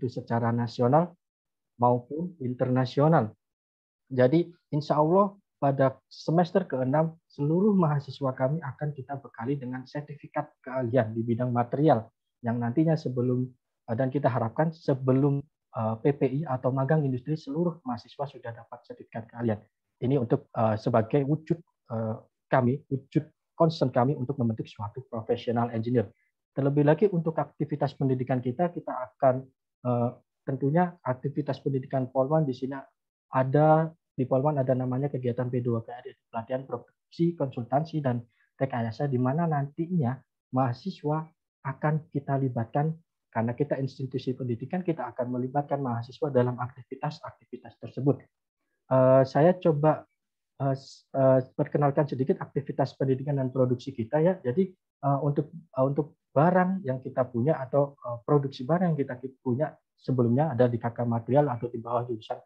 itu secara nasional maupun internasional. Jadi insya Allah pada semester ke-6 seluruh mahasiswa kami akan kita bekali dengan sertifikat keahlian di bidang material yang nantinya dan kita harapkan sebelum PPI atau magang industri seluruh mahasiswa sudah dapat sertifikat keahlian. Ini untuk sebagai wujud wujud concern kami untuk membentuk suatu profesional engineer. Terlebih lagi untuk aktivitas pendidikan kita akan tentunya aktivitas pendidikan Polman di sini di Polman ada namanya kegiatan P2PR, pelatihan produksi, konsultansi, dan rekayasa, di mana nantinya mahasiswa akan kita libatkan, karena kita institusi pendidikan, kita akan melibatkan mahasiswa dalam aktivitas-aktivitas tersebut. Saya coba perkenalkan sedikit aktivitas pendidikan dan produksi kita ya. Jadi untuk barang yang kita punya atau produksi barang yang kita punya sebelumnya ada di KK Material atau di bawah jurusan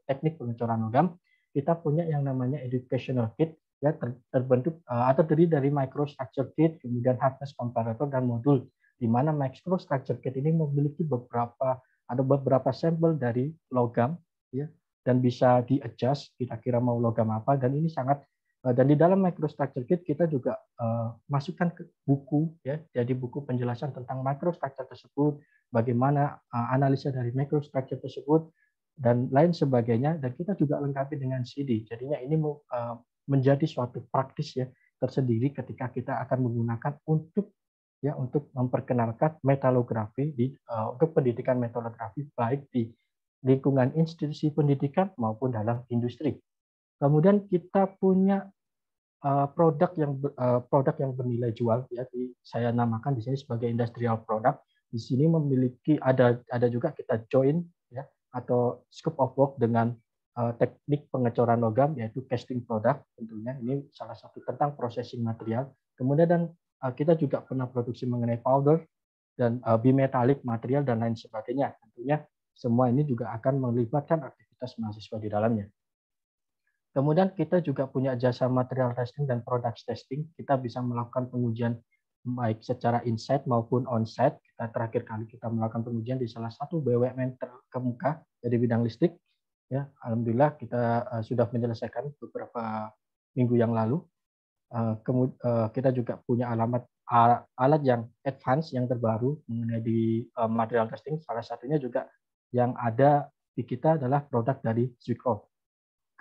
teknik pengecoran logam, kita punya yang namanya educational kit ya, terbentuk atau terdiri dari microstructure kit, kemudian hardness comparator dan modul, di mana microstructure kit ini memiliki beberapa sampel dari logam ya, dan bisa di-adjust kira-kira mau logam apa, dan ini sangat dan di dalam microstructure kit kita juga masukkan ke buku ya, jadi buku penjelasan tentang microstructure tersebut, bagaimana analisa dari microstructure tersebut dan lain sebagainya, dan kita juga lengkapi dengan CD. Jadinya ini menjadi suatu praktis ya tersendiri ketika kita akan menggunakan untuk memperkenalkan metalografi untuk pendidikan metalografi baik di lingkungan institusi pendidikan maupun dalam industri. Kemudian kita punya produk yang bernilai jual ya, saya namakan di sini sebagai industrial product. Di sini memiliki ada juga kita join ya atau scope of work dengan teknik pengecoran logam, yaitu casting product tentunya. Ini salah satu tentang processing material. Kemudian kita juga pernah produksi mengenai powder dan bimetalik material dan lain sebagainya. Tentunya semua ini juga akan melibatkan aktivitas mahasiswa di dalamnya. Kemudian kita juga punya jasa material testing dan product testing. Kita bisa melakukan pengujian baik secara in-site maupun on-site. Terakhir kali kita melakukan pengujian di salah satu BUMN terkemuka dari bidang listrik. Ya, alhamdulillah kita sudah menyelesaikan beberapa minggu yang lalu. Kita juga punya alat yang advance, yang terbaru mengenai di material testing. Salah satunya juga yang ada di kita adalah produk dari Zwikov.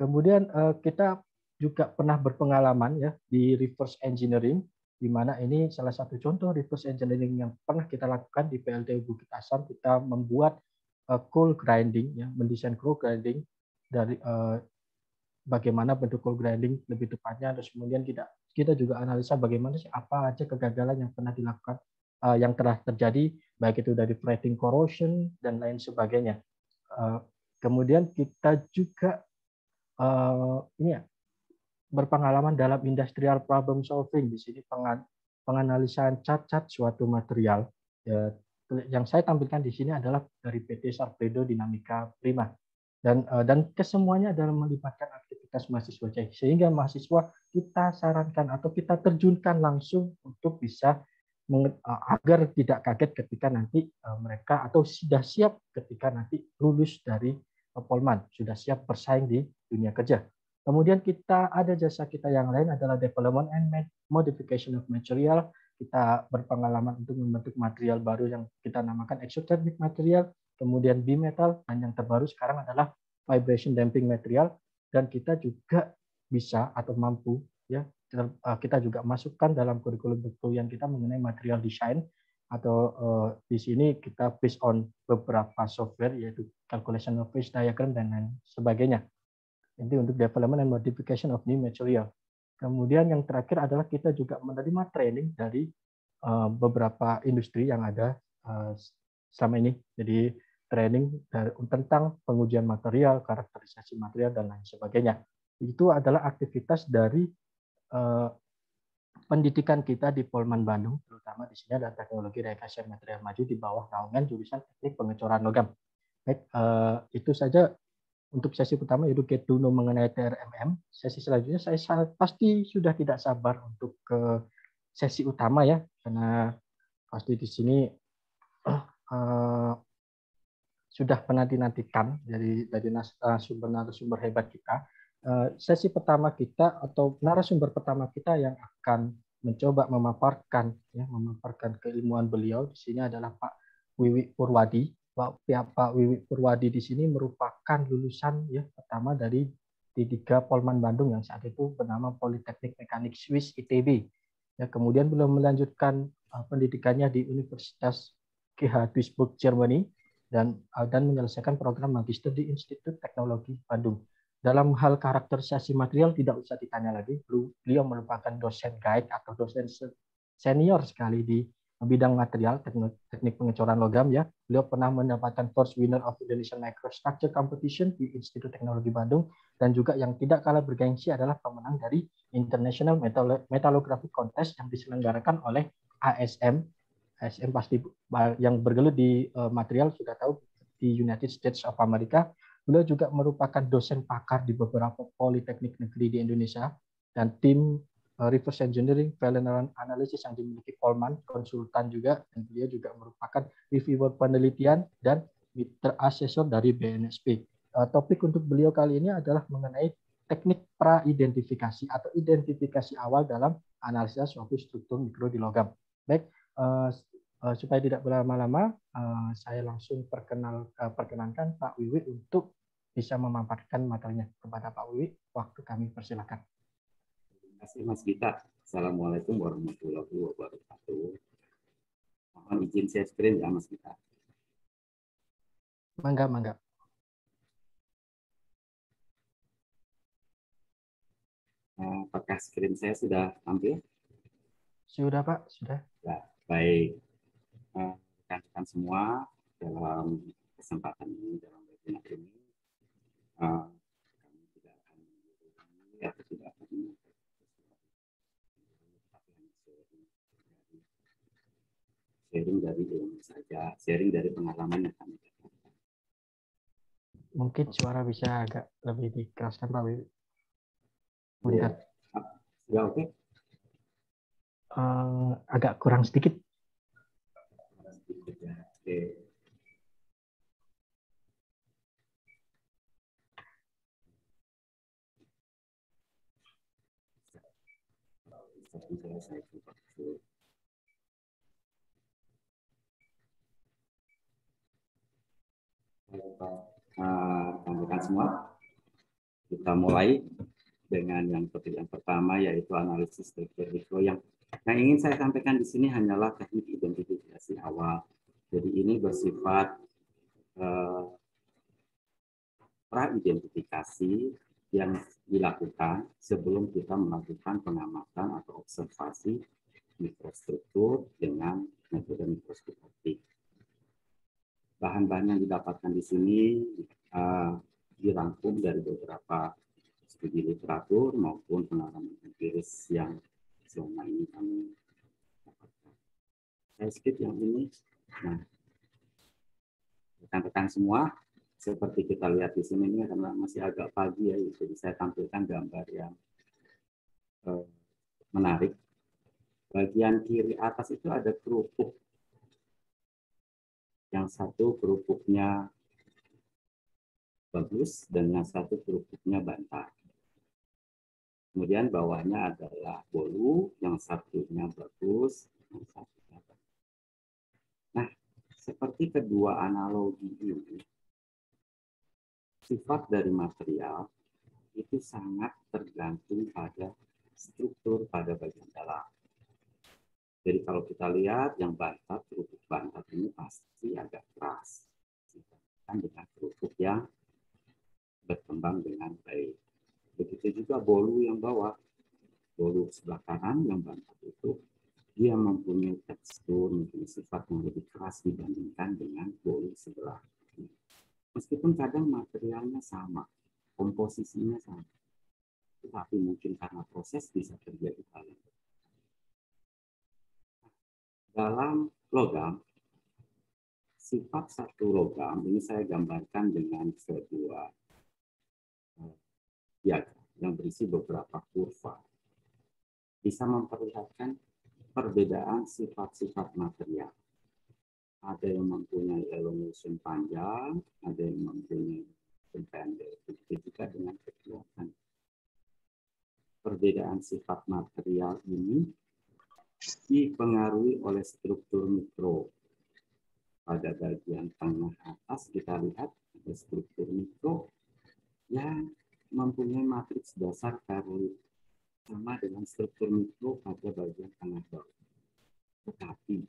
Kemudian kita juga pernah berpengalaman ya di reverse engineering, di mana ini salah satu contoh reverse engineering yang pernah kita lakukan di PLTU Bukit Asam. Kita membuat coal grinding, ya, mendesain coal grinding dari bagaimana bentuk coal grinding lebih tepatnya, terus kemudian kita juga analisa bagaimana sih apa aja kegagalan yang pernah dilakukan, yang telah terjadi, baik itu dari fretting corrosion dan lain sebagainya. Kemudian kita juga berpengalaman dalam industrial problem solving. Di sini penganalisaan cacat suatu material. Ya, yang saya tampilkan di sini adalah dari PT Sarpedo Dinamika Prima. Dan kesemuanya adalah melibatkan aktivitas mahasiswa, sehingga mahasiswa kita sarankan atau kita terjunkan langsung untuk bisa agar tidak kaget ketika nanti mereka atau sudah siap ketika nanti lulus dari Polman, sudah siap bersaing di dunia kerja. Kemudian kita ada jasa kita yang lain adalah development and modification of material. Kita berpengalaman untuk membentuk material baru yang kita namakan exothermic material, kemudian bimetal, dan yang terbaru sekarang adalah vibration damping material. Dan kita juga bisa atau mampu ya, kita juga masukkan dalam kurikulum perkuliahan kita mengenai material design, atau di sini kita based on beberapa software yaitu calculation of phase diagram dan lain sebagainya. Ini untuk development and modification of new material. Kemudian yang terakhir adalah kita juga menerima training dari beberapa industri yang ada selama ini. Jadi training tentang pengujian material, karakterisasi material dan lain sebagainya. Itu adalah aktivitas dari pendidikan kita di Polman Bandung, terutama di sini ada teknologi rekayasa material maju di bawah naungan jurusan teknik pengecoran logam. Baik, itu saja untuk sesi pertama, yaitu get to know mengenai TRMM. Sesi selanjutnya saya pasti sudah tidak sabar untuk ke sesi utama ya, karena pasti di sini sudah menanti-nantikan dari narasumber hebat kita. Sesi pertama kita atau narasumber pertama kita yang akan mencoba memaparkan keilmuan beliau di sini adalah Pak Wiwi Purwadi. Pak Wiwi Purwadi di sini merupakan lulusan pertama dari D3 Polman Bandung yang saat itu bernama Politeknik Mekanik Swiss ITB. Kemudian beliau melanjutkan pendidikannya di Universitas GH Duisburg, Germany, dan menyelesaikan program magister di Institut Teknologi Bandung. Dalam hal karakterisasi material tidak usah ditanya lagi. Beliau merupakan dosen guide atau dosen senior sekali di bidang material teknik pengecoran logam ya. Beliau pernah mendapatkan first winner of Indonesian Microstructure Competition di Institut Teknologi Bandung, dan juga yang tidak kalah bergengsi adalah pemenang dari International Metallography Contest yang diselenggarakan oleh ASM. ASM pasti yang bergelut di material sudah tahu, di United States of America. Beliau juga merupakan dosen pakar di beberapa politeknik negeri di Indonesia, dan tim reverse engineering valence analysis yang dimiliki Polman, konsultan juga, dan beliau juga merupakan reviewer penelitian dan mitra asesor dari BNSP. Topik untuk beliau kali ini adalah mengenai teknik pra-identifikasi atau identifikasi awal dalam analisa suatu struktur mikro di logam. Baik, supaya tidak berlama-lama, saya langsung perkenankan Pak Wiwi untuk bisa memaparkan materinya. Kepada Pak Wiwi, waktu kami persilakan. Terima kasih Mas Gita. Assalamualaikum warahmatullahi wabarakatuh. Mohon izin share screen ya Mas Gita. Mangga. Apakah screen saya sudah tampil? Sudah Pak, sudah. Ya, baik. Rekan-rekan semua, dalam kesempatan ini, dalam webinar ini, kami tidak akan mengulangi atau tidak akan sharing dari ilmu saja, sharing dari pengalaman yang kami dapatkan. Mungkin suara bisa agak lebih dikeraskan Pak Wiwi. Ya, sudah oke? Agak kurang sedikit. Oke. Saya coba dulu. Rekan-rekan semua, kita mulai dengan yang pertama, yaitu analisis struktur mikro. Yang ingin saya sampaikan di sini hanyalah teknik identifikasi awal. Jadi ini bersifat pra-identifikasi yang dilakukan sebelum kita melakukan pengamatan atau observasi mikrostruktur dengan metode mikroskop optik. Bahan-bahan yang didapatkan di sini dirangkum dari beberapa studi literatur maupun pengalaman empiris yang selama ini kami dapatkan. Saya skip yang ini. Nah, rekan-rekan semua, seperti kita lihat di sini, ini karena masih agak pagi ya, jadi saya tampilkan gambar yang menarik. Bagian kiri atas itu ada kerupuk. Yang satu kerupuknya bagus dan yang satu kerupuknya bantar. Kemudian bawahnya adalah bolu, yang satunya bagus, yang satunya bantar. Nah, seperti kedua analogi ini, sifat dari material itu sangat tergantung pada struktur pada bagian dalam. Jadi kalau kita lihat yang bantat, kerupuk bantat ini pasti agak keras. Dengan kerupuk yang berkembang dengan baik. Begitu juga bolu yang bawah. Bolu sebelah kanan yang bantat itu, dia mempunyai tekstur, mempunyai sifat yang lebih keras dibandingkan dengan bolu sebelah kiri. Meskipun kadang materialnya sama, komposisinya sama. Tetapi mungkin karena proses bisa terjadi hal yang berbeda. Dalam logam, sifat satu logam, ini saya gambarkan dengan sebuah diagram yang berisi beberapa kurva. Bisa memperlihatkan perbedaan sifat-sifat material. ada yang mempunyai elongation panjang, ada yang mempunyai pendek. Begitu juga dengan kekuatan. Perbedaan sifat material ini dipengaruhi oleh struktur mikro. Pada bagian tengah atas kita lihat ada struktur mikro yang mempunyai matriks dasar Carlit sama dengan struktur mikro pada bagian tengah bawah. Tetapi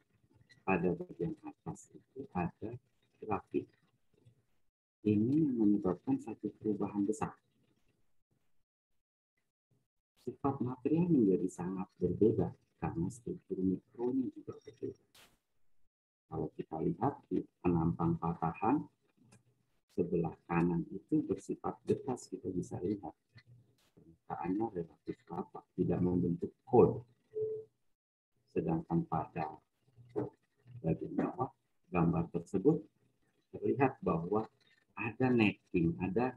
pada bagian atas itu ada grafik. Ini yang menyebabkan satu perubahan besar. Sifat material menjadi sangat berbeda karena struktur mikronya juga berbeda. Kalau kita lihat di penampang patahan, sebelah kanan itu bersifat getas, kita bisa lihat. Permukaannya relatif rapat, tidak membentuk kode. Sedangkan pada bagian bawah, gambar tersebut terlihat bahwa ada necking, ada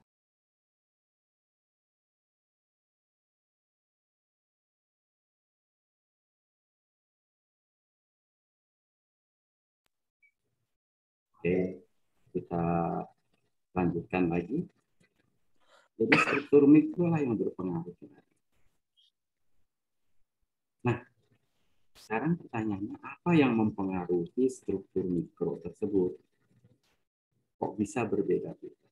Oke, kita lanjutkan lagi. Jadi struktur mikro lah yang berpengaruh. Nah, sekarang pertanyaannya, apa yang mempengaruhi struktur mikro tersebut? Kok bisa berbeda-beda?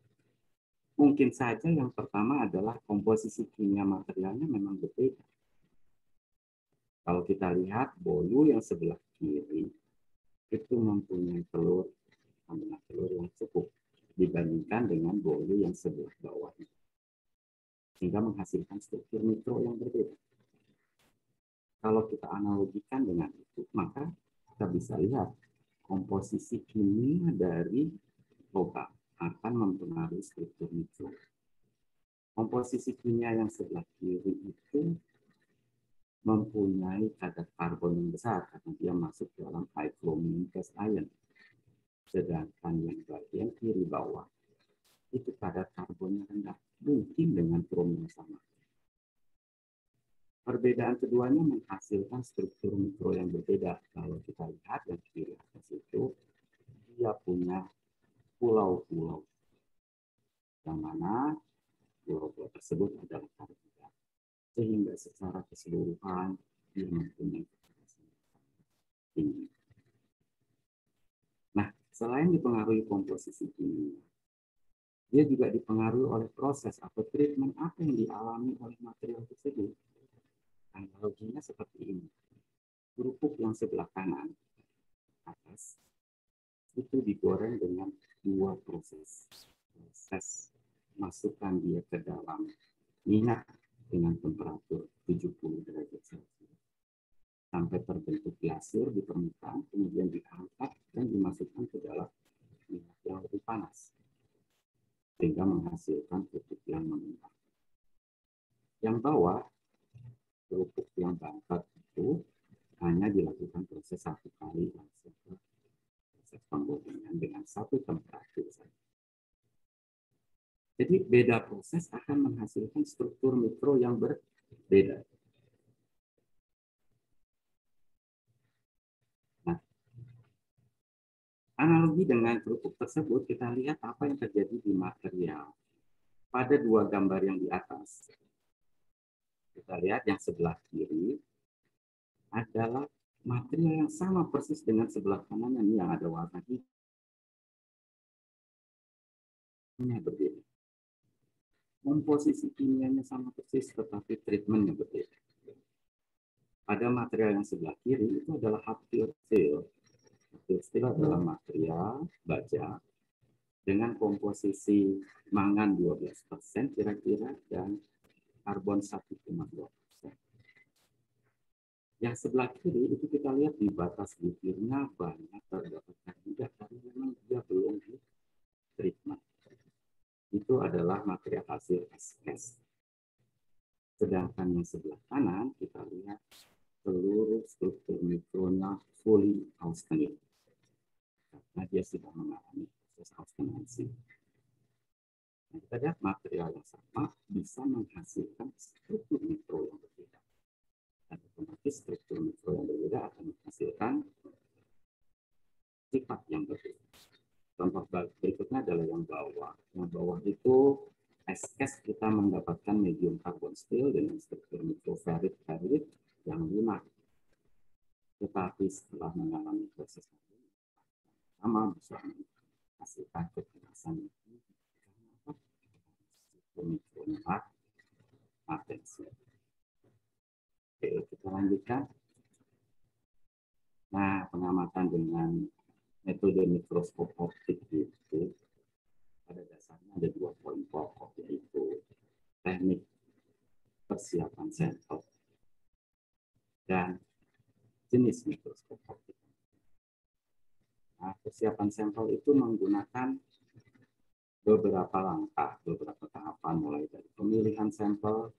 Mungkin saja yang pertama adalah komposisi kimia materialnya memang berbeda. Kalau kita lihat bolu yang sebelah kiri itu mempunyai kandungan telur yang cukup dibandingkan dengan bolu yang sebelah bawah, sehingga menghasilkan struktur mikro yang berbeda. Kalau kita analogikan dengan itu, maka kita bisa lihat komposisi kimia dari logam akan mempengaruhi struktur mikro. Komposisi kimia yang sebelah kiri itu mempunyai kadar karbon yang besar karena dia masuk dalam high chromium cast ion. Sedangkan yang bagian kiri bawah itu kadar karbonnya rendah, mungkin dengan krom yang sama. Perbedaan keduanya menghasilkan struktur mikro yang berbeda. Kalau kita lihat yang kiri atas itu, dia punya pulau-pulau, yang mana pulau-pulau tersebut adalah karbohidrat. Sehingga secara keseluruhan dia mempunyai kekuatan tinggi. Nah, selain dipengaruhi komposisi kimia, dia juga dipengaruhi oleh proses atau treatment apa yang dialami oleh material tersebut. Analoginya seperti ini. Kerupuk yang sebelah kanan atas itu digoreng dengan dua proses. Proses masukkan dia ke dalam minyak dengan temperatur 70 derajat Celcius sampai terbentuk glasur di permukaan, kemudian diangkat dan dimasukkan ke dalam minyak yang lebih panas sehingga menghasilkan kerupuk yang membentang. Yang bawah, kerupuk yang bangkat itu hanya dilakukan proses satu kali, proses penggorengan dengan satu temperatur saja. Jadi beda proses akan menghasilkan struktur mikro yang berbeda. Nah, analogi dengan kerupuk tersebut, kita lihat apa yang terjadi di material. Pada dua gambar yang di atas, kita lihat yang sebelah kiri adalah material yang sama persis dengan sebelah kanan ini yang ada warna hitam. Berbeda. Komposisi kimianya sama persis, tetapi treatmentnya berbeda. Pada material yang sebelah kiri itu adalah hot steel. Hot steel adalah material baja dengan komposisi mangan 12% kira-kira dan karbon 1,2%. Yang sebelah kiri itu kita lihat di batas butirnya banyak terdapat karbohidrat karena memang dia belum di treatment. Itu adalah material hasil SS. Sedangkan yang sebelah kanan kita lihat seluruh struktur mikronya fully austenite karena dia sudah mengalami proses austenasi. Nah, kita lihat material yang sama bisa menghasilkan struktur mikro yang berbeda. Dan otomatis struktur mikro yang berbeda akan menghasilkan sifat yang berbeda. Contoh berikutnya adalah yang bawah. Yang bawah itu SS kita mendapatkan medium carbon steel dengan struktur mikroferrit ferrit yang lunak. Tetapi setelah mengalami proses sama bisa menghasilkan kekerasan potensi. Oke, kita lanjutkan. Nah, pengamatan dengan metode mikroskop optik itu pada dasarnya ada 2 poin pokok, yaitu teknik persiapan sampel dan jenis mikroskop optik. Nah, persiapan sampel itu menggunakan beberapa langkah, beberapa tahapan, mulai dari pemilihan sampel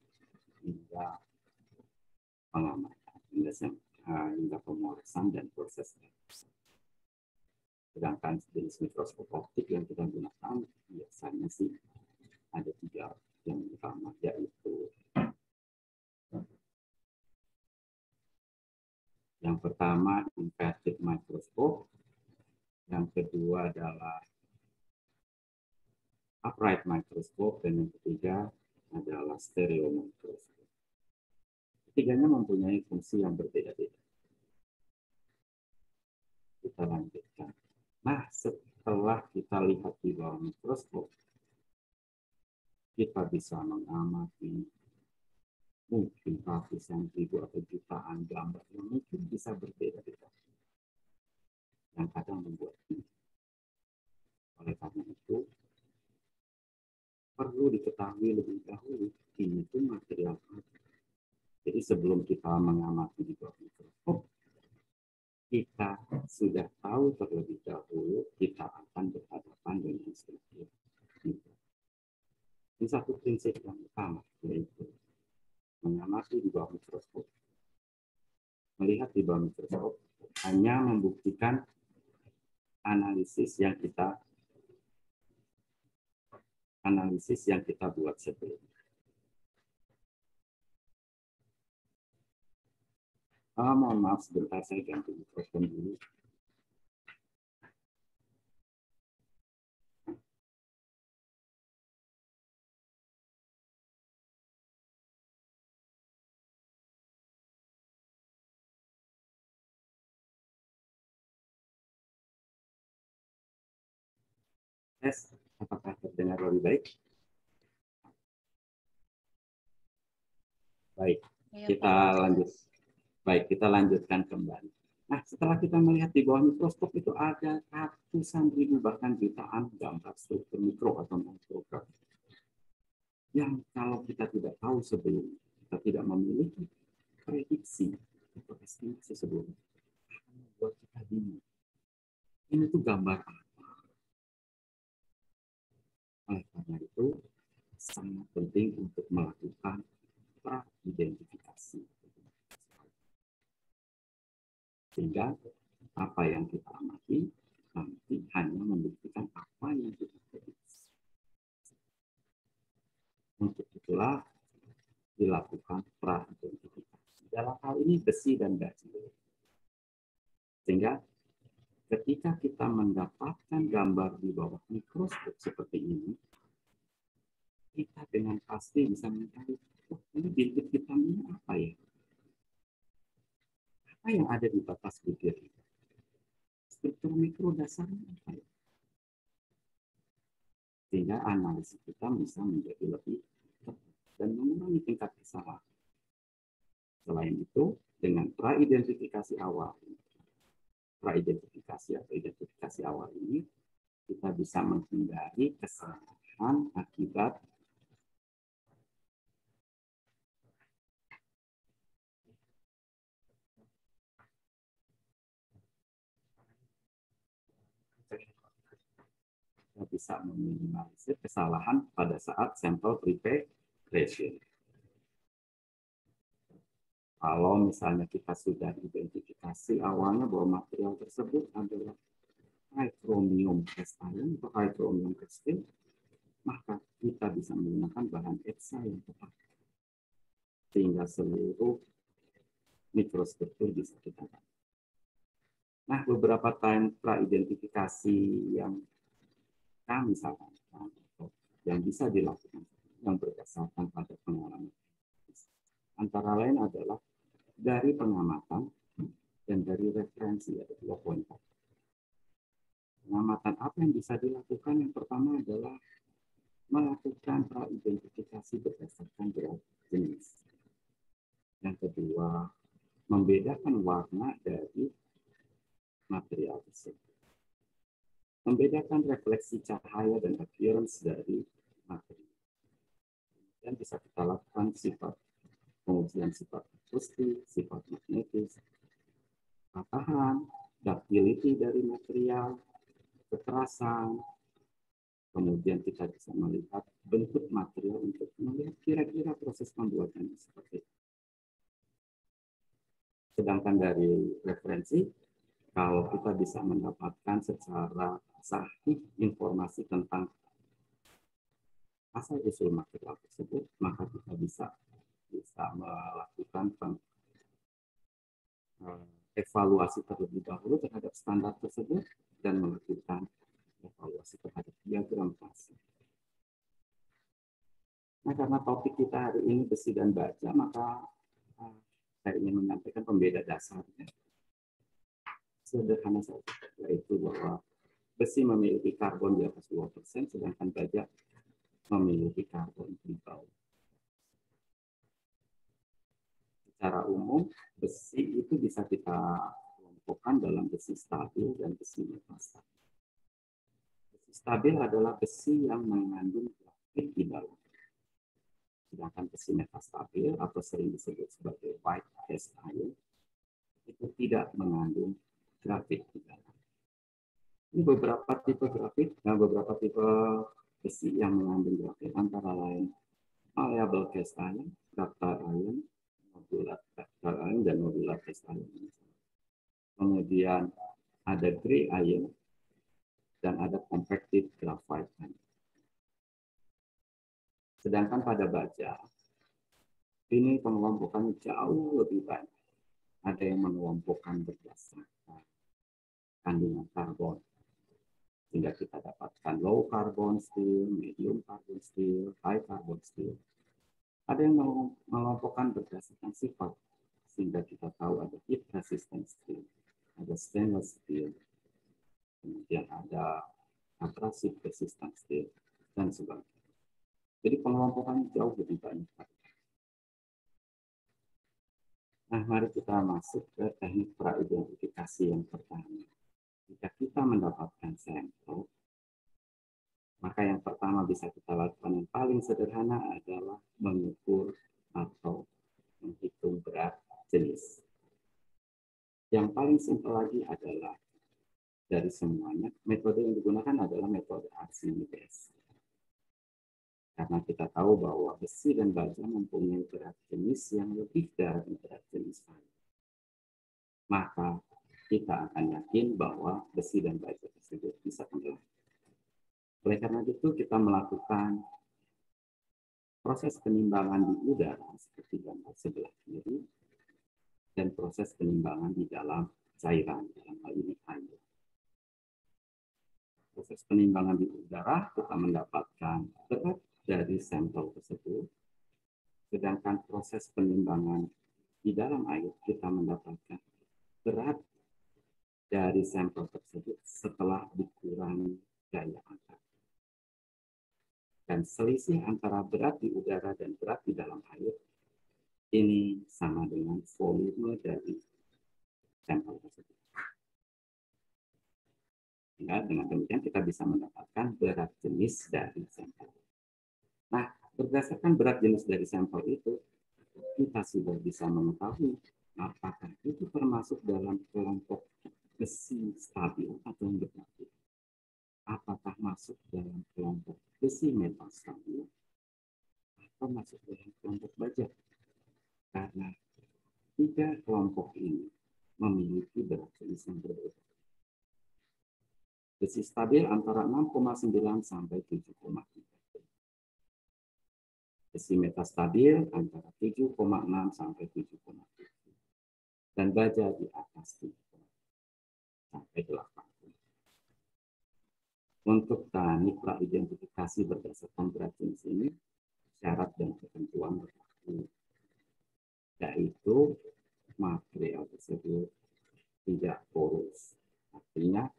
hingga pengamatan, hingga pemolasan dan proses. Sedangkan jenis mikroskop optik yang kita gunakan biasanya sih ada 3 yang utama, yaitu yang pertama inverted microscope, yang kedua adalah upright microscope, dan yang ketiga adalah stereo microscope. Ketiganya mempunyai fungsi yang berbeda-beda. Kita lanjutkan. Nah, setelah kita lihat di bawah mikroskop, kita bisa mengamati mungkin ratusan ribu atau jutaan gambar yang mungkin bisa berbeda-beda, yang kadang membuat bingung. Oleh karena itu, perlu diketahui lebih dahulu ini itu material apa. Jadi sebelum kita mengamati di bawah mikroskop, kita sudah tahu terlebih dahulu kita akan berhadapan dengan struktur mikro. Ini satu prinsip yang utama, yaitu mengamati di bawah mikroskop. Melihat di bawah mikroskop hanya membuktikan analisis yang kita buat sebelumnya. Mohon maaf sebentar, saya ganti mikrofon dulu. Tes, apakah terdengar lebih baik? Baik, kita lanjutkan kembali. Nah, setelah kita melihat di bawah mikroskop itu ada ratusan ribu bahkan jutaan gambar struktur mikro atau makrogram. Yang kalau kita tidak tahu sebelumnya, kita tidak memiliki prediksi atau estimasi sebelumnya, akan membuat kita bingung. Ini tuh gambar apa? Oleh karena itu, sangat penting untuk melakukan pra-identifikasi. Sehingga apa yang kita amati nanti hanya membuktikan apa yang kita prediksi. Untuk itulah dilakukan pra-identifikasi. Dalam hal ini besi dan baja. Sehingga ketika kita mendapatkan gambar di bawah mikroskop seperti ini, kita dengan pasti bisa mencari, oh, ini bibit vitaminnya apa ya? Apa yang ada di batas bibir ini? Struktur mikro dasarnya apa ya? Sehingga analisis kita bisa menjadi lebih tepat dan mengurangi tingkat kesalahan. Selain itu, dengan pra-identifikasi awal ini, kita bisa menghindari kesalahan akibat bisa meminimalisir kesalahan pada saat sampel preparation. Kalau misalnya kita sudah identifikasi awalnya bahwa material tersebut adalah high chromium cast iron atau high chromium casting, maka kita bisa menggunakan bahan EXA yang tepat. Sehingga seluruh mikrostruktur bisa kita dapat. Nah, beberapa time pra-identifikasi yang kami sarankan atau yang bisa dilakukan yang berdasarkan pada pengalaman antara lain adalah dari pengamatan dan dari referensi, ada 2 poin. Pengamatan apa yang bisa dilakukan? Yang pertama adalah melakukan pra-identifikasi berdasarkan berat jenis. Yang kedua, membedakan warna dari material tersebut. Membedakan refleksi cahaya dan appearance dari material. Dan bisa kita lakukan pengujian sifat akustik, sifat magnetis, patahan, ductility dari material, kekerasan, kemudian kita bisa melihat bentuk material untuk melihat kira-kira proses pembuatannya seperti itu. Sedangkan dari referensi, kalau kita bisa mendapatkan secara sahih informasi tentang asal usul material tersebut, maka kita bisa melakukan evaluasi terlebih dahulu terhadap standar tersebut dan melakukan evaluasi terhadap diagram fase. Nah, karena topik kita hari ini besi dan baja, maka saya ingin menyampaikan pembeda dasarnya. Sederhana saja, yaitu bahwa besi memiliki karbon di atas 2%, sedangkan baja memiliki karbon di bawah. Secara umum, besi itu bisa kita kelompokkan dalam besi stabil dan besi metastabil. Besi stabil adalah besi yang mengandung grafit di dalam. Sedangkan besi metastabil atau sering disebut sebagai white cast iron itu tidak mengandung grafit di dalam. Ini beberapa tipe grafit dan beberapa tipe besi yang mengandung grafit antara lain malleable cast iron, ductile iron, modular ductile iron, dan modular cast iron. Kemudian ada gray iron dan ada compacted graphite iron. Sedangkan pada baja ini pengelompokan jauh lebih banyak. Ada yang mengelompokkan berdasarkan kandungan karbon, sehingga kita dapatkan low carbon steel, medium carbon steel, high carbon steel. Ada yang mengelompokkan berdasarkan sifat, sehingga kita tahu ada heat resistant steel, ada stainless steel, kemudian ada abrasive resistant steel, dan sebagainya. Jadi pengelompokan jauh lebih banyak. Nah, mari kita masuk ke teknik pra-identifikasi yang pertama. Jika kita mendapatkan sampel, maka yang pertama bisa kita lakukan yang paling sederhana adalah mengukur atau menghitung berat jenis. Yang paling simpel lagi adalah dari semuanya, metode yang digunakan adalah metode Archimedes. Karena kita tahu bahwa besi dan baja mempunyai berat jenis yang lebih dari berat jenis air. Maka kita akan yakin bahwa besi dan baja tersebut bisa tenggelam. Oleh karena itu kita melakukan proses penimbangan di udara seperti gambar sebelah kiri dan proses penimbangan di dalam cairan, dalam hal ini air. Proses penimbangan di udara kita mendapatkan berat dari sampel tersebut, sedangkan proses penimbangan di dalam air kita mendapatkan berat dari sampel tersebut setelah dikurangi daya angkat. Dan selisih antara berat di udara dan berat di dalam air ini sama dengan volume dari sampel tersebut. Sehingga dengan demikian kita bisa mendapatkan berat jenis dari sampel. Nah, berdasarkan berat jenis dari sampel itu, kita sudah bisa mengetahui apakah itu termasuk dalam kelompok besi stabil atau negatif. Apakah masuk dalam kelompok besi metastabil atau masuk dalam kelompok baja. Karena 3 kelompok ini memiliki berat jenis yang berbeda. Besi stabil antara 6,9 sampai 7,3. Besi metastabil antara 7,6 sampai 7,7. Dan baja di atas 7. sampai 80. Untuk teknik praidentifikasi berdasarkan berat jenis ini, syarat dan ketentuan berlaku, yaitu material tersebut tidak poros, artinya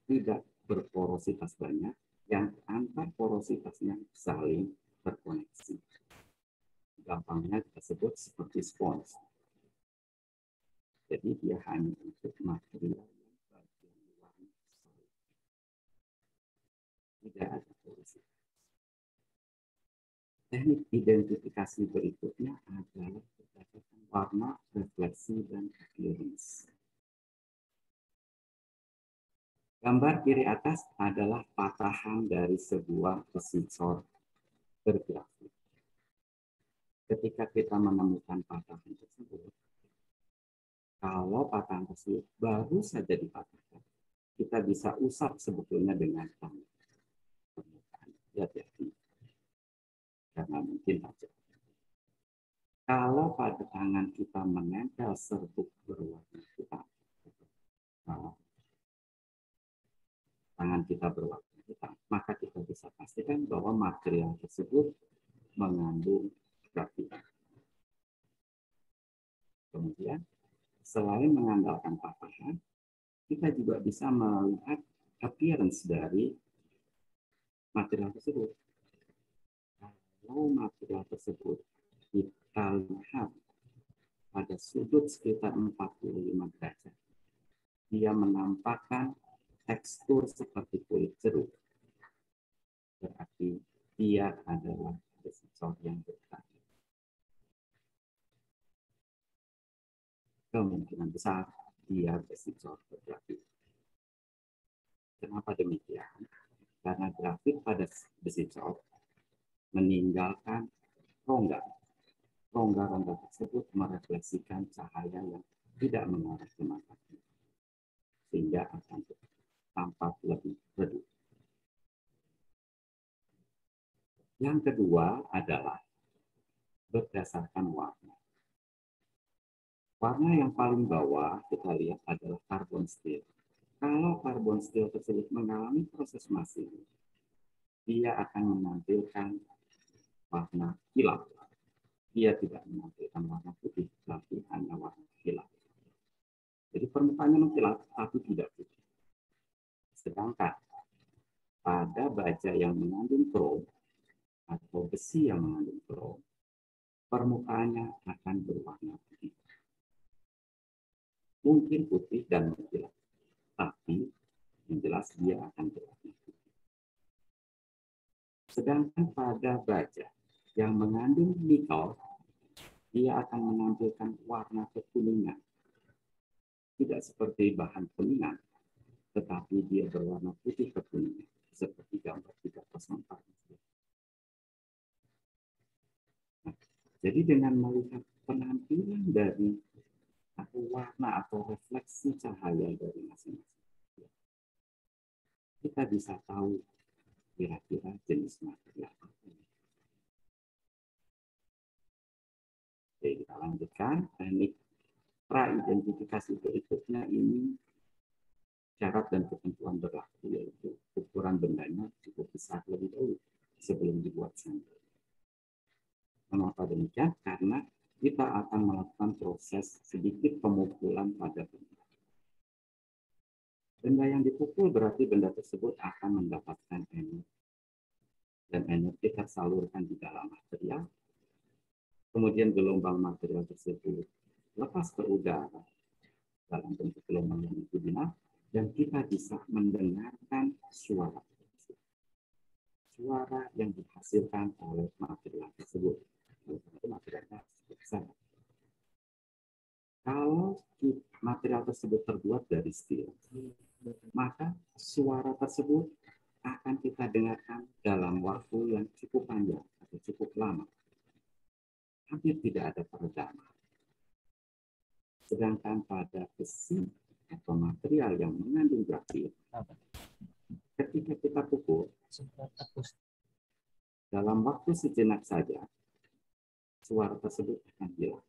tidak berporositas banyak, yang antar porositasnya saling terkoneksi. Gampangnya disebut seperti spons. Jadi dia hanya untuk material yang bagian luarnya solid. Tidak ada porositas. Teknik identifikasi berikutnya adalah berdasarkan warna, refleksi, dan appearance. Gambar kiri atas adalah patahan dari sebuah resistor bergrafik. Ketika kita menemukan patahan tersebut, kalau patahan tersebut baru saja dipatahkan, kita bisa usap sebetulnya dengan tangan. Hati-hati, karena mungkin tajam. Kalau pada tangan kita menempel serbuk berwarna hitam, tangan kita berwarna hitam, maka kita bisa pastikan bahwa material tersebut mengandung grafit. Kemudian, selain mengandalkan patahan, kita juga bisa melihat appearance dari material tersebut. Kalau material tersebut kita lihat pada sudut sekitar 45 derajat, dia menampakkan tekstur seperti kulit jeruk, berarti dia adalah resistor yang bertahan. Kemungkinan besar dia resistor bergrafit. Kenapa demikian? Karena grafit pada resistor meninggalkan rongga. Rongga-rongga tersebut merefleksikan cahaya yang tidak mengarah ke mata, sehingga akan tampak lebih redup. Yang kedua adalah berdasarkan warna. Warna yang paling bawah kita lihat adalah karbon steel. Kalau karbon steel tersebut mengalami proses masif, dia akan menampilkan warna hilang. Dia tidak menampilkan warna putih, tapi hanya warna hilang. Jadi permukaannya mengkilap, tapi tidak putih. Sedangkan pada baja yang mengandung krom atau besi yang mengandung krom, permukaannya akan berwarna putih. Mungkin putih dan mengkilap, tapi yang jelas dia akan berwarna putih. Sedangkan pada baja yang mengandung nikel, dia akan menampilkan warna kekuningan. Tidak seperti bahan kuningan, tetapi dia berwarna putih kekuningan, seperti gambar 304. Nah, jadi dengan melihat penampilan dari atau warna atau refleksi cahaya dari masing-masing, kita bisa tahu kira-kira jenis material apa. Oke, kita lanjutkan teknik pra-identifikasi berikutnya. Ini syarat dan ketentuan berlaku, yaitu ukuran bendanya cukup besar lebih dahulu sebelum dibuat sampel. Mengapa demikian? Karena kita akan melakukan proses sedikit pemukulan pada benda. Benda yang dipukul berarti benda tersebut akan mendapatkan energi. Dan energi tersalurkan di dalam material. Kemudian gelombang material tersebut lepas ke udara dalam bentuk gelombang yang longitudinal, dan kita bisa mendengarkan suara. Suara yang dihasilkan oleh material tersebut. Materialnya besar. Kalau material tersebut terbuat dari steel, maka suara tersebut akan kita dengarkan dalam waktu yang cukup panjang atau cukup lama. Hampir tidak ada peredaman. Sedangkan pada besi atau material yang mengandung grafit, ketika kita pukul, dalam waktu sejenak saja, suara tersebut akan hilang.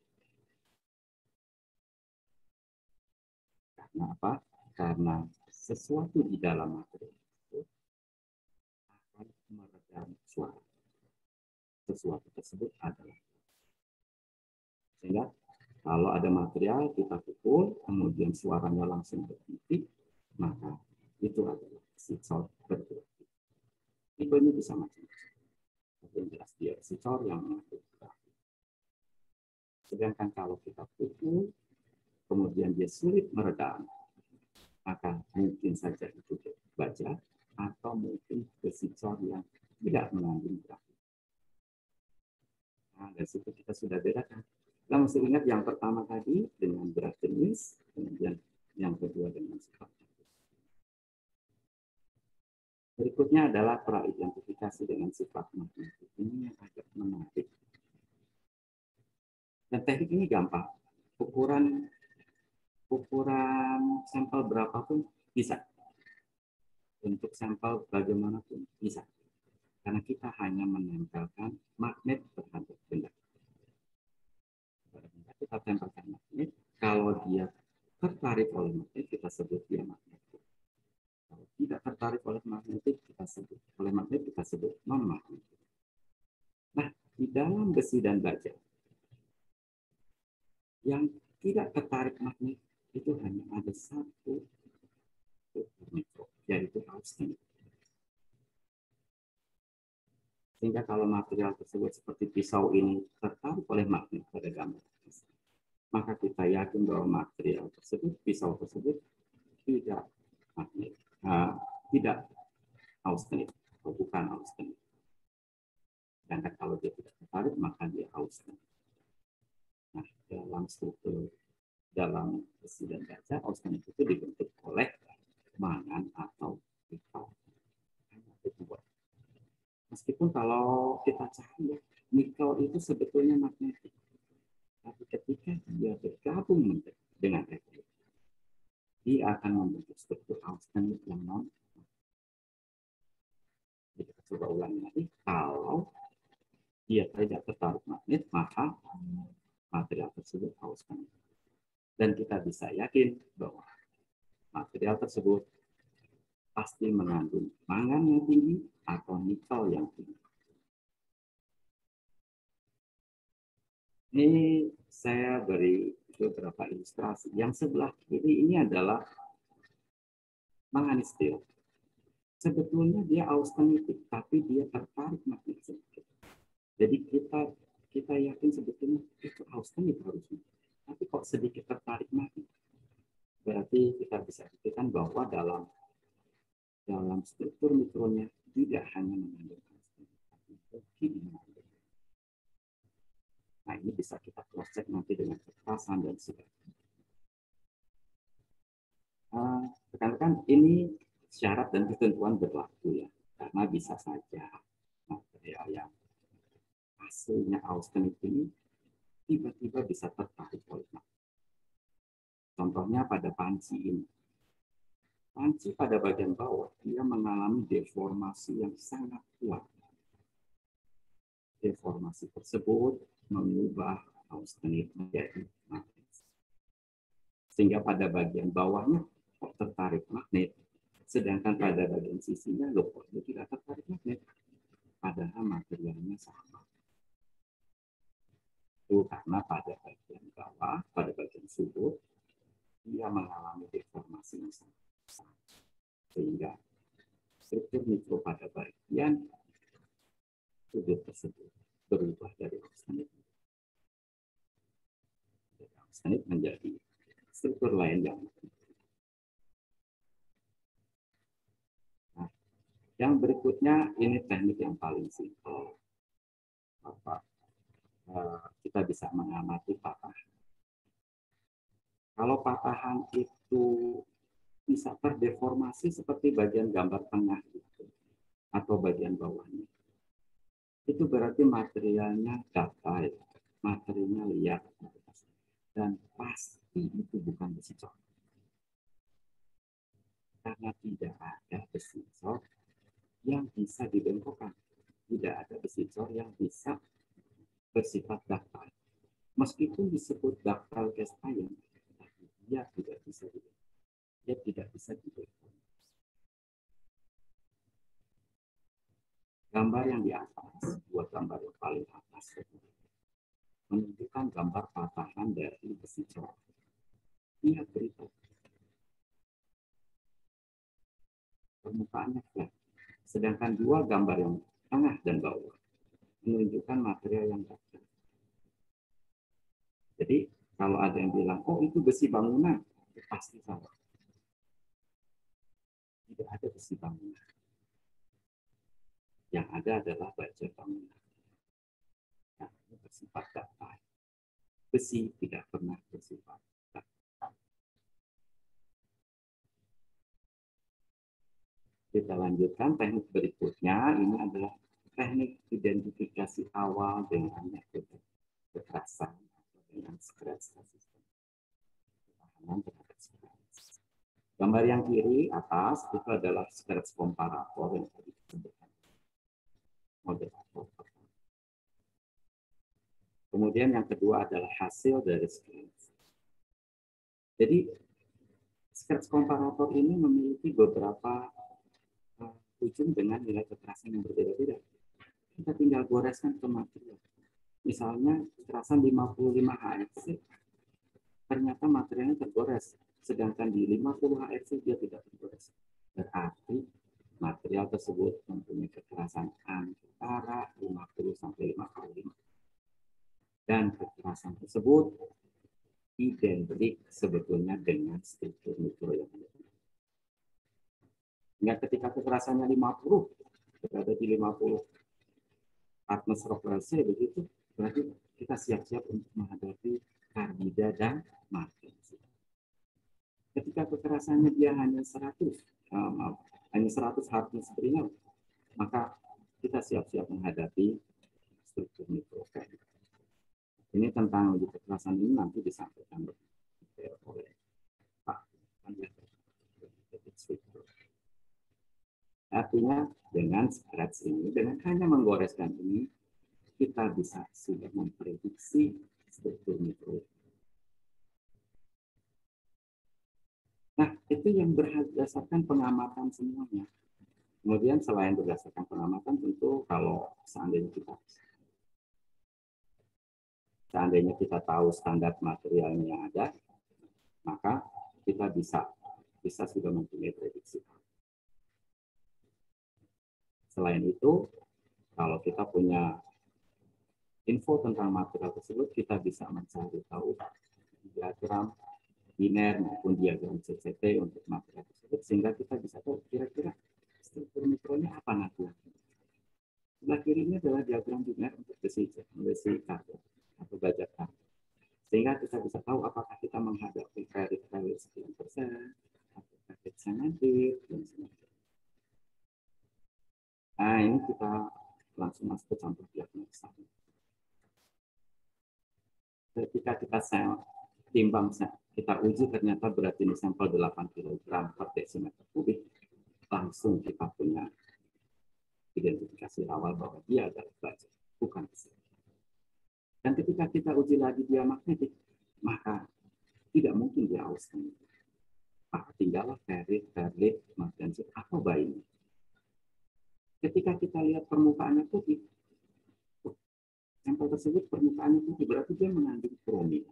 Karena apa? Karena sesuatu di dalam material itu akan meredam suara. Sesuatu tersebut adalah. Sehingga kalau ada material kita pukul, kemudian suaranya langsung berhenti, maka itu adalah sensor bergerak. Tipenya bisa macam-macam. Tapi yang jelas dia sensor yang mengatur gerakan. Sedangkan kalau kita pukul, kemudian dia sulit meredam, maka mungkin saja itu baja atau mungkin sensor yang tidak mengandung gerakan. Nah, dari situ kita sudah bedakan. Kita mesti ingat yang pertama tadi dengan berat jenis, kemudian yang kedua dengan sifat. Berikutnya adalah praidentifikasi dengan sifat magnetik. Ini yang agak menarik. Dan teknik ini gampang. Ukuran sampel berapapun bisa. Untuk sampel bagaimanapun bisa. Karena kita hanya menempelkan magnet terhadap benda. Kita tempelkan magnet. Kalau dia tertarik oleh magnet, kita sebut dia magnet. Kalau tidak tertarik oleh magnetik, kita sebut non-magnetik. Nah, di dalam besi dan baja, yang tidak tertarik magnet itu hanya ada satu mikro, yaitu austenium. Sehingga kalau material tersebut seperti pisau ini tertarik oleh magnet pada gambar, maka kita yakin bahwa material tersebut, pisau tersebut tidak magnet, tidak austenium, atau bukan austenium. Sedangkan kalau dia tidak tertarik, maka dia austenium. Nah, dalam struktur dalam besi dan baja, austenium itu dibentuk oleh mangan atau nikel. Meskipun kalau kita cari ya, nikel itu sebetulnya magnetik. Tapi ketika dia bergabung dengan elektrik, dia akan membentuk struktur austenium yang non. Kita coba ulangi lagi. Kalau dia tidak tertarik magnet, maka material tersebut austenium. Dan kita bisa yakin bahwa material tersebut pasti mengandung mangan yang tinggi atau nikel yang tinggi. Ini saya beri beberapa ilustrasi. Yang sebelah kiri ini adalah manganese steel. Sebetulnya dia austenitik, tapi dia tertarik magnet sedikit. Jadi kita yakin sebetulnya itu austenit harusnya. Tapi kok sedikit tertarik magnet? Berarti kita bisa buktikan bahwa dalam struktur mikronya tidak hanya mengandung austenit, tapi juga mengandung. Nah, ini bisa kita cross check nanti dengan kekerasan dan sebagainya. Rekan-rekan, ini syarat dan ketentuan berlaku ya, karena bisa saja material yang hasilnya austenit ini tiba-tiba bisa tertarik oleh magnet. Contohnya pada panci ini. Panci pada bagian bawah dia mengalami deformasi yang sangat kuat. Deformasi tersebut mengubah austenit menjadi magnet. Sehingga pada bagian bawahnya kok tertarik magnet, sedangkan pada bagian sisinya loh kok tidak tertarik magnet, padahal materialnya sama. Itu karena pada bagian bawah, pada bagian sudut, dia mengalami deformasi yang sangat besar, sehingga struktur mikro pada bagian sudut tersebut berubah dari austenit menjadi struktur lain yang yang berikutnya ini teknik yang paling simpel. Kita bisa mengamati patahan. Kalau patahan itu bisa terdeformasi seperti bagian gambar tengah itu, atau bagian bawahnya, itu berarti materialnya datar, materialnya liar, dan pasti itu bukan besi cor. Karena tidak ada besi cor yang bisa dibengkokkan. Tidak ada besi cor yang bisa bersifat daktal. Meskipun disebut daktal cast iron, dia tidak bisa dibengkok. Dia tidak Gambar yang di atas, buat gambar yang paling atas, menunjukkan gambar patahan dari besi cor. Lihat berita. Permukaannya flat. Sedangkan dua gambar yang tengah dan bawah menunjukkan material yang datar. Jadi kalau ada yang bilang, oh itu besi bangunan, itu pasti salah. Tidak ada besi bangunan. Yang ada adalah baja bangunan. Nah, ini bersifat datar. Besi tidak pernah bersifat datar. Kita lanjutkan teknik berikutnya. Ini adalah teknik identifikasi awal dengan metode kekerasan atau dengan scratch resistance. Pertahanan terhadap scratch. Gambar yang kiri atas itu adalah scratch komparator yang tadi disebutkan. Moderator. Kemudian yang kedua adalah hasil dari scratch. Jadi scratch komparator ini memiliki beberapa ujung dengan nilai kekerasan yang berbeda-beda. Kita tinggal goreskan ke material. Misalnya kekerasan 55 HRC, ternyata materialnya tergores, sedangkan di 50 HRC dia tidak tergores. Berarti material tersebut mempunyai kekerasan antara 50 sampai 55. Dan kekerasan tersebut identik sebetulnya dengan struktur mikro yang ada. Hingga ketika kekerasannya 50, berada di 50 hardness rock ratio begitu, berarti kita siap-siap untuk menghadapi karbida dan magnesia. Ketika kekerasannya dia hanya 100, hanya 100 hardness primer, maka kita siap-siap menghadapi struktur mikro. Ini tentang uji kekerasan ini nanti disampaikan oleh Pak. Artinya dengan scratch ini, dengan hanya menggoreskan ini, kita bisa sudah memprediksi struktur mikro. Nah, itu yang berdasarkan pengamatan semuanya. Kemudian selain berdasarkan pengamatan, tentu kalau seandainya kita tahu standar materialnya yang ada, maka kita bisa sudah mempunyai prediksi. Selain itu, kalau kita punya info tentang material tersebut, kita bisa mencari tahu diagram biner maupun diagram CCT untuk material tersebut, sehingga kita bisa tahu kira-kira struktur mikronya apa nanti. Sebelah kiri ini adalah diagram biner untuk besi karbon atau baja karbon. Sehingga kita bisa tahu apakah kita menghadapi ferit sekian persen, atau ferit sementit, dan sebagainya. Nah, ini kita langsung masuk ke contoh diagnosa. Ketika kita timbang, kita uji ternyata berat ini sampel 8 kg per desimeter kubik, langsung kita punya identifikasi awal bahwa dia adalah baja, bukan besi. Dan ketika kita uji lagi dia magnetik, maka tidak mungkin dia austenit. Maka tinggallah ferit, perlit, magnesit, atau bain. Ketika kita lihat permukaannya putih, sampel tersebut permukaannya putih, berarti dia mengandung kromin.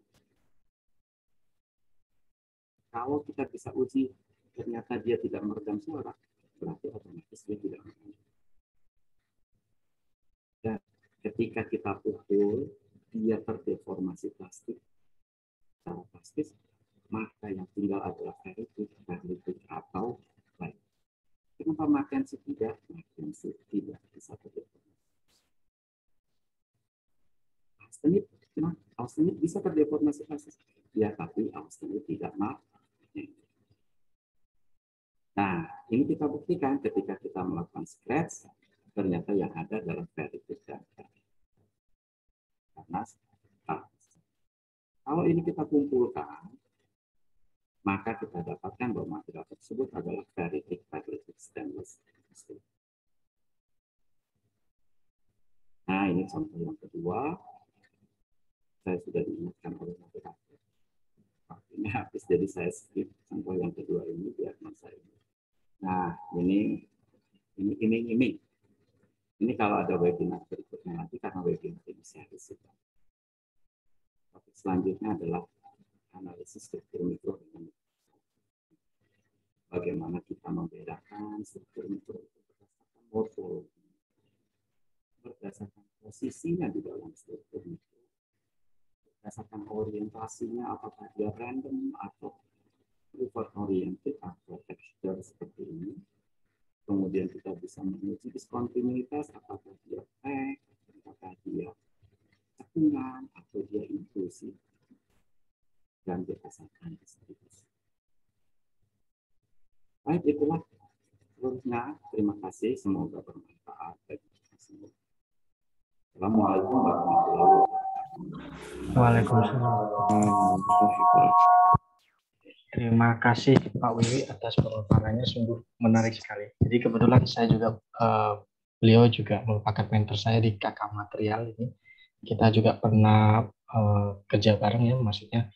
Kalau kita bisa uji ternyata dia tidak meredam suara, berarti otomatis dia tidak meredam. Dan ketika kita pukul, dia terdeformasi plastik, secara plastis, maka yang tinggal adalah ferritik, atau lain. Kenapa magnesit tidak? Magnesit tidak bisa terdeformasi. Austenit bisa terdeformasi plastis. Ya, tapi austenit tidak magnetik. Nah, ini kita buktikan ketika kita melakukan scratch, ternyata yang ada adalah ferritik dan karena kalau ini kita kumpulkan, maka kita dapatkan bahwa material tersebut adalah ferritic stainless steel. Nah, ini contoh yang kedua. Saya sudah diingatkan oleh moderator. Ini habis, jadi saya skip contoh yang kedua ini biar saya. Nah, ini iming-iming. Ini kalau ada webinar berikutnya nanti karena webinar ini series. Topik selanjutnya adalah analisis struktur mikro dengan bagaimana kita membedakan struktur mikro itu berdasarkan morfologi, berdasarkan posisinya di dalam struktur mikro, berdasarkan orientasinya apakah dia random atau reward oriented atau texture seperti ini. Kemudian kita bisa menguji diskontinuitas, apakah dia pack, apakah dia cekungan, atau dia inklusif, dan berdasarkan distribusi. Baik, itulah seluruhnya. Terima kasih, semoga bermanfaat bagi kita semua. Assalamualaikum warahmatullahi wabarakatuh. Waalaikumsalam. Terima kasih Pak Wiwi atas pemaparannya, sungguh menarik sekali. Jadi kebetulan saya juga beliau juga merupakan mentor saya di KK Material ini. Kita juga pernah kerja bareng ya, maksudnya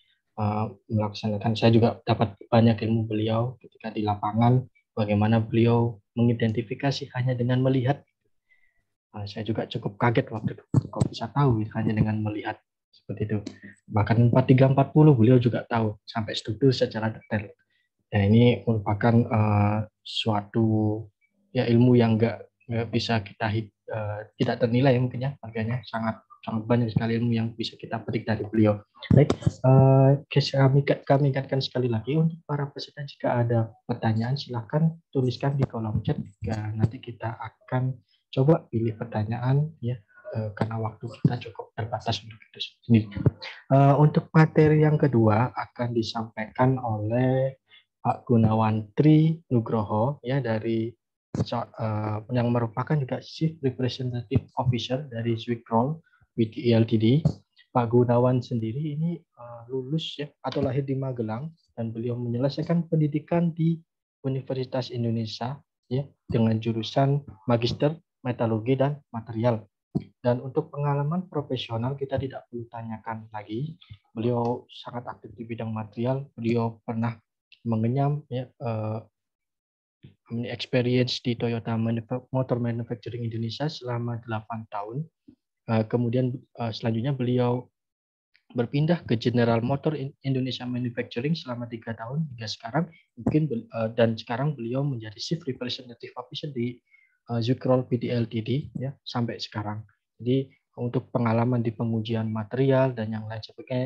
melaksanakan. Saya juga dapat banyak ilmu beliau ketika di lapangan, bagaimana beliau mengidentifikasi hanya dengan melihat. Saya juga cukup kaget waktu itu, kok bisa tahu hanya dengan melihat. Seperti itu. Bahkan 4340 beliau juga tahu sampai struktur secara detail. Ya, ini merupakan suatu ya ilmu yang nggak bisa kita tidak ternilai ya, mungkin ya, harganya sangat banyak sekali ilmu yang bisa kita petik dari beliau. Baik, kami ingatkan sekali lagi untuk para peserta, jika ada pertanyaan silahkan tuliskan di kolom chat. Nanti kita akan coba pilih pertanyaan ya, karena waktu kita cukup terbatas untuk itu sendiri. Untuk materi yang kedua akan disampaikan oleh Pak Gunawan Tri Nugroho ya, dari yang merupakan juga Chief Representative Officer dari Zwickroll WTE Ltd. Pak Gunawan sendiri ini lulus ya atau lahir di Magelang, dan beliau menyelesaikan pendidikan di Universitas Indonesia ya dengan jurusan Magister Metalurgi dan Material. Dan untuk pengalaman profesional kita tidak perlu tanyakan lagi. Beliau sangat aktif di bidang material. Beliau pernah mengenyam ya, experience di Toyota Motor Manufacturing Indonesia selama 8 tahun. Kemudian selanjutnya beliau berpindah ke General Motor Indonesia Manufacturing selama 3 tahun hingga sekarang. Dan sekarang beliau menjadi Chief Representative Officer di Zwickroll PTE Ltd ya sampai sekarang. Jadi untuk pengalaman di pengujian material dan yang lain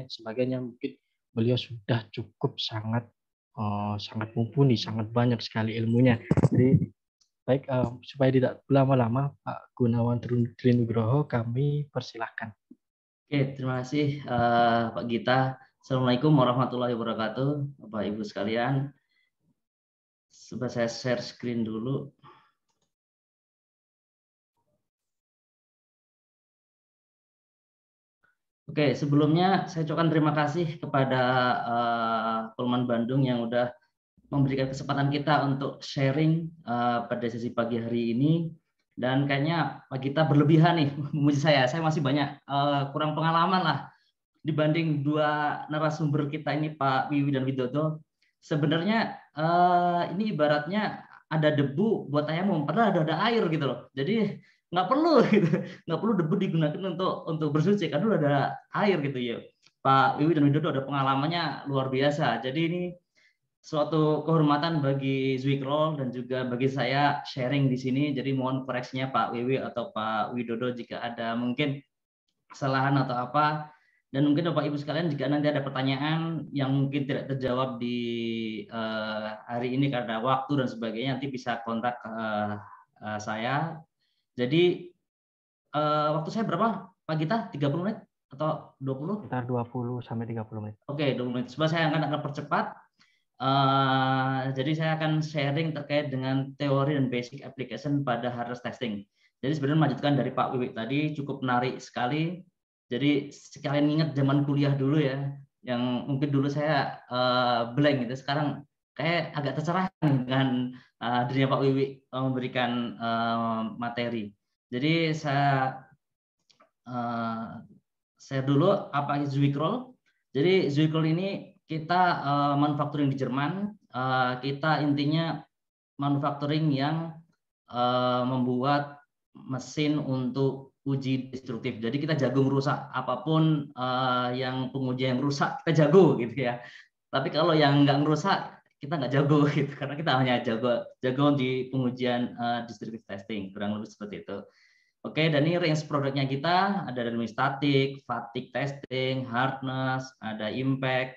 sebagainya mungkin beliau sudah cukup sangat mumpuni, sangat banyak sekali ilmunya. Jadi baik, supaya tidak berlama-lama, Pak Gunawan Tri Nugroho kami persilahkan. Oke, terima kasih Pak Gita. Assalamualaikum warahmatullahi wabarakatuh, Bapak Ibu sekalian. Coba saya share screen dulu. Oke, sebelumnya saya ucapkan terima kasih kepada Polman Bandung yang udah memberikan kesempatan kita untuk sharing pada sesi pagi hari ini. Dan kayaknya Pak Gita berlebihan nih memuji saya. Saya masih banyak kurang pengalaman lah dibanding dua narasumber kita ini, Pak Wiwi dan Widodo. Sebenarnya ini ibaratnya ada debu buat tayamum, padahal ada air gitu loh. Jadi nggak perlu gitu, nggak perlu debu digunakan untuk bersuci karena udah ada air gitu ya. Pak Wiwi dan Widodo ada pengalamannya luar biasa. Jadi ini suatu kehormatan bagi Zwickroll dan juga bagi saya sharing di sini. Jadi mohon koreksinya Pak Wiwi atau Pak Widodo jika ada mungkin kesalahan atau apa. Dan mungkin Bapak Ibu sekalian jika nanti ada pertanyaan yang mungkin tidak terjawab di hari ini karena waktu dan sebagainya, nanti bisa kontak saya. Jadi waktu saya berapa Pak Gita? 30 menit atau 20? Sekitar 20 sampai 30 menit. Oke, 20 menit. Coba saya akan percepat. Jadi saya akan sharing terkait dengan teori dan basic application pada hardware testing. Jadi sebenarnya melanjutkan dari Pak Wiwi tadi cukup menarik sekali. Jadi sekalian ingat zaman kuliah dulu ya, yang mungkin dulu saya blank gitu. Sekarang kayak agak tercerahkan dengan dirinya Pak Wiwi memberikan materi. Jadi saya share dulu apa itu Zwickroll. Jadi Zwickroll ini kita manufacturing di Jerman. Kita intinya manufacturing yang membuat mesin untuk uji destruktif. Jadi kita jago merusak apapun yang pengujian yang rusak kita jago gitu ya. Tapi kalau yang nggak merusak kita nggak jago gitu karena kita hanya jago di pengujian destructive testing, kurang lebih seperti itu. Oke, dan ini range produknya kita ada dari static, fatigue testing, hardness, ada impact,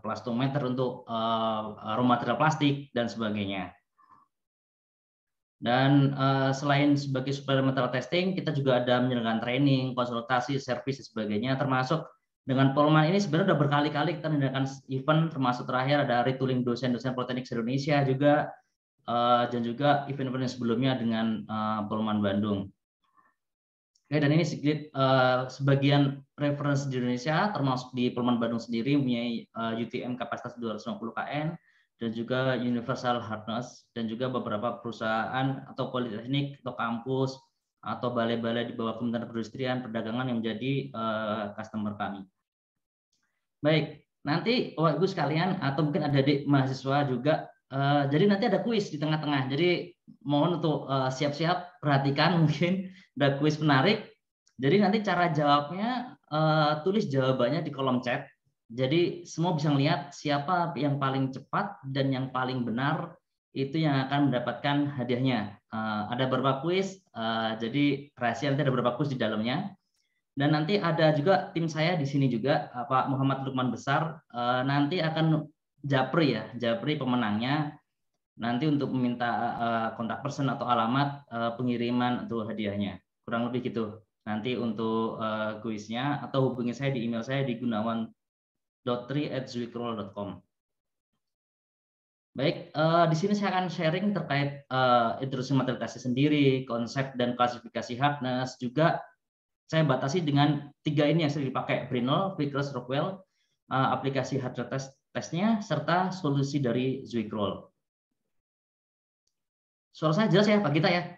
plastometer untuk raw material plastik dan sebagainya. Dan selain sebagai supplemental testing, kita juga ada menyelenggarakan training, konsultasi, service dan sebagainya, termasuk dengan Polman ini sebenarnya sudah berkali-kali kita menyelenggarakan event, termasuk terakhir ada retooling dosen-dosen Politeknik Indonesia juga, dan juga event-event yang sebelumnya dengan Polman Bandung. Oke, dan ini sedikit sebagian referensi di Indonesia, termasuk di Polman Bandung sendiri mempunyai UTM kapasitas 250 kN, dan juga universal hardness, dan juga beberapa perusahaan atau politeknik atau kampus atau balai-balai di bawah Kementerian Perindustrian Perdagangan yang menjadi customer kami. Baik, nanti Bapak Ibu sekalian atau mungkin ada adik mahasiswa juga, jadi nanti ada kuis di tengah-tengah. Jadi mohon untuk siap-siap perhatikan, mungkin ada kuis menarik. Jadi nanti cara jawabnya tulis jawabannya di kolom chat. Jadi semua bisa melihat siapa yang paling cepat dan yang paling benar itu yang akan mendapatkan hadiahnya. Ada beberapa kuis, jadi rahasia nanti ada beberapa kuis di dalamnya. Dan nanti ada juga tim saya di sini juga, Pak Muhammad Lukman Besar, nanti akan japri pemenangnya. Nanti untuk meminta kontak person atau alamat pengiriman untuk hadiahnya. Kurang lebih gitu. Nanti untuk kuisnya atau hubungi saya di email saya di gunawan.tri@zwikroll.com. Baik, di sini saya akan sharing terkait introduksi material testing sendiri, konsep dan klasifikasi hardness, juga saya batasi dengan 3 ini yang sering dipakai, Brinell, Vickers, Rockwell, aplikasi hardness testnya, serta solusi dari Zwikroll. Suara saya jelas ya Pak Gita ya?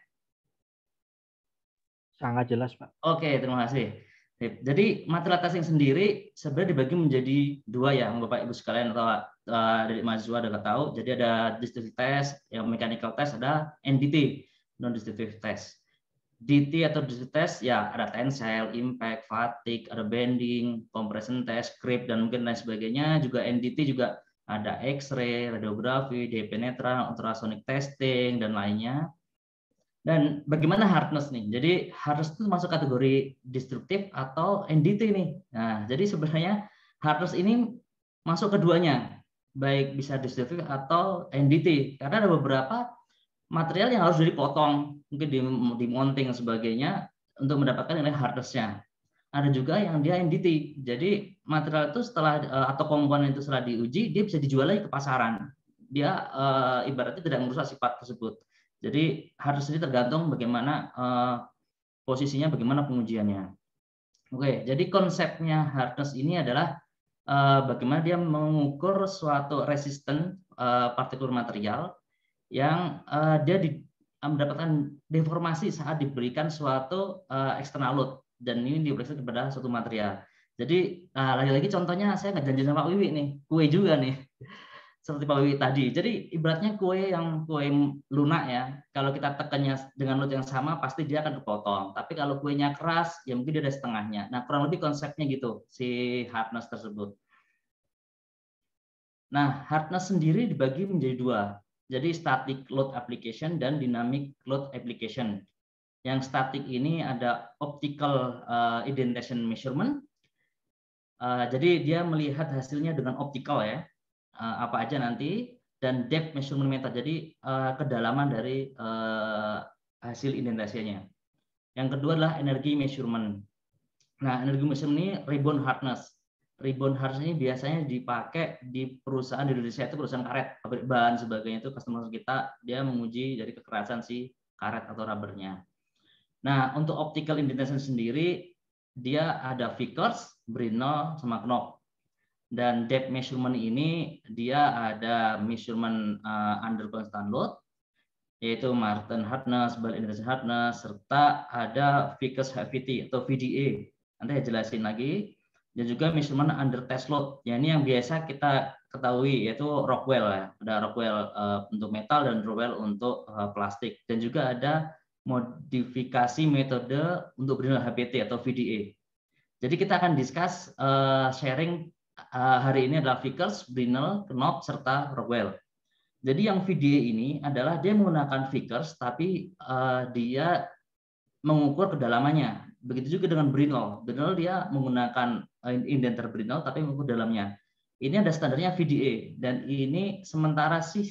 Sangat jelas Pak. Oke, terima kasih. Jadi material testing sendiri sebenarnya dibagi menjadi 2 ya, Bapak Ibu sekalian atau dari mahasiswa udah tahu. Jadi ada destructive test, yang mechanical test, ada NDT, non destructive test. DT atau destructive test ya ada tensile, impact, fatigue, ada bending, compression test, creep dan mungkin lain sebagainya. Juga NDT juga ada X-ray, radiografi, depenetran, ultrasonic testing dan lainnya. Dan bagaimana hardness nih? Jadi hardness itu masuk kategori destruktif atau NDT nih. Nah, jadi sebenarnya hardness ini masuk keduanya, baik bisa destruktif atau NDT. Karena ada beberapa material yang harus dipotong, mungkin di mounting dan sebagainya untuk mendapatkan nilai hardness-nya. Ada juga yang dia NDT. Jadi material itu setelah atau komponen itu setelah diuji, dia bisa dijual lagi ke pasaran. Dia ibaratnya tidak merusak sifat tersebut. Jadi hardness ini tergantung bagaimana posisinya, bagaimana pengujiannya. Oke, jadi konsepnya hardness ini adalah bagaimana dia mengukur suatu resisten partikel material yang dia mendapatkan deformasi saat diberikan suatu external load, dan ini diberikan kepada suatu material. Jadi lagi-lagi contohnya saya nggak janji sama Pak Wiwi nih, kue juga nih. Seperti Pak Wiwi tadi. Jadi ibaratnya kue lunak ya, kalau kita tekannya dengan load yang sama pasti dia akan kepotong. Tapi kalau kuenya keras ya mungkin dia ada setengahnya. Nah, kurang lebih konsepnya gitu si hardness tersebut. Nah, hardness sendiri dibagi menjadi 2. Jadi static load application dan dynamic load application. Yang static ini ada optical indentation measurement. Jadi dia melihat hasilnya dengan optical ya. Apa aja nanti, dan depth measurement method, jadi kedalaman dari hasil indentasinya. Yang kedua adalah energy measurement. Nah, energy measurement ini rebound hardness. Rebound hardness ini biasanya dipakai di perusahaan di Indonesia, itu perusahaan karet, pabrik bahan sebagainya, itu customer kita dia menguji dari kekerasan si karet atau rubbernya. Nah, untuk optical indentation sendiri dia ada Vickers, Brinell, sama Knoop. Dan depth measurement ini dia ada measurement under constant load, yaitu Martin hardness, ball indentation hardness, serta ada Vickers HVT atau VDA. Nanti saya jelasin lagi. Dan juga measurement under test load. Ya, ini yang biasa kita ketahui yaitu Rockwell ya. Ada Rockwell untuk metal dan Rockwell untuk plastik. Dan juga ada modifikasi metode untuk Brinell HPT atau VDA. Jadi kita akan discuss sharing hari ini adalah Vickers, Brinell, Knop, serta Rockwell. Jadi yang VDA ini adalah dia menggunakan Vickers, tapi dia mengukur kedalamannya. Begitu juga dengan Brinell. Brinell dia menggunakan indenter Brinell, tapi mengukur dalamnya. Ini ada standarnya VDA, dan ini sementara sih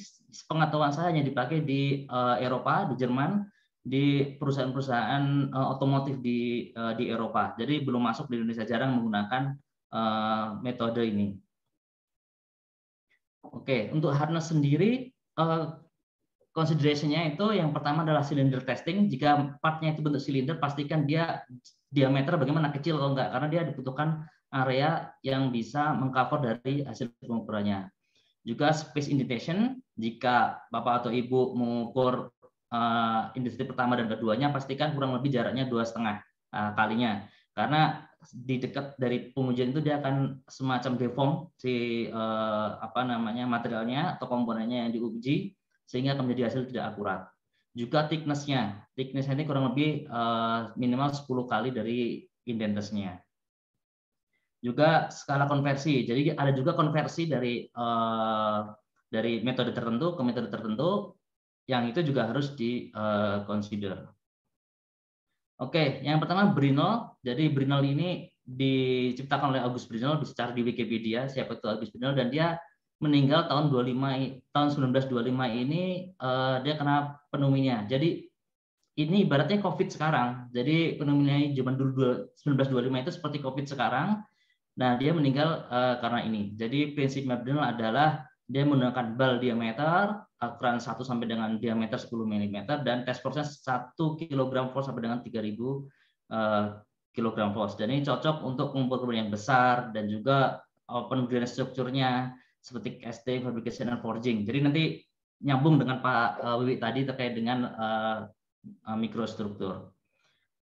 pengetahuan saya hanya dipakai di Eropa, di Jerman, di perusahaan-perusahaan otomotif di Eropa. Jadi belum masuk di Indonesia, jarang menggunakan metode ini. Oke, untuk harness sendiri, consideration-nya itu yang pertama adalah cylinder testing. Jika partnya itu bentuk silinder, pastikan dia diameter bagaimana, kecil atau enggak, karena dia dibutuhkan area yang bisa mengcover dari hasil pengukurannya. Juga space indentation, jika Bapak atau Ibu mengukur industri pertama dan keduanya, pastikan kurang lebih jaraknya 2,5 kalinya. Karena di dekat dari pengujian itu dia akan semacam deform si materialnya atau komponennya yang diuji, sehingga akan menjadi hasil tidak akurat. Juga thickness-nya ini kurang lebih minimal 10 kali dari indentesnya. Juga skala konversi, jadi ada juga konversi dari metode tertentu ke metode tertentu, yang itu juga harus di-consider. Oke, yang pertama Brinell. Jadi Brinell ini diciptakan oleh August Brinell, bisa cari di Wikipedia siapa itu August Brinell, dan dia meninggal tahun 1925 ini dia kena pneumonia. Jadi ini ibaratnya COVID sekarang. Jadi pneumonia zaman dulu 1925 itu seperti COVID sekarang. Nah, dia meninggal karena ini. Jadi prinsip Brinell adalah dia menggunakan bal diameter ukuran 1 sampai dengan diameter 10 mm, dan test force-nya 1 kg force sampai dengan 3000 kg force. Dan ini cocok untuk komponen yang besar dan juga open grain strukturnya seperti casting, fabrication, dan forging. Jadi nanti nyambung dengan Pak Wiwi tadi terkait dengan mikrostruktur.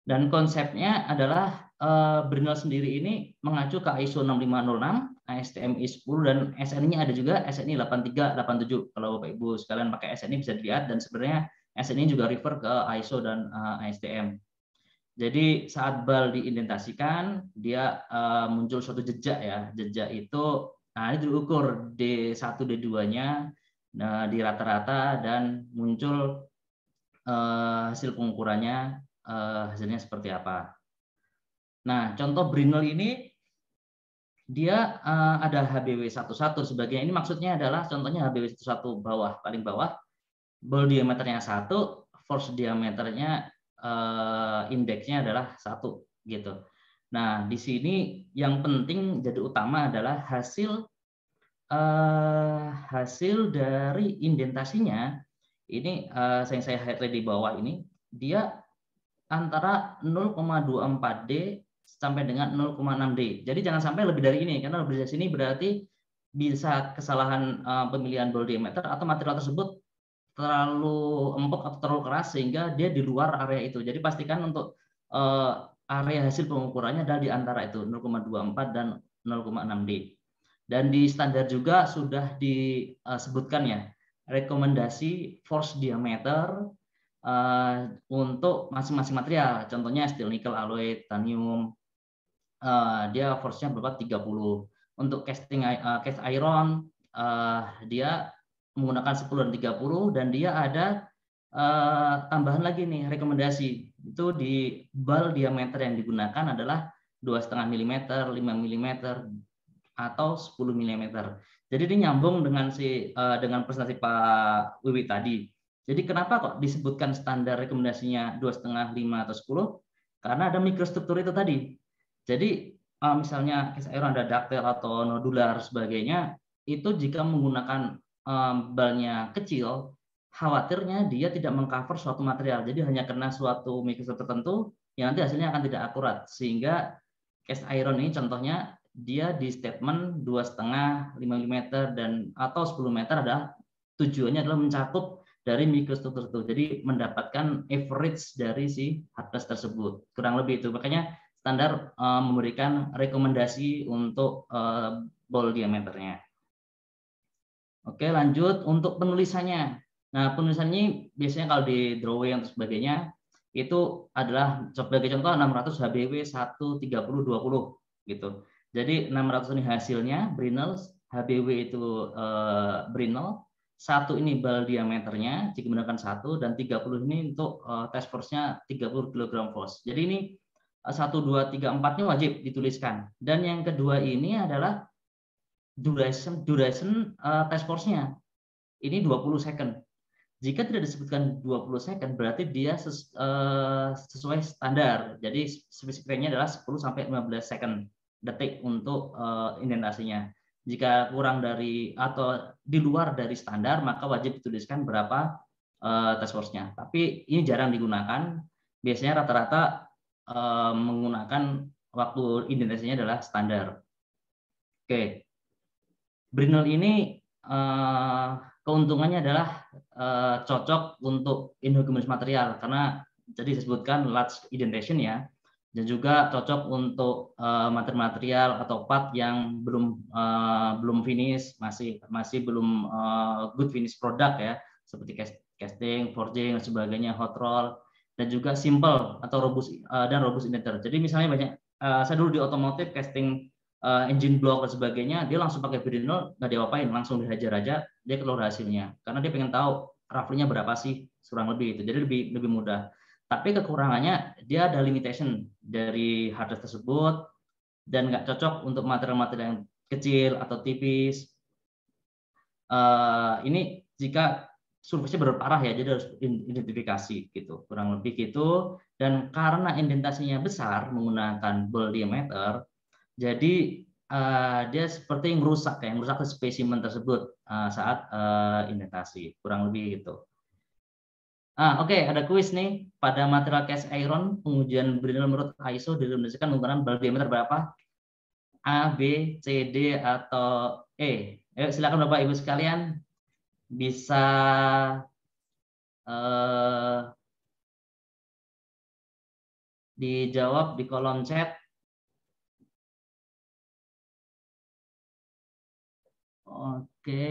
Dan konsepnya adalah Brinell sendiri ini mengacu ke ISO 6506, ASTM I10, dan SNI-nya ada juga SNI 8387. Kalau Bapak Ibu sekalian pakai SNI bisa dilihat, dan sebenarnya SNI juga refer ke ISO dan ASTM. Jadi saat bal diindentasikan, dia muncul suatu jejak ya. Jejak itu ini diukur D1, D2-nya di rata-rata, dan muncul hasil pengukurannya, hasilnya seperti apa. Nah, contoh Brinell ini dia ada HBW11 sebagainya. Ini maksudnya adalah contohnya HBW11 bawah, paling bawah, ball diameternya 1, force diameternya indeksnya adalah 1 gitu. Nah, di sini yang penting jadi utama adalah hasil dari indentasinya. Ini saya highlight di bawah ini, dia antara 0,24D sampai dengan 0,6D. Jadi jangan sampai lebih dari ini, karena lebih dari sini berarti bisa kesalahan pemilihan ball diameter atau material tersebut terlalu empuk atau terlalu keras sehingga dia di luar area itu. Jadi pastikan untuk area hasil pengukurannya adalah di antara itu 0,24 dan 0,6D. Dan di standar juga sudah disebutkan ya rekomendasi force diameter untuk masing-masing material. Contohnya steel, nikel, alloy, titanium, dia force-nya berapa? 30. Untuk casting cast iron, dia menggunakan 10 dan 30, dan dia ada tambahan lagi nih rekomendasi. Itu di bal diameter yang digunakan adalah 2,5 mm, 5 mm, atau 10 mm. Jadi ini nyambung dengan dengan presentasi Pak Wiwi tadi. Jadi kenapa kok disebutkan standar rekomendasinya 2,5, 5, atau 10? Karena ada mikrostruktur itu tadi. Jadi misalnya cast iron ada ductile atau nodular sebagainya, itu jika menggunakan balnya kecil, khawatirnya dia tidak mengcover suatu material. Jadi hanya kena suatu mikrostruktur tertentu, yang nanti hasilnya akan tidak akurat. Sehingga cast iron ini contohnya dia di statement 2,5, 5 mm, dan atau 10 meter adalah tujuannya adalah mencakup dari mikrostruktur itu. Jadi mendapatkan average dari si hardness tersebut. Kurang lebih itu. Makanya standar memberikan rekomendasi untuk ball diameternya. Oke, lanjut untuk penulisannya. Nah, penulisannya biasanya kalau di drawing atau sebagainya, itu adalah sebagai contoh 600 HBW 1 30 20 gitu. Jadi 600 ini hasilnya Brinell, HBW itu Brinell, 1 ini bal diameternya jika menggunakan 1, dan 30 ini untuk task force-nya 30 kg force. Jadi ini 1, 2, 3, 4 ini wajib dituliskan. Dan yang kedua ini adalah duration task force-nya. Ini 20 second. Jika tidak disebutkan 20 second, berarti dia sesuai standar. Jadi spesifikasinya adalah 10 sampai 15 second detik untuk indentasinya. Jika kurang dari atau di luar dari standar, maka wajib dituliskan berapa task force-nya. Tapi ini jarang digunakan. Biasanya rata-rata menggunakan waktu indentasinya adalah standar. Oke. Brinell ini keuntungannya adalah cocok untuk inhomogeneous material karena jadi disebutkan large indentation ya, dan juga cocok untuk material atau part yang belum finish, masih belum good finish product ya, seperti casting, forging dan sebagainya, hot roll, dan juga simple atau robust indenter. Jadi misalnya banyak saya dulu di otomotif casting engine block dan sebagainya, dia langsung pakai Brinell, nggak diapain, langsung dihajar aja, dia keluar hasilnya. Karena dia pengen tahu roughly-nya berapa sih, kurang lebih itu. Jadi lebih mudah. Tapi kekurangannya, dia ada limitation dari harddisk tersebut, dan nggak cocok untuk material-material yang kecil atau tipis. Ini jika surface-nya berparah ya, jadi harus identifikasi gitu, kurang lebih gitu. Dan karena indentasinya besar menggunakan ball diameter, jadi dia seperti merusak spesimen tersebut saat indentasi, kurang lebih gitu. Oke, ada kuis nih. Pada material cast iron, pengujian Brinell menurut ISO direkomendasikan menggunakan bal diameter berapa? A, B, C, D, atau E? Silakan Bapak Ibu sekalian bisa dijawab di kolom chat. Oke.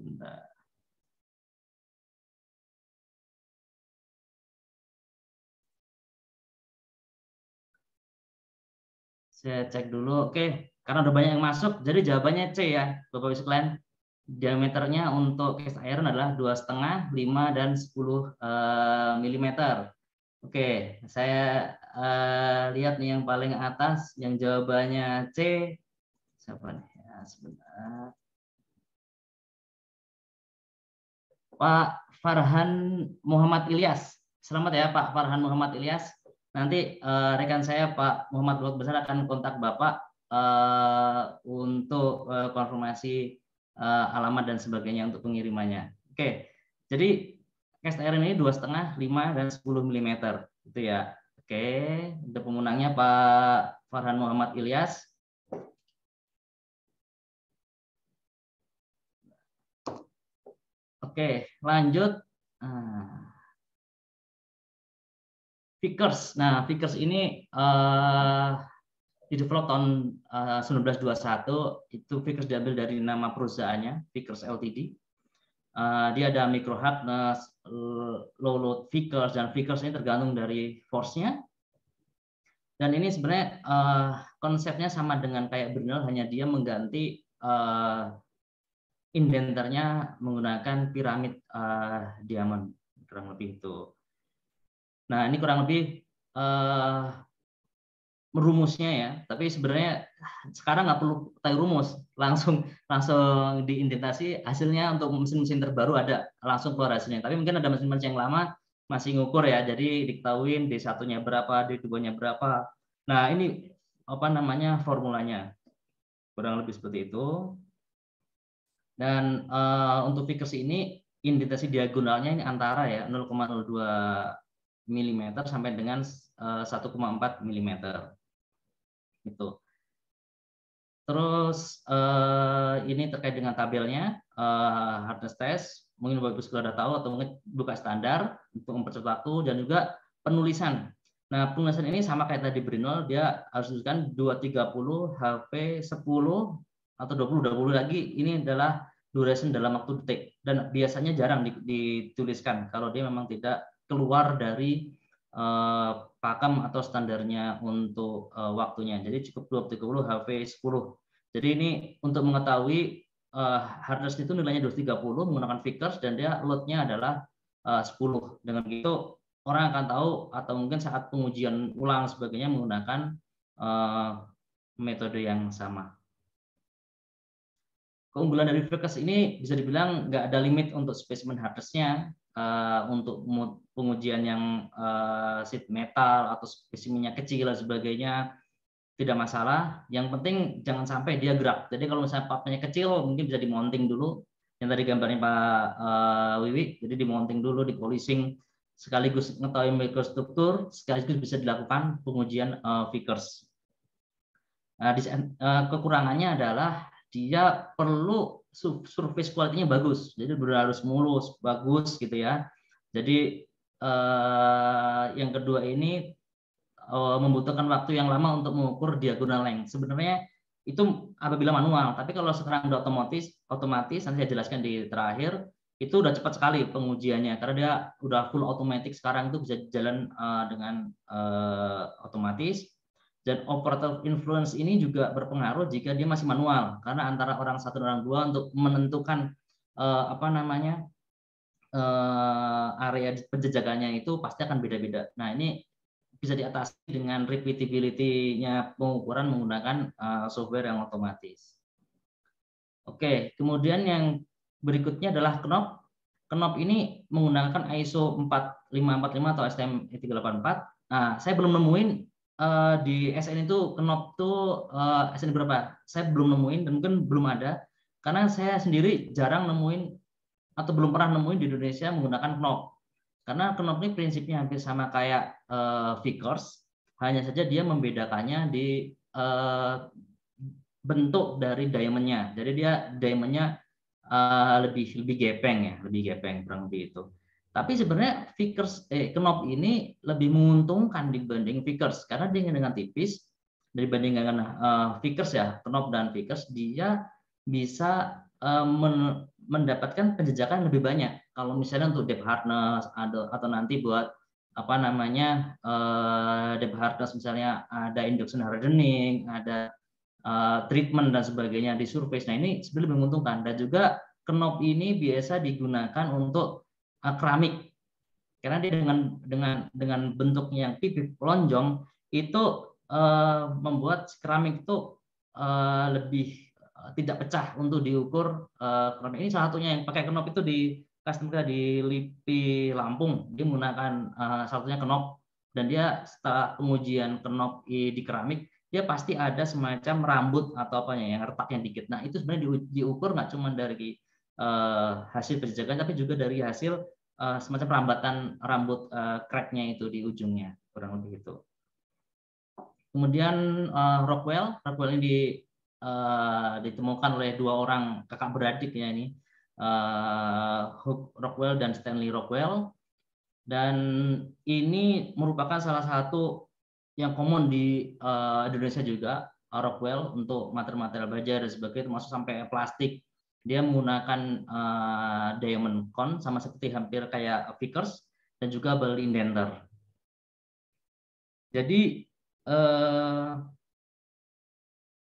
Sebentar. Saya cek dulu. Oke, karena udah banyak yang masuk, jadi jawabannya C ya, Bapak Ibu sekalian. Diameternya untuk cast iron adalah 2,5, 5, dan 10 mm. Oke, saya lihat nih yang paling atas, yang jawabannya C. Siapa nih? Ya, sebentar. Pak Farhan Muhammad Ilyas. Selamat ya Pak Farhan Muhammad Ilyas. Nanti rekan saya Pak Muhammad Luhut Besar akan kontak Bapak untuk konfirmasi alamat dan sebagainya untuk pengirimannya. Oke, jadi cast iron ini 2,5, 5, dan 10 mm itu ya. Oke, untuk pemenangnya Pak Farhan Muhammad Ilyas. Oke, lanjut. Vickers. Nah, Vickers ini di-develop tahun 1921. Itu Vickers diambil dari nama perusahaannya, Vickers Ltd. Dia ada micro hardness, low load Vickers, dan Vickers ini tergantung dari force-nya. Dan ini sebenarnya konsepnya sama dengan kayak Brinell, hanya dia mengganti indenternya menggunakan piramid diamond, kurang lebih itu. Nah, ini kurang lebih merumusnya ya, tapi sebenarnya sekarang nggak perlu tahu rumus, langsung diindentasi hasilnya. Untuk mesin-mesin terbaru ada langsung keluar hasilnya, tapi mungkin ada mesin-mesin yang lama masih ngukur ya, jadi diketahuin D1-nya berapa, D2-nya berapa. Nah, ini apa namanya formulanya, kurang lebih seperti itu. Dan untuk Vickers ini indentasi diagonalnya ini antara ya 0,02 mm sampai dengan 1,4 mm gitu. Terus ini terkait dengan tabelnya, hardness test, mungkin Bapak Ibu sudah tahu atau mungkin buka standar untuk mempercepat waktu, dan juga penulisan. Nah, penulisan ini sama kayak tadi Brinol, dia harus tuliskan 230 HP 10 atau 20 lagi, ini adalah duration dalam waktu detik, dan biasanya jarang dituliskan kalau dia memang tidak keluar dari pakem atau standarnya untuk waktunya. Jadi cukup 230 HP 10. Jadi ini untuk mengetahui hardness itu nilainya 230 menggunakan Vickers, dan dia load-nya adalah 10. Dengan gitu orang akan tahu, atau mungkin saat pengujian ulang sebagainya menggunakan metode yang sama. Keunggulan dari Vickers ini bisa dibilang nggak ada limit untuk spesimen hardness-nya. Untuk pengujian yang sheet metal atau spesimennya kecil dan sebagainya tidak masalah. Yang penting jangan sampai dia gerak. Jadi kalau misalnya partnya kecil mungkin bisa dimonting dulu. Yang tadi gambarnya Pak Wiwi, jadi dimonting dulu, di polishing, sekaligus mengetahui mikrostruktur, sekaligus bisa dilakukan pengujian Vickers. Nah, kekurangannya adalah dia perlu surface quality-nya bagus, jadi harus mulus, bagus gitu ya. Jadi yang kedua ini membutuhkan waktu yang lama untuk mengukur diagonal length. Sebenarnya itu apabila manual, tapi kalau sekarang udah otomatis nanti saya jelaskan di terakhir, itu udah cepat sekali pengujiannya karena dia udah full automatic sekarang, itu bisa jalan dengan otomatis. Dan operator influence ini juga berpengaruh jika dia masih manual, karena antara orang satu dan orang dua untuk menentukan area penjejakannya itu pasti akan beda-beda. Nah, ini bisa diatasi dengan repeatability-nya pengukuran menggunakan software yang otomatis. Oke, kemudian yang berikutnya adalah knob. Knob ini menggunakan ISO 4545 atau STM 384. Nah, saya belum nemuin di SN itu knob tuh SN berapa? Saya belum nemuin, dan mungkin belum ada karena saya sendiri jarang nemuin atau belum pernah nemuin di Indonesia menggunakan knob. Karena knob ini prinsipnya hampir sama kayak Vickers, hanya saja dia membedakannya di bentuk dari diamondnya. Jadi dia diamondnya lebih gepeng ya, lebih gepeng kurang lebih itu. Tapi sebenarnya Vickers knob ini lebih menguntungkan dibanding Vickers karena dia dengan tipis dibandingkan dengan Vickers ya, knob dan Vickers, dia bisa mendapatkan penjejakan lebih banyak. Kalau misalnya untuk depth hardness atau nanti buat depth hardness misalnya ada induction hardening, ada treatment dan sebagainya di surface. Nah, ini sebenarnya menguntungkan. Dan juga knob ini biasa digunakan untuk keramik karena dia dengan bentuknya yang pipih lonjong itu membuat keramik itu lebih tidak pecah untuk diukur keramik. Ini salah satunya yang pakai knob itu di custom kita di LIPI Lampung, dia menggunakan salah satunya knob, dan dia setelah pengujian knob di keramik dia pasti ada semacam rambut atau apanya yang retaknya dikit. Nah, itu sebenarnya diukur nggak cuma dari hasil penjejakan, tapi juga dari hasil semacam rambatan rambut crack-nya itu di ujungnya, kurang lebih itu. Kemudian Rockwell ini ditemukan oleh dua orang kakak beradik ya ini, Hugh Rockwell dan Stanley Rockwell, dan ini merupakan salah satu yang common di Indonesia juga, Rockwell untuk material baja dan sebagainya, termasuk sampai plastik. Dia menggunakan diamond cone sama seperti hampir kayak Vickers, dan juga ball indenter. Jadi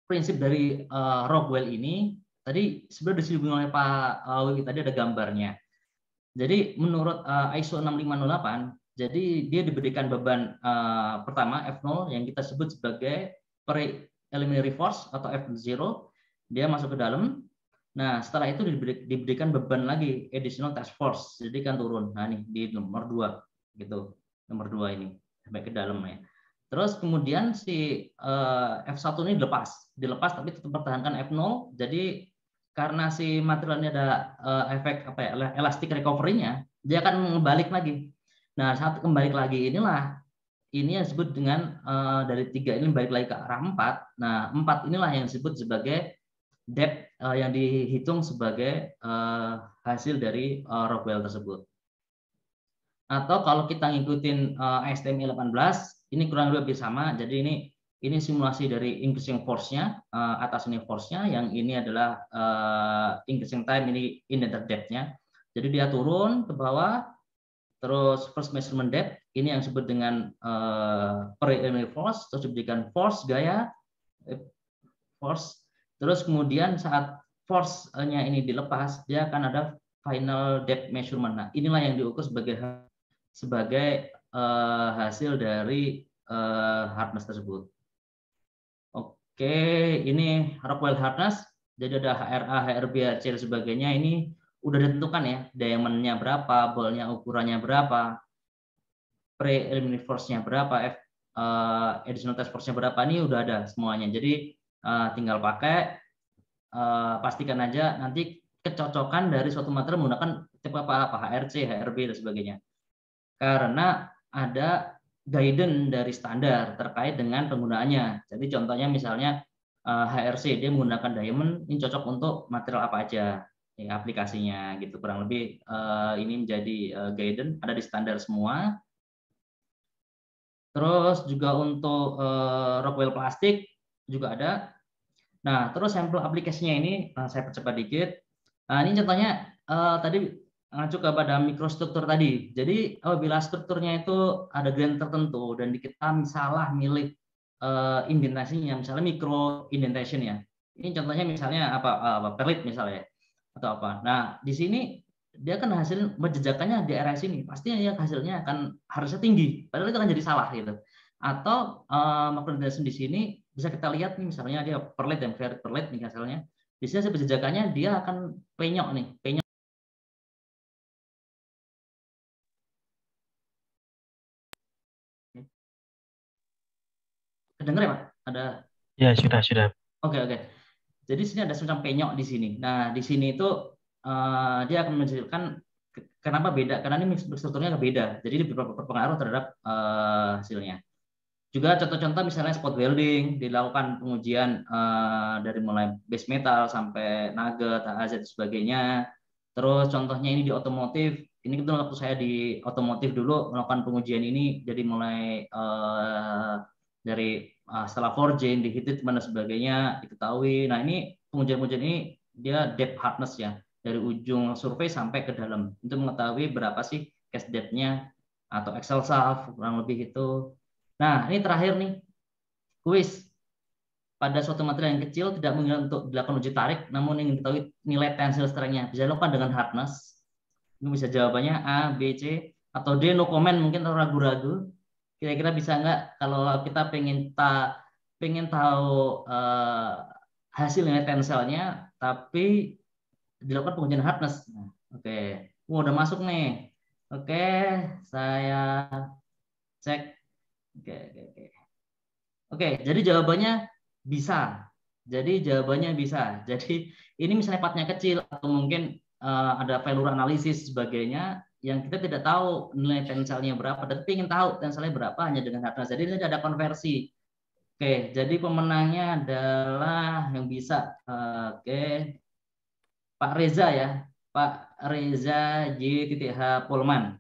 prinsip dari Rockwell ini tadi sebenarnya disinggung oleh Pak Wiwi, tadi ada gambarnya. Jadi menurut ISO 6508, jadi dia diberikan beban pertama F0 yang kita sebut sebagai preliminary force atau F0, dia masuk ke dalam. Nah, setelah itu diberikan beban lagi additional task force, jadi kan turun. Nah, ini di nomor 2 gitu. Nomor 2 ini sampai ke dalam ya. Terus kemudian si F1 ini dilepas tapi tetap pertahankan F0. Jadi karena si materialnya ada efek elastic recovery-nya, dia akan kembali lagi. Nah, saat kembali lagi inilah ini yang disebut dengan dari 3 ini balik lagi ke arah 4. Nah, 4 inilah yang disebut sebagai depth yang dihitung sebagai hasil dari Rockwell tersebut. Atau kalau kita ngikutin STM 18, ini kurang lebih sama. Jadi ini simulasi dari increasing force-nya, atas ini force-nya, yang ini adalah increasing time, ini indented depth-nya. Jadi dia turun ke bawah, terus first measurement depth, ini yang disebut dengan preliminary force, terus diberikan force gaya, force, terus kemudian saat force-nya ini dilepas, dia akan ada final depth measurement. Nah, inilah yang diukur sebagai hasil dari hardness tersebut. Oke, ini Rockwell hardness. Jadi ada HRA, HRB, HC dan sebagainya. Ini udah ditentukan ya, diamondnya berapa, ballnya ukurannya berapa, preliminary force-nya berapa, additional test force-nya berapa, ini udah ada semuanya. Jadi tinggal pakai, pastikan aja nanti kecocokan dari suatu material menggunakan tipe apa, HRC, HRB dan sebagainya. Karena ada guidance dari standar terkait dengan penggunaannya. Jadi contohnya misalnya HRC, dia menggunakan diamond, ini cocok untuk material apa aja ya, aplikasinya gitu. Kurang lebih ini menjadi guidance, ada di standar semua. Terus juga untuk Rockwell plastik juga ada. Nah, terus sampel aplikasinya ini saya percepat dikit. Nah, ini contohnya tadi mengacu kepada mikrostruktur tadi. Jadi apabila strukturnya itu ada grain tertentu dan kita salah milih indentasinya, misalnya micro indentation ya. Ini contohnya misalnya apa perlit misalnya atau apa. Nah, di sini dia kan hasil menjejakannya di area sini, pastinya ya hasilnya akan harusnya tinggi, padahal itu akan jadi salah gitu. Atau macro indentation di sini bisa kita lihat nih, misalnya dia perlit yang very perlit nih hasilnya. Di sini hasil penjejakannya dia akan penyok nih, penyok. Kedengar ya Pak? Ada? Ya, sudah. Oke. Jadi sini ada semacam penyok di sini. Nah, di sini itu dia akan menunjukkan kenapa beda, karena ini strukturnya beda. Jadi ini berpengaruh terhadap hasilnya. Juga contoh-contoh misalnya spot welding, dilakukan pengujian dari mulai base metal sampai nugget, AZ dan sebagainya. Terus contohnya ini di otomotif, ini kebetulan waktu saya di otomotif dulu melakukan pengujian ini, jadi mulai dari setelah forging, di heat treatment dan sebagainya diketahui. Nah, ini pengujian-pengujian ini dia depth hardness ya, dari ujung survei sampai ke dalam untuk mengetahui berapa sih cast depth-nya atau Excel shaft kurang lebih itu. Nah, ini terakhir nih, kuis. Pada suatu material yang kecil tidak mungkin untuk dilakukan uji tarik, namun ingin diketahui nilai tensile strength-nya. Bisa dilakukan dengan hardness. Ini bisa jawabannya A, B, C, atau D, no comment, mungkin ragu-ragu. Kira-kira bisa nggak kalau kita pengen tahu hasil nilai tenselnya, tapi dilakukan pengujian hardness. Nah, oke. Udah masuk nih. Oke, saya cek. Oke, jadi jawabannya bisa. Jadi ini misalnya partnya kecil atau mungkin ada failure analisis sebagainya yang kita tidak tahu nilai tenselnya berapa, tapi ingin tahu tenselnya berapa hanya dengan hardness. Jadi ini ada konversi. Oke, jadi pemenangnya adalah yang bisa. Oke, Pak Reza ya, Pak Reza J.H. Polman.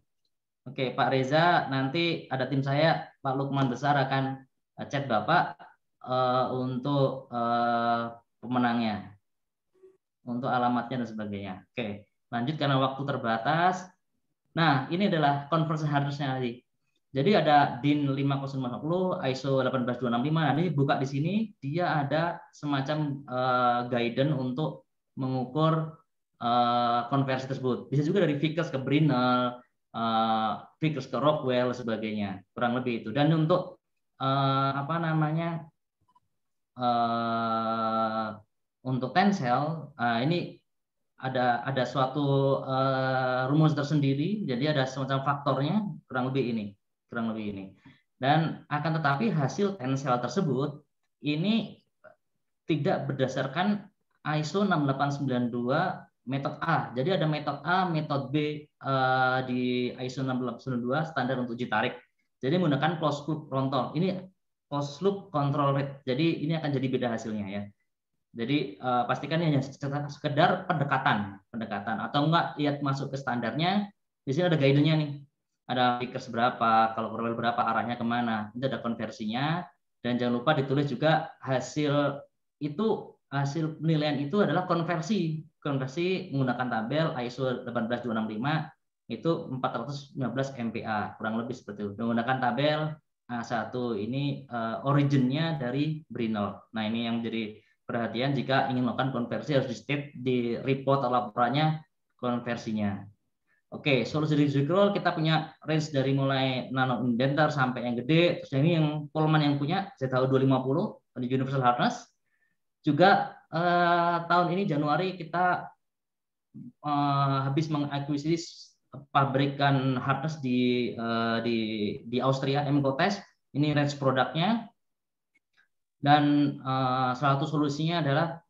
Oke, Pak Reza, nanti ada tim saya, Pak Lukman Besar akan chat Bapak untuk pemenangnya, untuk alamatnya dan sebagainya. Oke, lanjut karena waktu terbatas. Nah, ini adalah conversion hardness-nya tadi. Jadi ada DIN 50550, ISO 18265. Nah, ini buka di sini, dia ada semacam guidance untuk mengukur konversi tersebut. Bisa juga dari Vickers ke Brinell, Vickers ke Rockwell sebagainya, kurang lebih itu. Dan untuk untuk tensel ini ada suatu rumus tersendiri, jadi ada semacam faktornya, kurang lebih ini. Dan akan tetapi hasil tensel tersebut ini tidak berdasarkan ISO 6892 metode A. Jadi ada metode A, metode B di ISO 6892 standar untuk uji tarik. Jadi menggunakan closed loop control. Ini closed loop control rate. Jadi ini akan jadi beda hasilnya ya. Jadi pastikan ini hanya sekedar pendekatan atau enggak lihat masuk ke standarnya. Di sini ada guidance-nya nih. ada Vickers berapa, kalau Crowell berapa, arahnya kemana. Itu ada konversinya. Dan jangan lupa ditulis juga hasil penilaian itu adalah konversi menggunakan tabel ISO 18265 itu 415 MPa, kurang lebih seperti itu. Menggunakan tabel A1 ini originnya dari Brinell. Nah, ini yang jadi perhatian jika ingin melakukan konversi harus di report atau laporannya konversinya. Oke, solusi dari Zucroll kita punya range dari mulai nano indentar sampai yang gede. Terus ini yang Coleman yang punya ZH250 di Universal Harness. Juga tahun ini Januari kita habis mengakuisisi pabrikan harness di Austria, M-Cotes. Ini range produknya. Dan salah satu solusinya adalah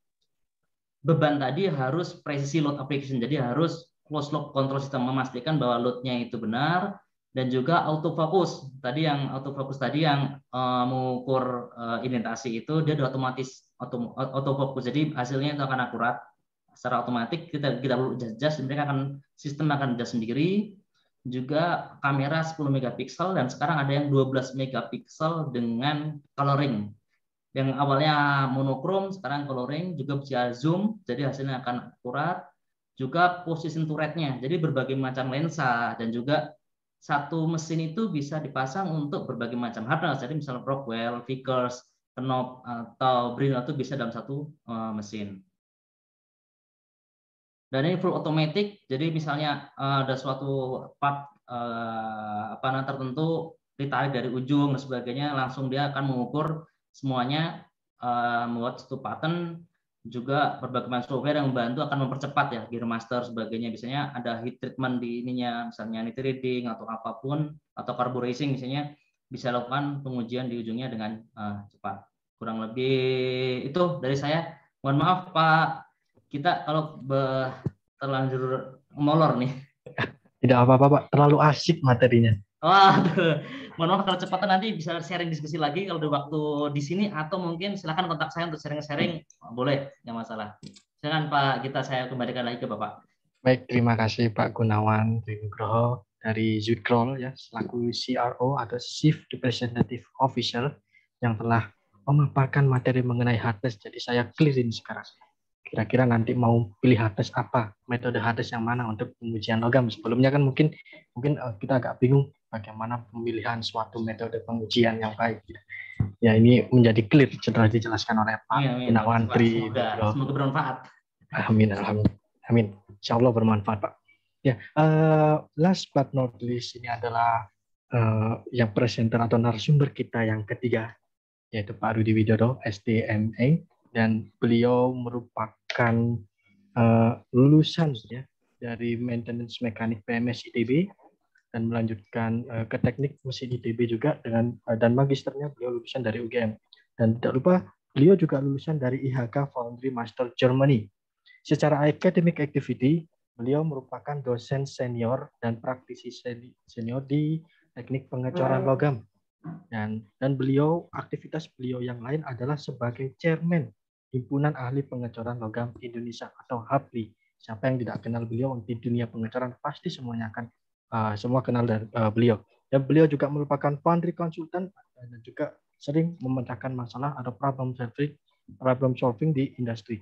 beban tadi harus presisi load application. Jadi harus closed loop control system, memastikan bahwa loadnya itu benar, dan juga autofocus. Tadi yang autofocus tadi yang mengukur indentasi itu dia udah otomatis autofocus. Jadi hasilnya itu akan akurat secara otomatis. Kita perlu adjust, mereka sistem akan adjust sendiri. Juga kamera 10 megapiksel dan sekarang ada yang 12 megapiksel dengan coloring. Yang awalnya monokrom sekarang coloring, juga bisa zoom, jadi hasilnya akan akurat. Juga position turretnya, jadi berbagai macam lensa, dan juga satu mesin itu bisa dipasang untuk berbagai macam harness. Jadi misalnya Rockwell, Vickers, Knob, atau Brinell itu bisa dalam satu mesin. Dan ini full automatic, jadi misalnya ada suatu part tertentu ditarik dari ujung dan sebagainya, langsung dia akan mengukur semuanya, membuat satu pattern. Juga berbagai macam software yang membantu akan mempercepat ya, Gearmaster sebagainya. Biasanya ada heat treatment di ininya, misalnya nit reading atau apapun, atau carbo racing misalnya, bisa lakukan pengujian di ujungnya dengan cepat. Kurang lebih itu dari saya. Mohon maaf Pak, kita kalau terlanjur molor nih. Tidak apa-apa Pak, terlalu asik materinya. Waduh, mohon maaf kalau cepatan, nanti bisa sharing diskusi lagi kalau ada waktu di sini, atau mungkin silakan kontak saya untuk sharing-sharing, boleh, nggak masalah. Silakan Pak, saya kembalikan lagi ke Bapak. Baik, terima kasih Pak Gunawan Nugroho dari Zucroll ya, selaku CRO atau Chief Representative Officer yang telah memaparkan materi mengenai harness. Jadi saya clear ini sekarang. Kira-kira nanti mau pilih harness apa, metode harness yang mana untuk pengujian logam. Sebelumnya kan mungkin kita agak bingung bagaimana pemilihan suatu metode pengujian yang baik. Ya, ini menjadi clear setelah dijelaskan oleh Pak Gunawan Tri. Semoga bermanfaat. Amin, amin. Insya Allah bermanfaat Pak. Ya, last but not least, ini adalah yang presenter atau narasumber kita yang ketiga, yaitu Pak Rudi Widodo, SDMA, dan beliau merupakan lulusan ya dari maintenance mekanik PMS ITB dan melanjutkan ke teknik mesin ITB juga dan magisternya beliau lulusan dari UGM, dan tidak lupa beliau juga lulusan dari IHK Foundry Master Germany. Secara academic activity beliau merupakan dosen senior dan praktisi senior di teknik pengecoran logam, dan aktivitas beliau yang lain adalah sebagai chairman Himpunan Ahli Pengecoran Logam Indonesia atau HAPLI. Siapa yang tidak kenal beliau di dunia pengecoran pasti semuanya akan semua kenal dari beliau. Dan beliau juga merupakan foundry consultant dan juga sering memecahkan masalah atau problem solving di industri.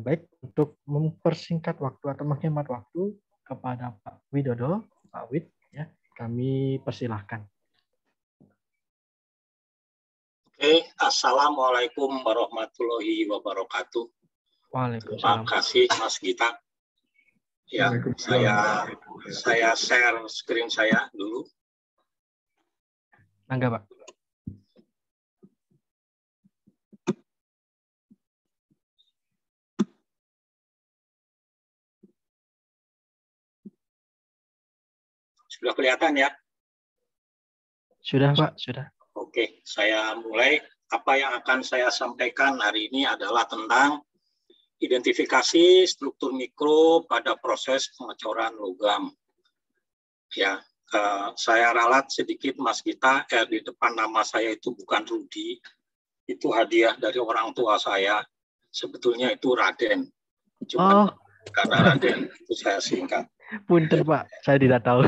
Baik, untuk mempersingkat waktu atau menghemat waktu kepada Pak Widodo, Pak Wid, ya, kami persilahkan. Oke, Assalamualaikum warahmatullahi wabarakatuh. Waalaikumsalam. Terima kasih Mas Gita. Ya, saya share screen saya dulu. Mangga, Pak. Sudah kelihatan ya? Sudah, Pak, sudah. Oke, saya mulai. Apa yang akan saya sampaikan hari ini adalah tentang identifikasi struktur mikro pada proses pengecoran logam. Ya, saya ralat sedikit Mas Gita, di depan nama saya itu bukan Rudi, itu hadiah dari orang tua saya. Sebetulnya itu Raden. Cuma karena Raden itu saya singkat. Punten Pak, saya tidak tahu.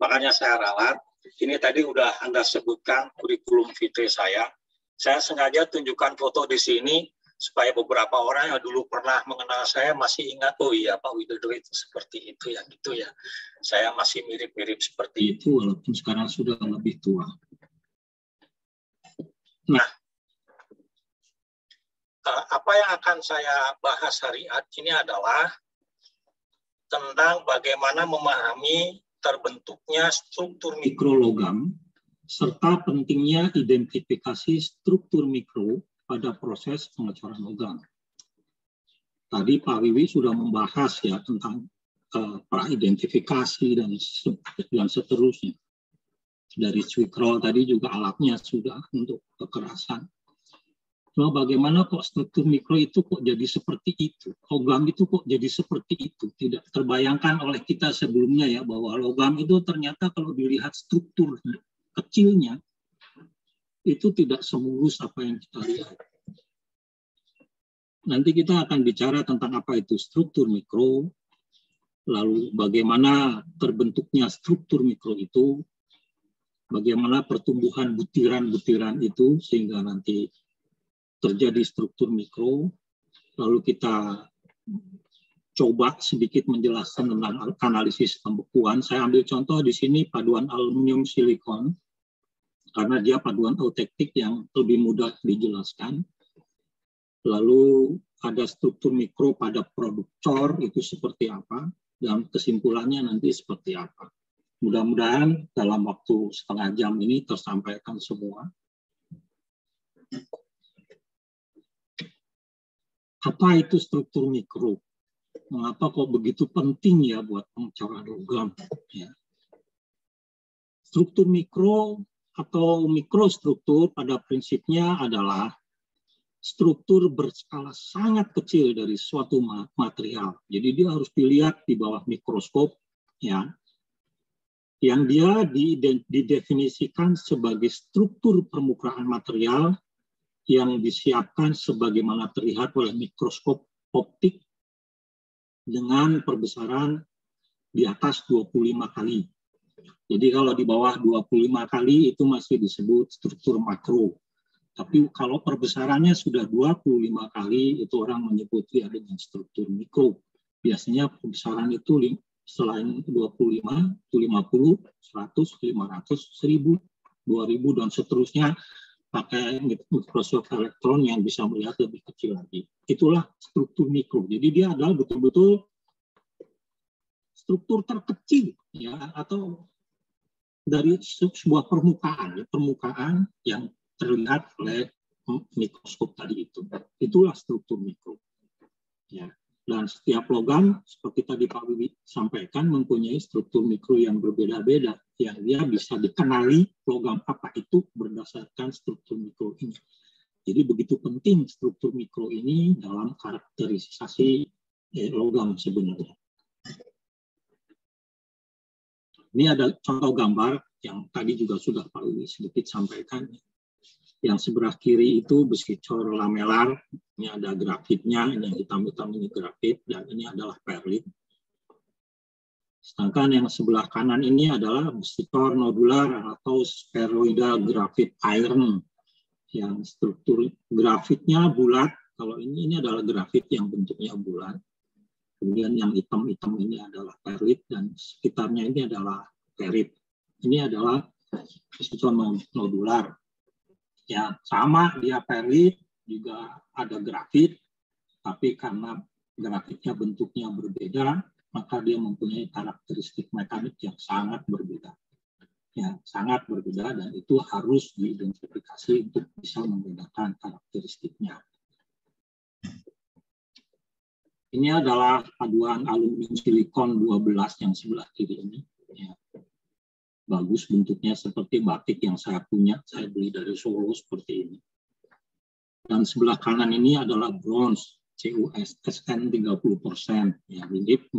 Makanya saya ralat. Ini tadi udah Anda sebutkan kurikulum vitae saya. Saya sengaja tunjukkan foto di sini supaya beberapa orang yang dulu pernah mengenal saya masih ingat, oh iya Pak Widodo itu seperti itu ya, gitu ya. Saya masih mirip-mirip seperti itu walaupun sekarang sudah lebih tua. Nah, apa yang akan saya bahas hari ini adalah tentang bagaimana memahami terbentuknya struktur mikro logam serta pentingnya identifikasi struktur mikro pada proses pengecoran logam. Tadi Pak Wiwi sudah membahas ya tentang praidentifikasi dan seterusnya. Dari Swikro tadi juga alatnya sudah untuk kekerasan. Cuma bagaimana kok struktur mikro itu kok jadi seperti itu? Logam itu kok jadi seperti itu? Tidak terbayangkan oleh kita sebelumnya ya, bahwa logam itu ternyata kalau dilihat struktur kecilnya, itu tidak semulus apa yang kita lihat. Nanti kita akan bicara tentang apa itu struktur mikro, lalu bagaimana terbentuknya struktur mikro itu, bagaimana pertumbuhan butiran-butiran itu, sehingga nanti terjadi struktur mikro, lalu kita coba sedikit menjelaskan tentang analisis pembekuan. Saya ambil contoh di sini paduan aluminium silikon, karena dia paduan eutektik yang lebih mudah dijelaskan. Lalu ada struktur mikro pada produk cor, itu seperti apa, dan kesimpulannya nanti seperti apa. Mudah-mudahan dalam waktu setengah jam ini tersampaikan semua. Apa itu struktur mikro? Mengapa kok begitu penting ya buat pengecoran logam? Ya. Struktur mikro atau mikrostruktur pada prinsipnya adalah struktur berskala sangat kecil dari suatu material. Jadi dia harus dilihat di bawah mikroskop, ya, yang dia didefinisikan sebagai struktur permukaan material yang disiapkan sebagaimana terlihat oleh mikroskop optik dengan perbesaran di atas 25 kali. Jadi kalau di bawah 25 kali itu masih disebut struktur makro. Tapi kalau perbesarannya sudah 25 kali, itu orang menyebut dia dengan struktur mikro. Biasanya perbesaran itu selain 25, 50, 100, 500, 1000, 2000, dan seterusnya, pakai mikroskop elektron yang bisa melihat lebih kecil lagi. Itulah struktur mikro. Jadi dia adalah betul-betul struktur terkecil, ya, atau dari sebuah permukaan, ya, permukaan yang terlihat oleh mikroskop tadi itu. Itulah struktur mikro. Ya. Dan setiap logam, seperti tadi Pak Wiwi sampaikan, mempunyai struktur mikro yang berbeda-beda, yang dia bisa dikenali logam apa itu berdasarkan struktur mikro ini. Jadi begitu penting struktur mikro ini dalam karakterisasi logam sebenarnya. Ini ada contoh gambar yang tadi juga sudah Pak Wiwi sedikit sampaikan. Yang sebelah kiri itu besi cor lamelar, ini ada grafitnya, ini yang hitam-hitam ini grafit, dan ini adalah perlit. Sedangkan yang sebelah kanan ini adalah besi cor nodular atau spheroidal grafit iron, yang struktur grafitnya bulat. Kalau ini adalah grafit yang bentuknya bulat. Kemudian yang hitam-hitam ini adalah perlit, dan sekitarnya ini adalah perit. Ini adalah besi cor nodular. Ya, sama dia perlit, juga ada grafit, tapi karena grafitnya bentuknya berbeda, maka dia mempunyai karakteristik mekanik yang sangat berbeda. Ya, sangat berbeda, dan itu harus diidentifikasi untuk bisa membedakan karakteristiknya. Ini adalah paduan aluminium silikon 12 yang sebelah kiri ini. Ya. Bagus bentuknya seperti batik yang saya punya, saya beli dari Solo seperti ini. Dan sebelah kanan ini adalah bronze, CuSN 30%, ya, mirip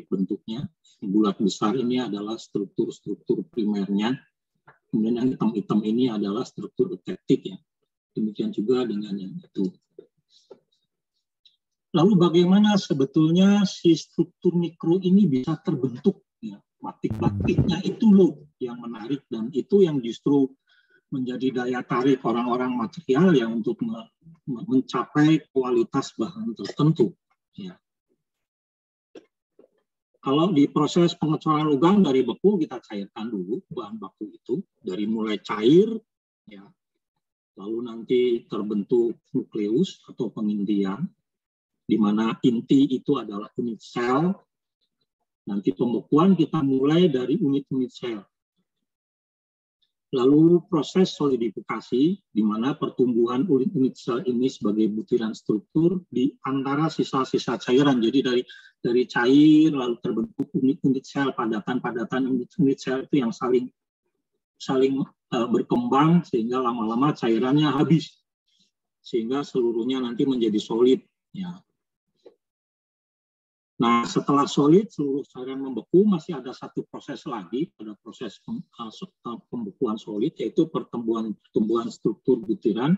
bentuknya. Bulat besar ini adalah struktur primernya. Kemudian yang hitam-hitam ini adalah struktur eutektik, ya. Demikian juga dengan yang itu. Lalu bagaimana sebetulnya si struktur mikro ini bisa terbentuk? Ya? batik-batiknya itu loh yang menarik, dan itu yang justru menjadi daya tarik orang-orang material ya untuk mencapai kualitas bahan tertentu. Ya. Kalau di proses pengecoran logam dari beku, kita cairkan dulu bahan baku itu dari mulai cair, ya, lalu nanti terbentuk nukleus atau pengintian, di mana inti itu adalah unit sel. Nanti pembekuan kita mulai dari unit-unit sel. Lalu proses solidifikasi, di mana pertumbuhan unit-unit sel ini sebagai butiran struktur di antara sisa-sisa cairan. Jadi dari cair lalu terbentuk unit-unit sel, padatan-padatan unit-unit sel itu yang saling berkembang sehingga lama-lama cairannya habis, sehingga seluruhnya nanti menjadi solid. Ya. Nah, setelah solid, seluruh cairan membeku, masih ada satu proses lagi pada proses pembekuan solid, yaitu pertumbuhan struktur butiran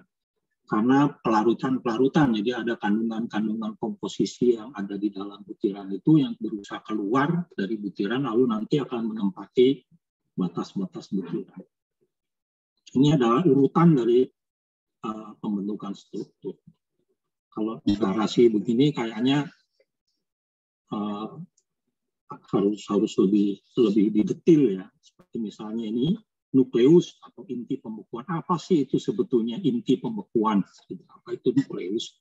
karena pelarutan-pelarutan. Jadi ada kandungan-kandungan komposisi yang ada di dalam butiran itu yang berusaha keluar dari butiran, lalu nanti akan menempati batas-batas butiran. Ini adalah urutan dari pembentukan struktur. Kalau deklarasi begini kayaknya harus lebih detail ya, seperti misalnya ini nukleus atau inti pembekuan. Apa sih itu sebetulnya inti pembekuan? Apa itu nukleus?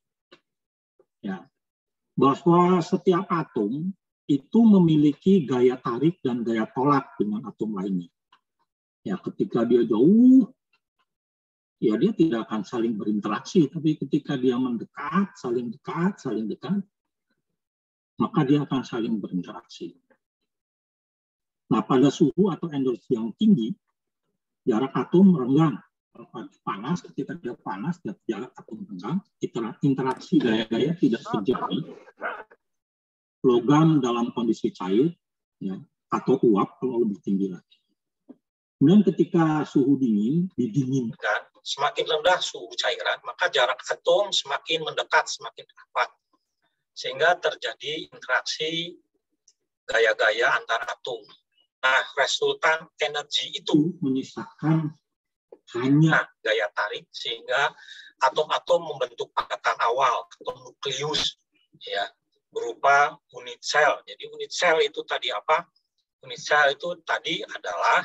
Ya, bahwa setiap atom itu memiliki gaya tarik dan gaya tolak dengan atom lainnya. Ya, ketika dia jauh, ya dia tidak akan saling berinteraksi. Tapi ketika dia mendekat, saling dekat, maka dia akan saling berinteraksi. Nah, pada suhu atau energi yang tinggi, jarak atom renggang. Panas, ketika dia panas, jarak atom renggang, interaksi gaya-gaya tidak terjadi. Logam dalam kondisi cair, ya, atau uap kalau lebih tinggi lagi. Kemudian ketika suhu dingin, didinginkan, semakin rendah suhu cairan, maka jarak atom semakin mendekat, semakin rapat. Sehingga terjadi interaksi gaya-gaya antar atom. Nah, resultan energi itu menyisakan hanya gaya tarik, sehingga atom-atom membentuk padatan awal atau nukleus, ya, berupa unit sel. Jadi unit sel itu tadi apa? Unit sel itu tadi adalah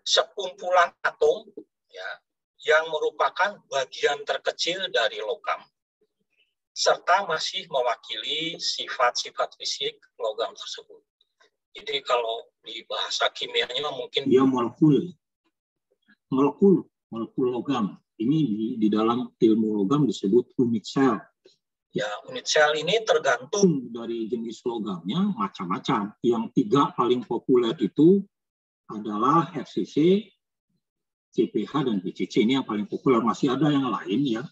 sekumpulan atom, ya, yang merupakan bagian terkecil dari logam, serta masih mewakili sifat-sifat fisik logam tersebut. Jadi kalau di bahasa kimianya mungkin dia molekul logam. Ini di dalam ilmu logam disebut unit sel. Ya, unit sel ini tergantung dari jenis logamnya macam-macam. Yang 3 paling populer itu adalah FCC, CPH dan BCC. Ini yang paling populer. Masih ada yang lain ya,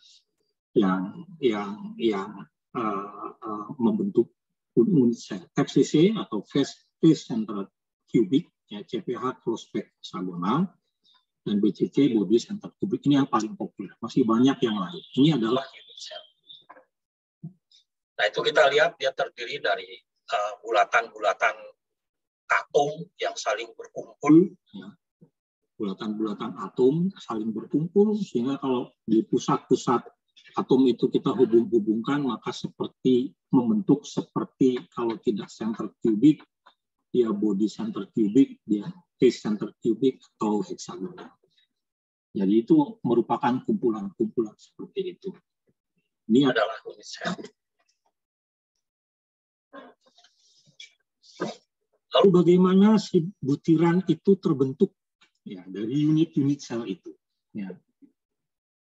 yang membentuk unit sel. FCC atau phase centered cubic, ya, CPH close pack hexagonal, dan BCC body centered cubic. Ini yang paling populer. Masih banyak yang lain. Ini adalah unit sel. Nah, itu kita lihat dia terdiri dari bulatan-bulatan atom yang saling berkumpul. Ya. Bulatan-bulatan atom saling berkumpul, sehingga kalau di pusat-pusat atom itu kita hubung-hubungkan, maka seperti membentuk seperti kalau tidak center cubic, dia body center cubic, dia face center cubic atau hexagonal. Jadi itu merupakan kumpulan-kumpulan seperti itu. Ini adalah unit sel. Lalu bagaimana si butiran itu terbentuk? Ya, dari unit-unit sel itu. Ya.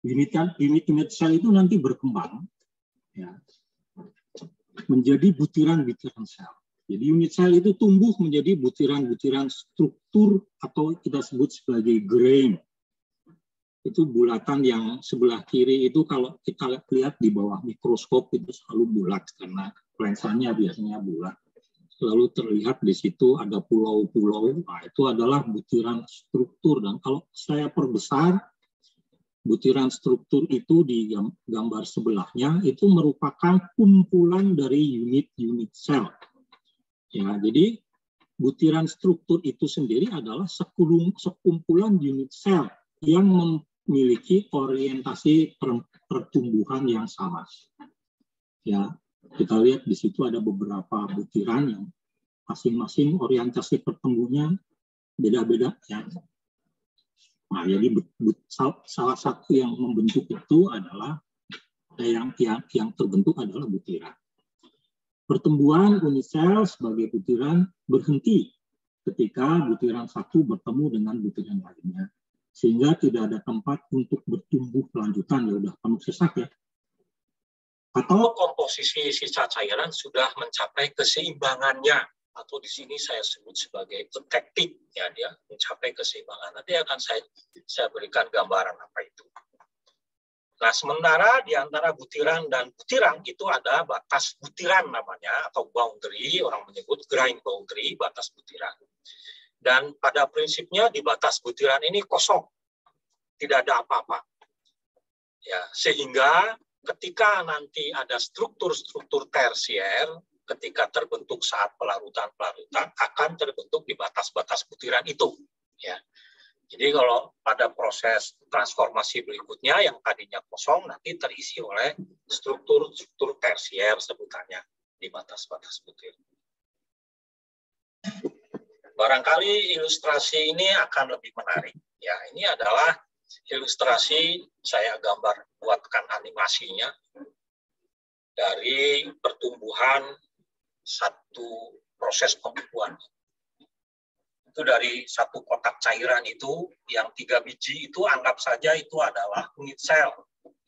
Unit-unit sel itu nanti berkembang, ya, menjadi butiran-butiran sel. Jadi unit sel itu tumbuh menjadi butiran-butiran struktur atau kita sebut sebagai grain. Itu bulatan yang sebelah kiri itu kalau kita lihat di bawah mikroskop itu selalu bulat karena lensanya biasanya bulat. Lalu terlihat di situ ada pulau-pulau. Nah, itu adalah butiran struktur. Dan kalau saya perbesar, butiran struktur itu di gambar sebelahnya itu merupakan kumpulan dari unit-unit sel. Ya, jadi butiran struktur itu sendiri adalah sekumpulan unit sel yang memiliki orientasi pertumbuhan yang sama. Ya, kita lihat di situ ada beberapa butiran yang masing-masing orientasi pertumbuhannya beda-beda. Ya. Nah, jadi salah satu yang membentuk itu adalah yang terbentuk adalah butiran. Pertumbuhan unit sel sebagai butiran berhenti ketika butiran satu bertemu dengan butiran lainnya, sehingga tidak ada tempat untuk bertumbuh lanjutan, ya udah penuh sesak ya. Atau komposisi sisa cairan sudah mencapai keseimbangannya, atau di sini saya sebut sebagai protective, ya, dia mencapai keseimbangan. Nanti akan saya berikan gambaran apa itu. Nah, sementara di antara butiran dan butiran itu ada batas butiran namanya, atau boundary, orang menyebut grain boundary, batas butiran. Dan pada prinsipnya di batas butiran ini kosong, tidak ada apa-apa. Ya, sehingga ketika nanti ada struktur-struktur tersier, ketika terbentuk saat pelarutan-pelarutan, akan terbentuk di batas-batas butiran itu. Ya. Jadi kalau pada proses transformasi berikutnya yang tadinya kosong, nanti terisi oleh struktur-struktur tersier sebutannya di batas-batas butiran. Barangkali ilustrasi ini akan lebih menarik. Ya, ini adalah ilustrasi, saya buatkan animasinya dari pertumbuhan satu proses pembukuan. Itu dari satu kotak cairan itu, yang 3 biji itu anggap saja itu adalah unit sel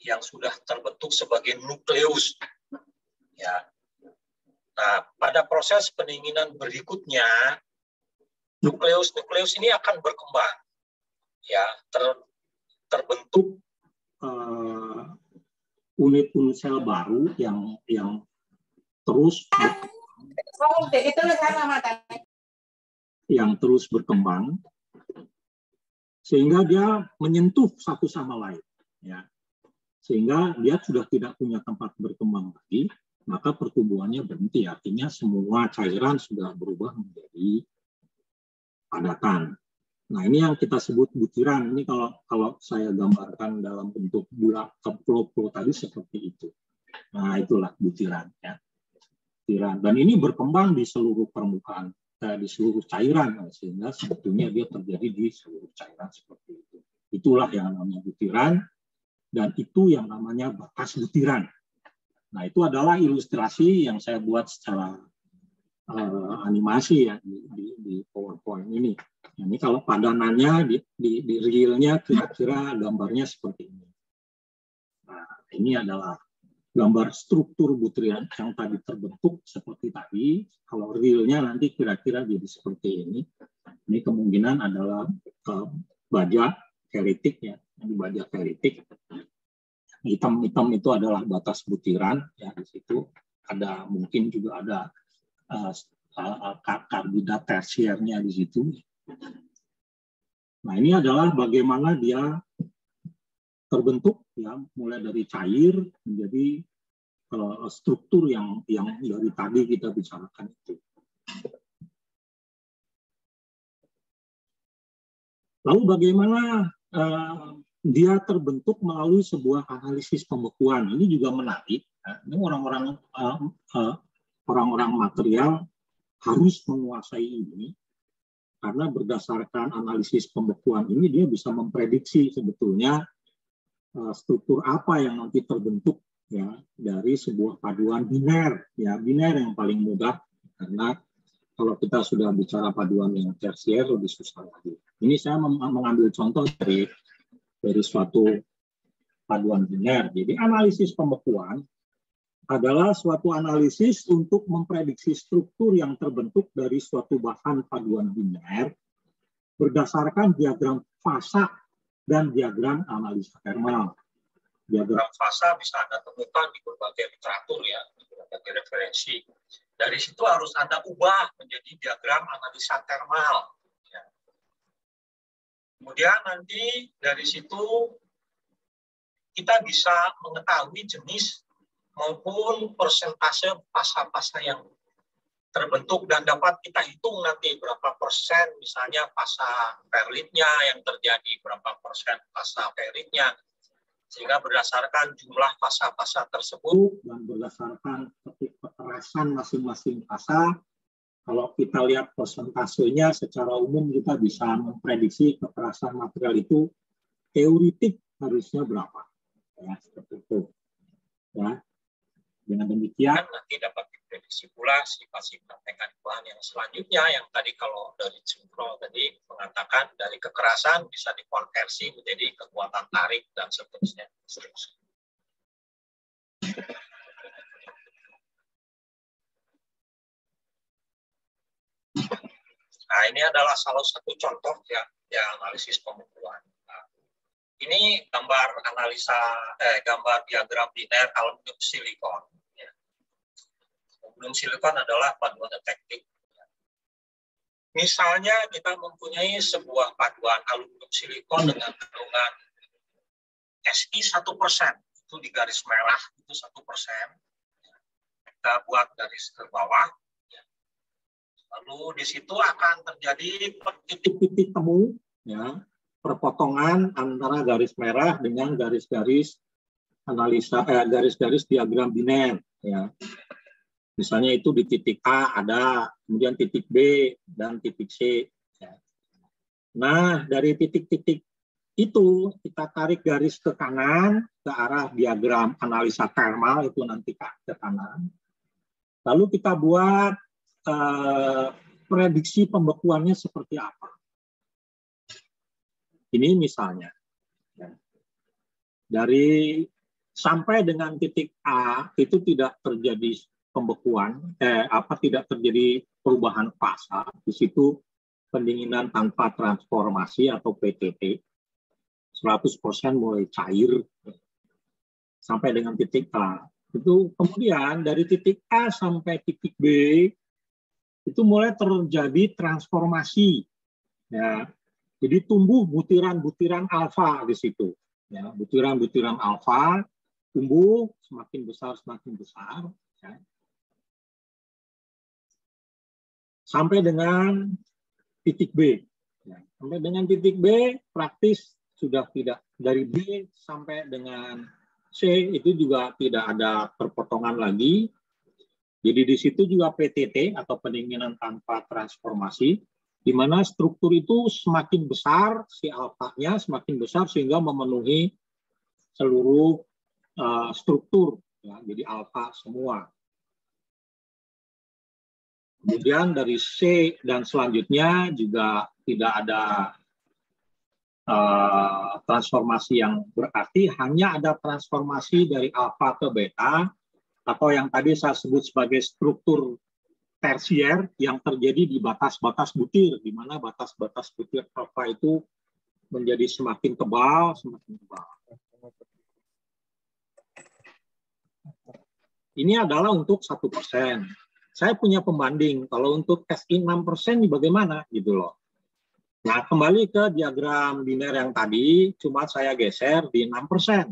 yang sudah terbentuk sebagai nukleus. Ya. Nah, pada proses pendinginan berikutnya, nukleus ini akan berkembang. Ya, terbentuk unit-unit sel baru yang terus berkembang sehingga dia menyentuh satu sama lain, ya, sehingga dia sudah tidak punya tempat berkembang lagi, maka pertumbuhannya berhenti. Artinya semua cairan sudah berubah menjadi padatan. Nah, ini yang kita sebut butiran. Ini kalau saya gambarkan dalam bentuk bulat flow tadi seperti itu. Nah, itulah butiran, ya. Butiran. Dan ini berkembang di seluruh permukaan, di seluruh cairan, sehingga sebetulnya dia terjadi di seluruh cairan seperti itu. Itulah yang namanya butiran, dan itu yang namanya batas butiran. Nah, itu adalah ilustrasi yang saya buat secara animasi ya di PowerPoint ini. Ini kalau padanannya di realnya kira-kira gambarnya seperti ini. Nah, ini adalah gambar struktur butiran yang tadi terbentuk seperti tadi. Kalau realnya nanti kira-kira jadi seperti ini. Ini kemungkinan adalah baja feritik ya, ini baja feritik. Hitam-hitam itu adalah batas butiran ya, di situ ada mungkin juga ada karbohidrat tersiernya di situ. Nah, ini adalah bagaimana dia terbentuk ya, mulai dari cair menjadi struktur yang dari tadi kita bicarakan itu. Lalu bagaimana dia terbentuk melalui sebuah analisis pembekuan. Ini juga menarik. Ini orang-orang material harus menguasai ini, karena berdasarkan analisis pembekuan ini dia bisa memprediksi sebetulnya struktur apa yang nanti terbentuk ya dari sebuah paduan biner, ya biner yang paling mudah, karena kalau kita sudah bicara paduan yang tersier lebih susah lagi. Ini saya mengambil contoh dari suatu paduan biner. Jadi analisis pembekuan adalah suatu analisis untuk memprediksi struktur yang terbentuk dari suatu bahan paduan biner berdasarkan diagram fasa dan diagram analisa termal. Diagram fasa bisa Anda temukan di berbagai literatur ya, di berbagai referensi. Dari situ harus Anda ubah menjadi diagram analisa termal. Ya. Kemudian nanti dari situ kita bisa mengetahui jenis maupun persentase pasa-pasa yang terbentuk dan dapat kita hitung nanti berapa persen misalnya pasa perlitnya yang terjadi, berapa persen pasa feritnya, sehingga berdasarkan jumlah pasa-pasa tersebut dan berdasarkan kekerasan masing-masing pasa, kalau kita lihat persentasenya secara umum kita bisa memprediksi kekerasan material itu teoretik harusnya berapa, ya seperti itu, ya. Dengan demikian nanti dapat diprediksi pula sifat-sifat mekanikal yang selanjutnya yang tadi kalau dari Synchrol tadi mengatakan dari kekerasan bisa dikonversi menjadi kekuatan tarik dan seterusnya. Nah, ini adalah salah satu contoh ya analisis pembukuan. Ini gambar analisa gambar diagram biner aluminium silikon. Ya. Aluminium silikon adalah paduan detektif. Ya. Misalnya kita mempunyai sebuah paduan aluminium silikon dengan kandungan Si 1%, itu di garis merah itu 1%. Ya. Kita buat garis ke bawah. Ya. Lalu di situ akan terjadi titik-titik temu, ya. Perpotongan antara garis merah dengan garis-garis analisa garis-garis diagram biner, ya. Misalnya itu di titik A ada, kemudian titik B dan titik C, ya. Nah, dari titik-titik itu kita tarik garis ke kanan ke arah diagram analisa thermal itu nanti ke kanan. Lalu kita buat prediksi pembekuannya seperti apa. Ini misalnya, ya. Dari sampai dengan titik A itu tidak terjadi pembekuan, tidak terjadi perubahan fasa. Di situ pendinginan tanpa transformasi atau PTT, 100% mulai cair sampai dengan titik A. Itu kemudian dari titik A sampai titik B itu mulai terjadi transformasi, ya. Jadi tumbuh butiran-butiran alfa di situ, ya, butiran-butiran alfa tumbuh semakin besar, ya. Sampai dengan titik B. Ya. Sampai dengan titik B praktis sudah tidak, dari B sampai dengan C itu juga tidak ada perpotongan lagi. Jadi di situ juga PTT atau pendinginan tanpa transformasi, di mana struktur itu semakin besar, si alfanya semakin besar sehingga memenuhi seluruh struktur, ya, jadi alfa semua. Kemudian dari C dan selanjutnya juga tidak ada transformasi yang berarti, hanya ada transformasi dari alfa ke beta, atau yang tadi saya sebut sebagai struktur tersier yang terjadi di batas-batas butir, di mana batas-batas butir alfa itu menjadi semakin tebal. Ini adalah untuk 1%. Saya punya pembanding, kalau untuk SI 6% bagaimana gitu loh. Nah, kembali ke diagram biner yang tadi, cuma saya geser di 6%.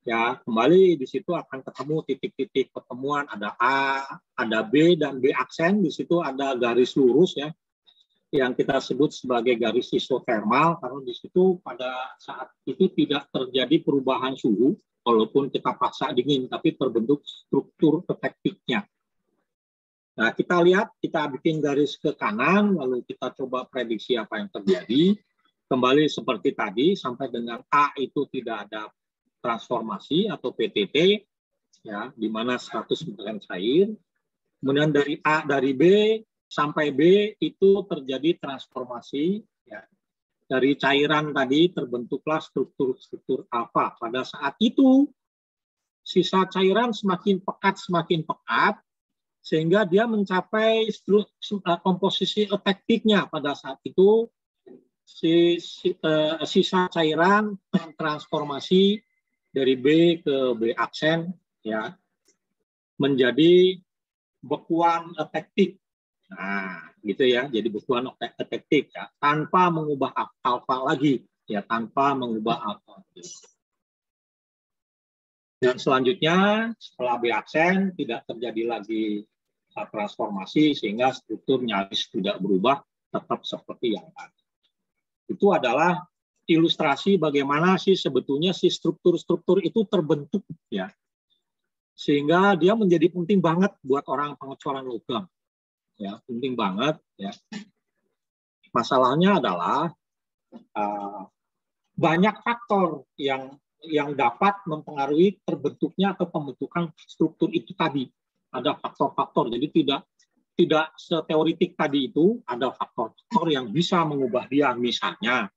Ya, kembali di situ akan ketemu titik-titik pertemuan, ada A, ada B, dan B aksen. Di situ ada garis lurus, ya, yang kita sebut sebagai garis isotermal, karena di situ pada saat itu tidak terjadi perubahan suhu, walaupun kita paksa dingin, tapi terbentuk struktur efektifnya. Nah, kita lihat, kita bikin garis ke kanan, lalu kita coba prediksi apa yang terjadi. Kembali seperti tadi, sampai dengan A itu tidak ada transformasi atau PTT, ya, di mana 100% cair. Kemudian dari B sampai B itu terjadi transformasi, ya. Dari cairan tadi terbentuklah struktur-struktur alfa. Pada saat itu sisa cairan semakin pekat, sehingga dia mencapai komposisi efektifnya. Pada saat itu sisa cairan transformasi dari B ke B aksen, ya, menjadi bekuan efektif. Nah, gitu ya, jadi bekuan efektif, ya, tanpa mengubah alfa lagi, ya, tanpa mengubah alfa. Dan selanjutnya setelah B absen tidak terjadi lagi transformasi sehingga struktur nyaris tidak berubah, tetap seperti yang tadi. Itu adalah ilustrasi bagaimana sih sebetulnya si struktur-struktur itu terbentuk ya. Sehingga dia menjadi penting banget buat orang pengecoran logam. Ya, penting banget ya. Masalahnya adalah banyak faktor yang dapat mempengaruhi terbentuknya atau pembentukan struktur itu tadi. Ada faktor-faktor, jadi tidak seteoritik tadi itu, ada faktor-faktor yang bisa mengubah dia, misalnya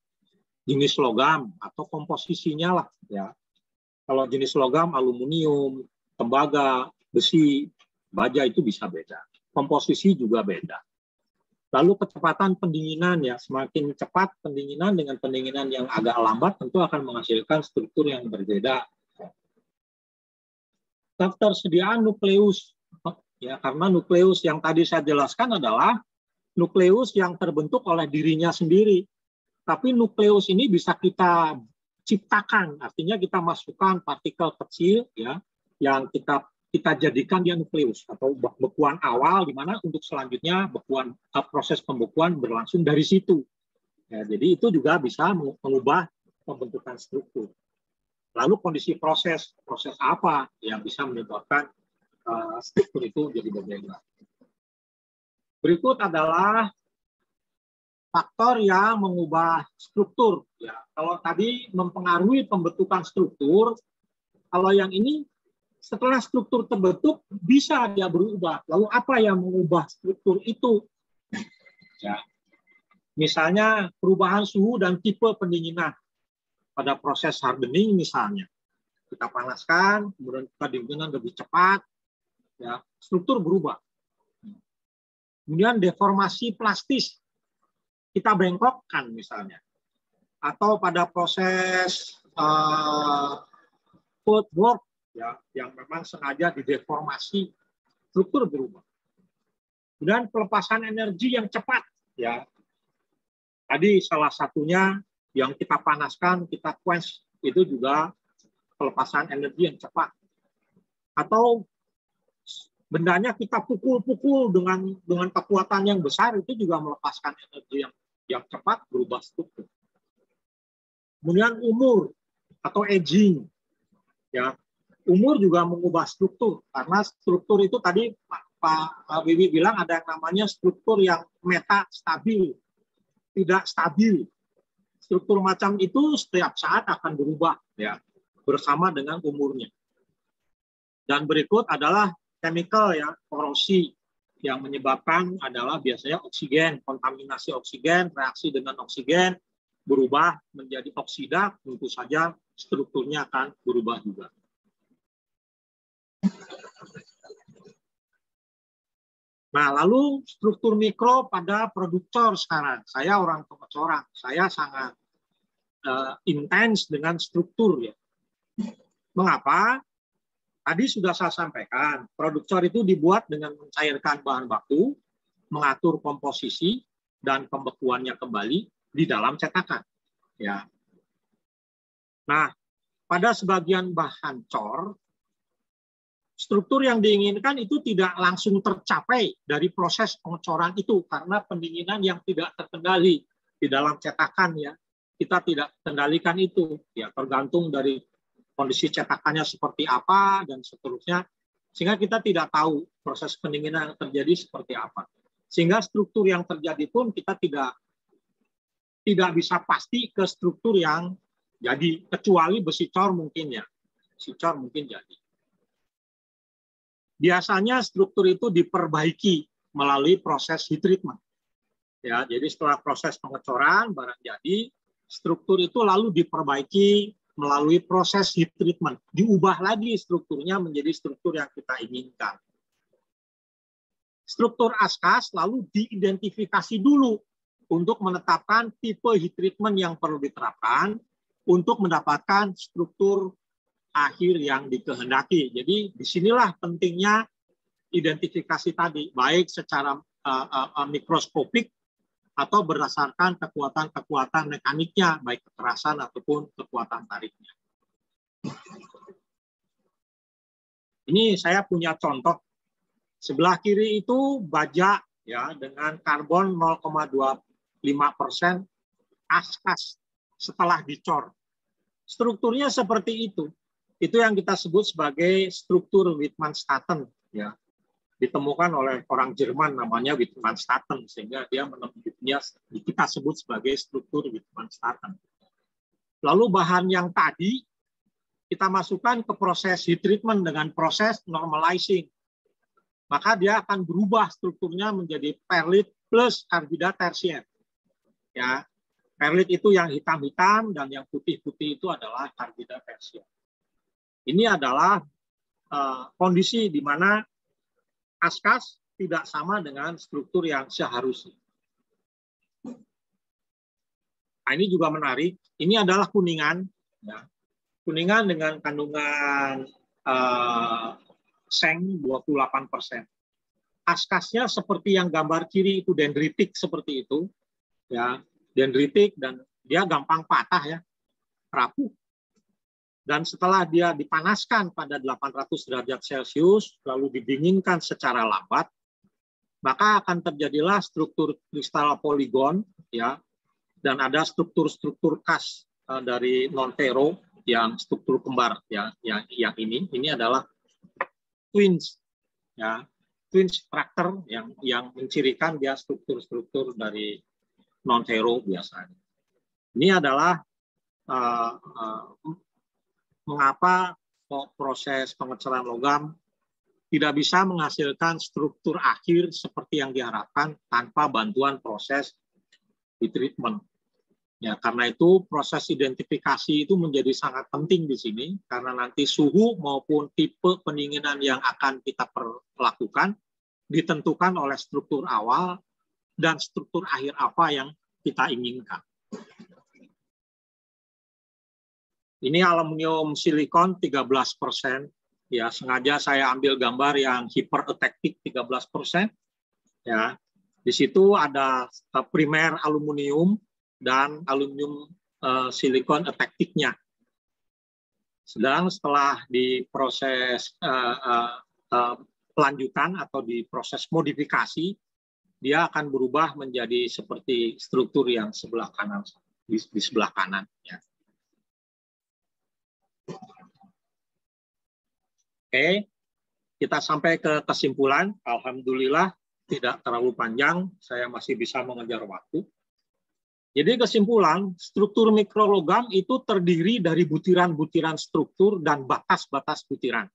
jenis logam atau komposisinya lah ya. Kalau jenis logam aluminium, tembaga, besi, baja itu bisa beda. Komposisi juga beda. Lalu kecepatan pendinginan ya, semakin cepat pendinginan dengan pendinginan yang agak lambat tentu akan menghasilkan struktur yang berbeda. Ketersediaan nukleus ya, karena nukleus yang tadi saya jelaskan adalah nukleus yang terbentuk oleh dirinya sendiri. Tapi nukleus ini bisa kita ciptakan, artinya kita masukkan partikel kecil ya yang kita jadikan dia nukleus atau bekuan awal, di mana untuk selanjutnya proses pembekuan berlangsung dari situ. Ya, jadi itu juga bisa mengubah pembentukan struktur. Lalu kondisi proses apa yang bisa menyebabkan struktur itu jadi berbeda. Berikut adalah faktor yang mengubah struktur. Ya, kalau tadi mempengaruhi pembentukan struktur, kalau yang ini setelah struktur terbentuk bisa dia berubah. Lalu apa yang mengubah struktur itu? Ya, misalnya perubahan suhu dan tipe pendinginan pada proses hardening misalnya. Kita panaskan, kemudian kita dinginkan lebih cepat, ya, struktur berubah. Kemudian deformasi plastis, kita bengkokkan misalnya. Atau pada proses footwork, ya, yang memang sengaja dideformasi, struktur berubah. Kemudian pelepasan energi yang cepat, ya. Tadi salah satunya yang kita panaskan, kita quench, itu juga pelepasan energi yang cepat. Atau bendanya kita pukul-pukul dengan kekuatan yang besar, itu juga melepaskan energi yang cepat, berubah struktur. Kemudian umur atau aging, ya, umur juga mengubah struktur karena struktur itu tadi Pak Wiwi bilang ada yang namanya struktur yang metastabil, tidak stabil. Struktur macam itu setiap saat akan berubah ya bersama dengan umurnya. Dan berikut adalah chemical ya, korosi yang menyebabkan adalah biasanya oksigen, kontaminasi oksigen, reaksi dengan oksigen berubah menjadi oksida, tentu saja strukturnya akan berubah juga. Nah, lalu struktur mikro pada produktor sekarang. Saya orang pengecoran, saya sangat intens dengan struktur ya. Mengapa? Tadi sudah saya sampaikan, produktor itu dibuat dengan mencairkan bahan baku, mengatur komposisi dan pembekuannya kembali di dalam cetakan. Ya. Nah, pada sebagian bahan cor, struktur yang diinginkan itu tidak langsung tercapai dari proses pengecoran itu karena pendinginan yang tidak terkendali di dalam cetakan ya. Kita tidak kendalikan itu ya, tergantung dari kondisi cetakannya seperti apa dan seterusnya, sehingga kita tidak tahu proses pendinginan yang terjadi seperti apa. Sehingga struktur yang terjadi pun kita tidak bisa pasti ke struktur yang jadi, kecuali besi cor mungkin ya. Besi cor mungkin jadi. Biasanya struktur itu diperbaiki melalui proses heat treatment. Ya, jadi setelah proses pengecoran barang jadi, struktur itu lalu diperbaiki melalui proses heat treatment. Diubah lagi strukturnya menjadi struktur yang kita inginkan. Struktur askas lalu diidentifikasi dulu untuk menetapkan tipe heat treatment yang perlu diterapkan untuk mendapatkan struktur akhir yang dikehendaki. Jadi disinilah pentingnya identifikasi tadi, baik secara mikroskopik atau berdasarkan kekuatan-kekuatan mekaniknya, baik kekerasan ataupun kekuatan tariknya. Ini saya punya contoh. Sebelah kiri itu baja ya dengan karbon 0,25% askas setelah dicor. Strukturnya seperti itu. Itu yang kita sebut sebagai struktur Wittmann-Statten ya. Ditemukan oleh orang Jerman namanya Wittmann-Statten sehingga dia menemukannya kita sebut sebagai struktur Wittmann-Statten. Lalu bahan yang tadi kita masukkan ke proses heat treatment dengan proses normalizing. Maka dia akan berubah strukturnya menjadi perlit plus karbidat tersier. Ya, perlit itu yang hitam-hitam dan yang putih-putih itu adalah karbidat tersier. Ini adalah kondisi di mana askas tidak sama dengan struktur yang seharusnya. Nah, ini juga menarik. Ini adalah kuningan. Ya. Kuningan dengan kandungan seng 28%. Askasnya seperti yang gambar kiri itu dendritik seperti itu. Ya, dendritik dan dia gampang patah ya. Rapuh. Dan setelah dia dipanaskan pada 800 derajat Celcius, lalu didinginkan secara lambat, maka akan terjadilah struktur kristal poligon, ya, dan ada struktur-struktur khas dari non-ferro yang struktur kembar, ya, yang ini adalah twins, ya, twins structure yang mencirikan dia struktur-struktur dari non-ferro biasanya. Ini adalah mengapa proses pengeceran logam tidak bisa menghasilkan struktur akhir seperti yang diharapkan tanpa bantuan proses heat treatment. Ya, karena itu proses identifikasi itu menjadi sangat penting di sini karena nanti suhu maupun tipe pendinginan yang akan kita lakukan ditentukan oleh struktur awal dan struktur akhir apa yang kita inginkan. Ini aluminium silikon 13%. Ya, sengaja saya ambil gambar yang hypereutectic 13%. Ya, di situ ada primer aluminium dan aluminium silikon eutecticnya. Sedang setelah diproses lanjutan atau diproses modifikasi, dia akan berubah menjadi seperti struktur yang sebelah kanan di sebelah kanan. Ya. Oke, kita sampai ke kesimpulan. Alhamdulillah tidak terlalu panjang, saya masih bisa mengejar waktu. Jadi kesimpulan, struktur mikrologam itu terdiri dari butiran-butiran struktur dan batas-batas butiran.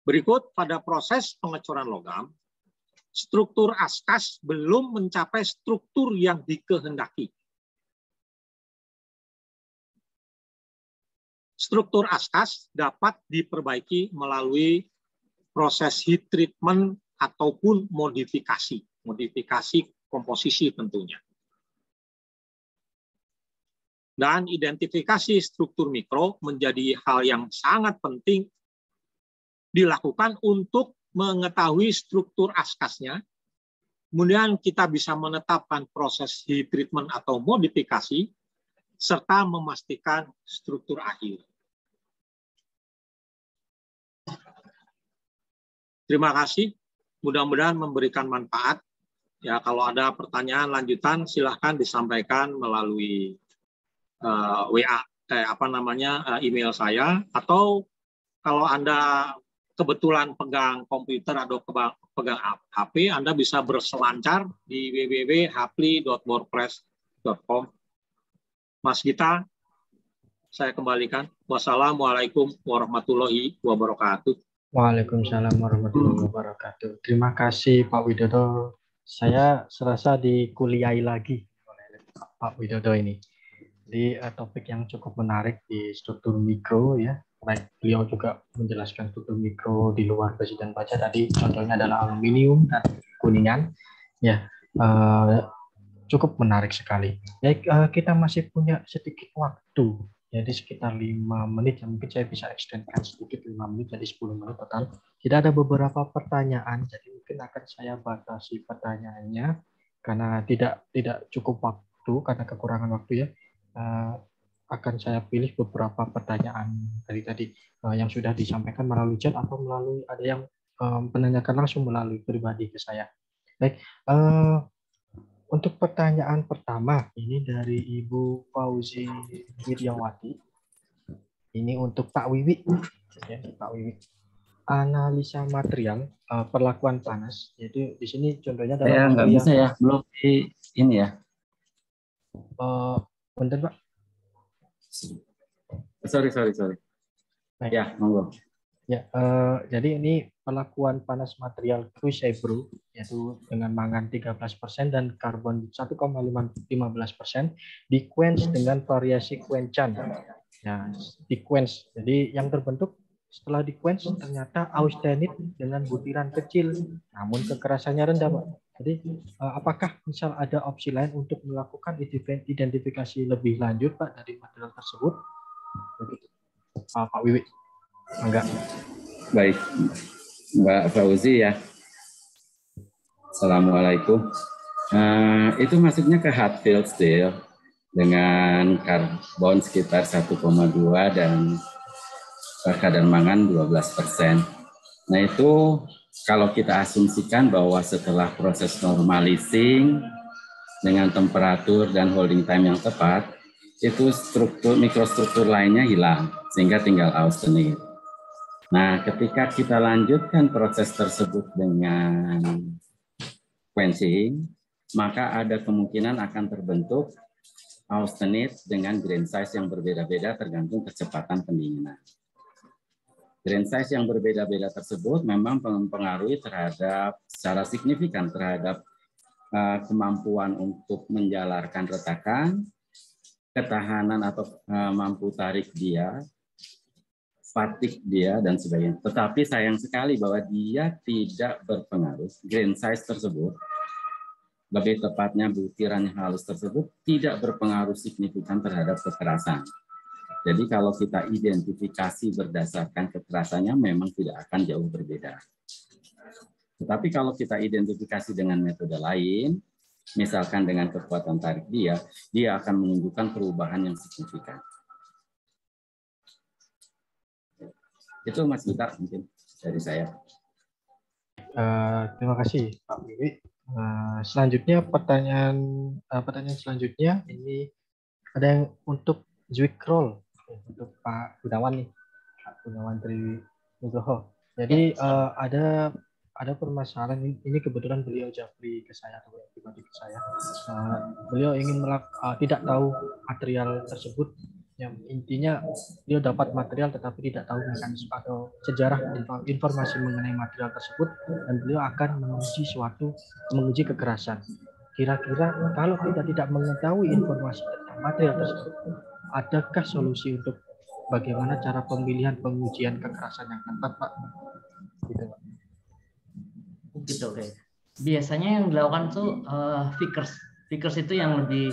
Berikut pada proses pengecoran logam, struktur askas belum mencapai struktur yang dikehendaki. Struktur askas dapat diperbaiki melalui proses heat treatment ataupun modifikasi komposisi tentunya. Dan identifikasi struktur mikro menjadi hal yang sangat penting dilakukan untuk mengetahui struktur askasnya. Kemudian kita bisa menetapkan proses heat treatment atau modifikasi serta memastikan struktur akhir. Terima kasih, mudah-mudahan memberikan manfaat. Ya, kalau ada pertanyaan lanjutan, silahkan disampaikan melalui email saya, atau kalau Anda kebetulan pegang komputer atau pegang HP, Anda bisa berselancar di www.hapli.wordpress.com. Mas Gita, saya kembalikan. Wassalamualaikum warahmatullahi wabarakatuh. Waalaikumsalam warahmatullahi wabarakatuh. Terima kasih Pak Widodo. Saya serasa dikuliahi lagi oleh Pak Widodo ini. Di topik yang cukup menarik di struktur mikro ya. Beliau juga menjelaskan struktur mikro di luar besi dan baja. Tadi contohnya adalah aluminium dan kuningan. Ya, cukup menarik sekali. Baik, kita masih punya sedikit waktu. Jadi sekitar 5 menit, mungkin saya bisa extendkan sedikit 5 menit jadi 10 menit total. Tidak ada beberapa pertanyaan, jadi mungkin akan saya batasi pertanyaannya karena tidak cukup waktu, karena kekurangan waktu ya. akan saya pilih beberapa pertanyaan dari tadi yang sudah disampaikan melalui chat atau melalui ada yang menanyakan langsung melalui pribadi ke saya. Baik, untuk pertanyaan pertama ini dari Ibu Fauzi Wiryawati. Ini untuk Pak Wiwi, ya, Pak Wiwi. Analisa material perlakuan panas. Jadi di sini contohnya adalah saya nggak bisa ya, belum di ini ya. Bentar Pak. Sorry. Baik. Ya, monggo. Ya, jadi ini perlakuan panas material crucible yaitu dengan mangan 13% dan karbon 1,15% di quench dengan variasi quenchan. Ya, di quench. Jadi yang terbentuk setelah di quench ternyata austenit dengan butiran kecil, namun kekerasannya rendah, Pak. Jadi apakah misal ada opsi lain untuk melakukan identifikasi lebih lanjut, Pak, dari material tersebut? Pak Wiwi, enggak. Baik, Mbak Fauzi ya. Assalamualaikum. Itu masuknya ke hard filled steel dengan karbon sekitar 1,2 dan kadar mangan 12%. Nah itu kalau kita asumsikan bahwa setelah proses normalizing dengan temperatur dan holding time yang tepat, itu mikrostruktur lainnya hilang sehingga tinggal austenit. Nah, ketika kita lanjutkan proses tersebut dengan quenching, maka ada kemungkinan akan terbentuk austenit dengan grain size yang berbeda-beda tergantung kecepatan pendinginan. Grain size yang berbeda-beda tersebut memang mempengaruhi secara signifikan terhadap kemampuan untuk menjalarkan retakan, ketahanan atau mampu tarik dia, fatigue dia, dan sebagainya. Tetapi sayang sekali bahwa dia tidak berpengaruh, grain size tersebut, lebih tepatnya butiran yang halus tersebut, tidak berpengaruh signifikan terhadap kekerasan. Jadi kalau kita identifikasi berdasarkan kekerasannya memang tidak akan jauh berbeda. Tetapi kalau kita identifikasi dengan metode lain, misalkan dengan kekuatan tarik dia akan menunjukkan perubahan yang signifikan. Itu Mas Gita mungkin dari saya. Terima kasih Pak Wiwi. Selanjutnya pertanyaan selanjutnya ini ada yang untuk Zwikroll untuk Pak Gunawan nih, Pak Gunawan Tri Nugroho. Jadi ada permasalahan ini kebetulan beliau japri ke saya atau pribadi ke saya. Beliau ingin tidak tahu material tersebut. Yang intinya dia dapat material tetapi tidak tahu mekanisme atau sejarah informasi mengenai material tersebut dan beliau akan menguji kekerasan. Kira-kira kalau kita tidak mengetahui informasi tentang material tersebut, adakah solusi untuk bagaimana cara pemilihan pengujian kekerasan yang tepat, Pak? Gitu, Pak. Gitu, oke. Biasanya yang dilakukan tuh Vickers itu yang lebih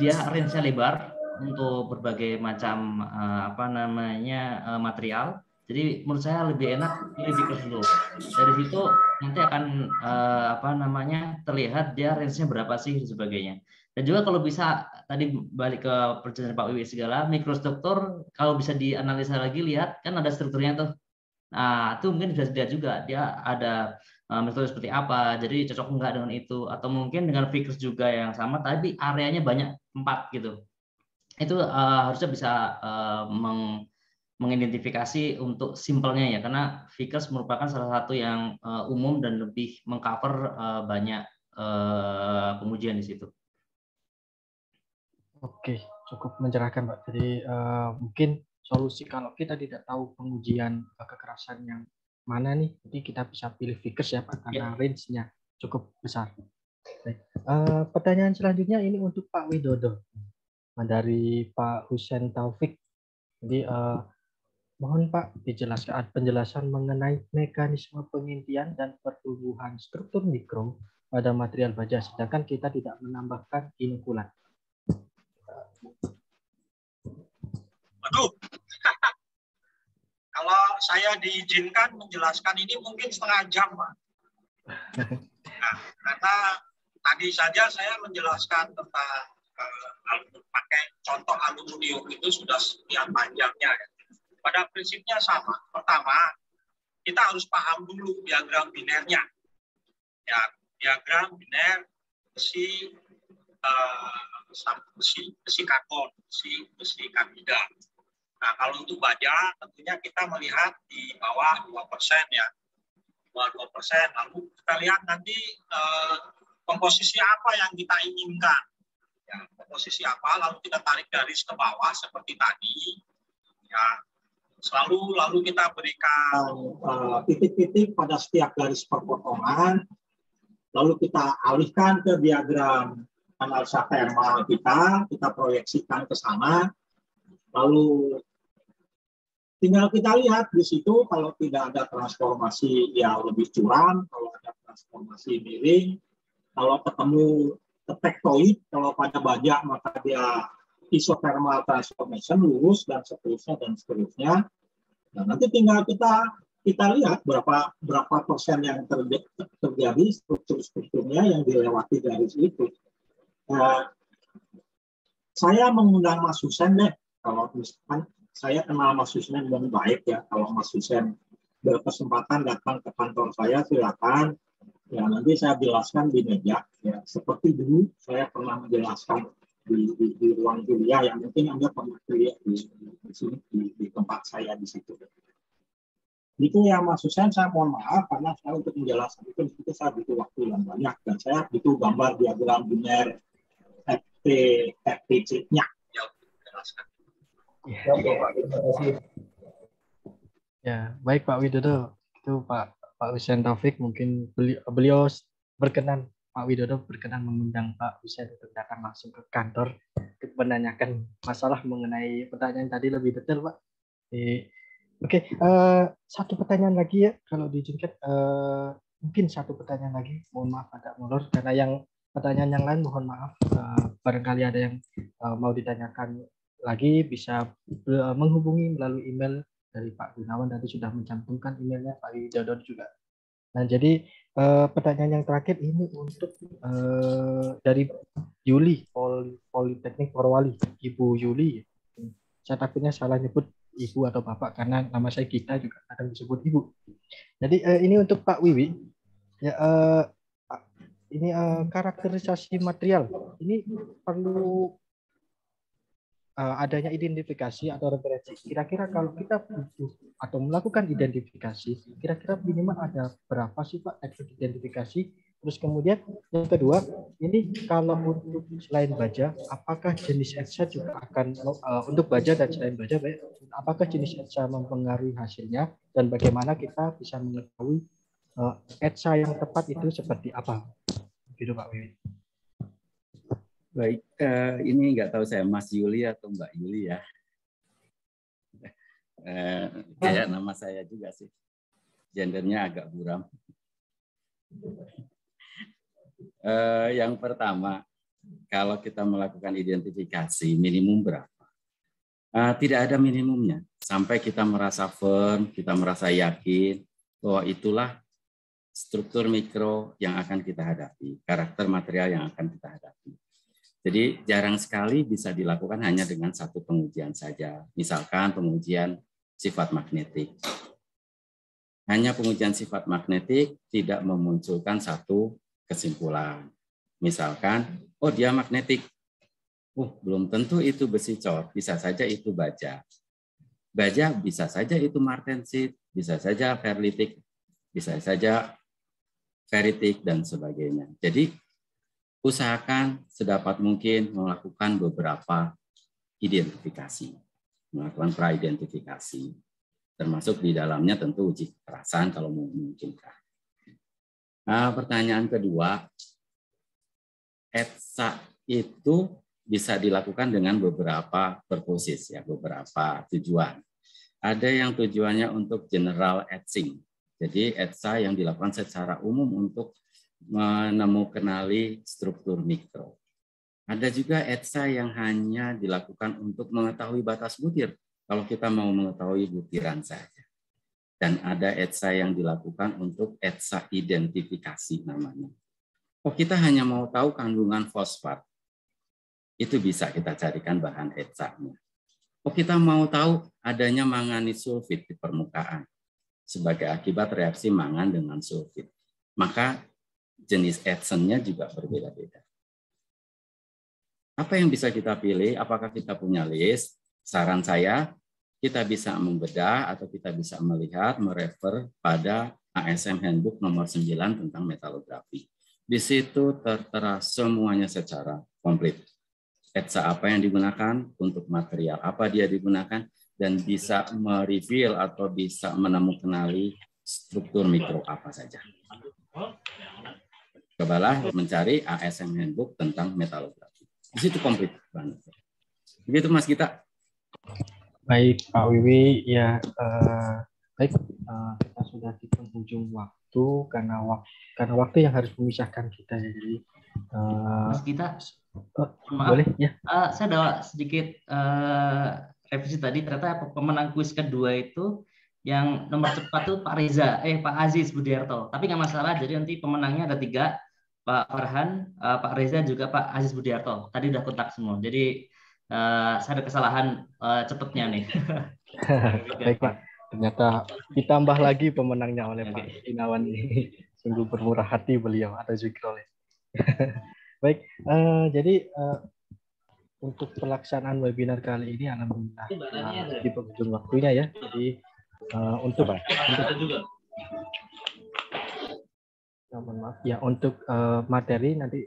dia range-nya lebar untuk berbagai macam material. Jadi menurut saya lebih enak pilih Vickers dulu. Dari situ nanti akan terlihat dia range-nya berapa sih dan sebagainya. Dan juga kalau bisa tadi balik ke perjalanan Pak Wiwi segala mikrostruktur kalau bisa dianalisa lagi lihat kan ada strukturnya tuh. Nah, itu mungkin bisa dilihat juga dia ada metode seperti apa, jadi cocok enggak dengan itu, atau mungkin dengan Vickers juga yang sama, tapi areanya banyak tempat gitu. Itu harusnya bisa mengidentifikasi untuk simpelnya ya, karena Vickers merupakan salah satu yang umum dan lebih mengcover banyak pengujian di situ. Oke, cukup mencerahkan, Pak. Jadi mungkin solusi kalau kita tidak tahu pengujian kekerasan yang mana nih, jadi kita bisa pilih Vickers ya Pak, karena range-nya cukup besar. Baik. Pertanyaan selanjutnya ini untuk Pak Widodo dari Pak Husain Taufik. Jadi mohon Pak dijelaskan penjelasan mengenai mekanisme pengintian dan pertumbuhan struktur mikro pada material baja, sedangkan kita tidak menambahkan inokulan. Waduh, kalau saya diizinkan menjelaskan ini mungkin setengah jam, Pak. Nah, karena tadi saja saya menjelaskan tentang alur contoh aluminium itu sudah sekian panjangnya. Pada prinsipnya sama. Pertama, kita harus paham dulu diagram binernya. Ya, diagram biner besi karbon, besi karbida. Nah, kalau untuk baja tentunya kita melihat di bawah 2% ya. 2%. Lalu kita lihat nanti komposisi apa yang kita inginkan. Ya, komposisi apa, lalu kita tarik garis ke bawah seperti tadi. Ya, lalu kita berikan titik-titik pada setiap garis perpotongan. Lalu kita alihkan ke diagram analisa thermal kita proyeksikan ke sana. Lalu tinggal kita lihat di situ kalau tidak ada transformasi ya lebih curam, kalau ada transformasi miring, kalau ketemu tektoid, kalau pada baja maka dia isothermal transformation lurus dan seterusnya. Nah, nanti tinggal kita lihat berapa persen yang terjadi strukturnya yang dilewati garis itu. Nah, saya mengundang Mas Husen deh, kalau misalkan saya kenal Mas Husen dengan baik ya, kalau Mas Husen berkesempatan datang ke kantor saya silakan. Ya, nanti saya jelaskan di meja. Ya, seperti dulu saya pernah menjelaskan di ruang kuliah yang mungkin Anda pernah lihat di sini di tempat saya di situ. Itu ya Mas Husen, saya mohon maaf karena saya untuk menjelaskan itu saya butuh waktu yang banyak dan saya butuh gambar diagram biner FTC-nya. Ya, baik Pak Widodo. Itu Pak Husen Taufik, mungkin beliau berkenan, Pak Widodo berkenan mengundang Pak Husen untuk datang langsung ke kantor untuk menanyakan masalah mengenai pertanyaan tadi lebih detail, Pak. Oke, satu pertanyaan lagi ya, kalau diizinkan. Mungkin satu pertanyaan lagi, mohon maaf agak molor, karena yang pertanyaan yang lain mohon maaf, barangkali ada yang mau ditanyakan lagi, bisa menghubungi melalui email dari Pak Gunawan, tadi sudah mencantumkan emailnya, Pak Widodo juga. Nah, jadi pertanyaan yang terakhir ini untuk dari Yuli, Politeknik Polwali, Ibu Yuli. Saya takutnya salah nyebut Ibu atau Bapak karena nama saya Gita juga kadang disebut Ibu. Jadi ini untuk Pak Wiwi. Ya, ini karakterisasi material. Ini perlu adanya identifikasi atau referensi. Kira-kira kalau kita butuh atau melakukan identifikasi, kira-kira minimal ada berapa sih Pak identifikasi? Terus kemudian yang kedua, ini kalau untuk selain baja, apakah jenis etsa juga akan untuk baja dan selain baja, apakah jenis etsa mempengaruhi hasilnya dan bagaimana kita bisa mengetahui etsa yang tepat itu seperti apa? Gitu Pak Wiwi. Baik, ini nggak tahu saya Mas Yuli atau Mbak Yuli ya. Kayak nama saya juga sih. Gendernya agak buram. Yang pertama, kalau kita melakukan identifikasi minimum berapa? Tidak ada minimumnya. Sampai kita merasa firm, kita merasa yakin bahwa itulah struktur mikro yang akan kita hadapi, karakter material yang akan kita hadapi. Jadi jarang sekali bisa dilakukan hanya dengan satu pengujian saja. Misalkan pengujian sifat magnetik. Hanya pengujian sifat magnetik tidak memunculkan satu kesimpulan. Misalkan, oh dia magnetik. Belum tentu itu besi cor, bisa saja itu baja. Baja bisa saja itu martensit, bisa saja ferritik, bisa saja ferritik dan sebagainya. Jadi usahakan sedapat mungkin melakukan beberapa identifikasi, melakukan pra-identifikasi, termasuk di dalamnya tentu uji kekerasan kalau memungkinkan. Nah, pertanyaan kedua, etsa itu bisa dilakukan dengan beberapa purposes, ya, beberapa tujuan. Ada yang tujuannya untuk general etching, jadi etsa yang dilakukan secara umum untuk menemukan struktur mikro. Ada juga etsa yang hanya dilakukan untuk mengetahui batas butir, kalau kita mau mengetahui butiran saja. Dan ada etsa yang dilakukan untuk etsa identifikasi namanya. Kita hanya mau tahu kandungan fosfat. itu bisa kita carikan bahan etsanya. Oh, kita mau tahu adanya manganis sulfit di permukaan sebagai akibat reaksi mangan dengan sulfit. Maka jenis etsennya juga berbeda-beda. Apa yang bisa kita pilih? Apakah kita punya list? Saran saya, kita bisa membedah atau kita bisa melihat, merefer pada ASM Handbook nomor 9 tentang metalografi. Di situ tertera semuanya secara komplit. Etsa apa yang digunakan, untuk material apa dia digunakan, dan bisa mereveal atau bisa menemukan struktur mikro apa saja. Cobalah mencari ASM Handbook tentang metalografi. Di situ komplit banget. Begitu Mas Gita. Baik Pak Wiwi, ya baik, kita sudah di penghujung waktu karena waktu yang harus memisahkan kita. Jadi Mas Gita, maaf, boleh ya? Saya ada sedikit revisi tadi. Ternyata pemenang kuis kedua itu yang nomor cepat tuh Pak Aziz Budiarto. Tapi nggak masalah. Jadi nanti pemenangnya ada 3, Pak Farhan, Pak Reza, juga Pak Aziz Budiarto. Tadi udah kontak semua. Jadi saya ada kesalahan cepatnya nih. Baik Pak, ternyata ditambah lagi pemenangnya oleh Pak Inawan ini. Sungguh bermurah hati beliau, ada zikr oleh. Baik, jadi untuk pelaksanaan webinar kali ini alhamdulillah di penghujung waktunya ya. Jadi untuk materi nanti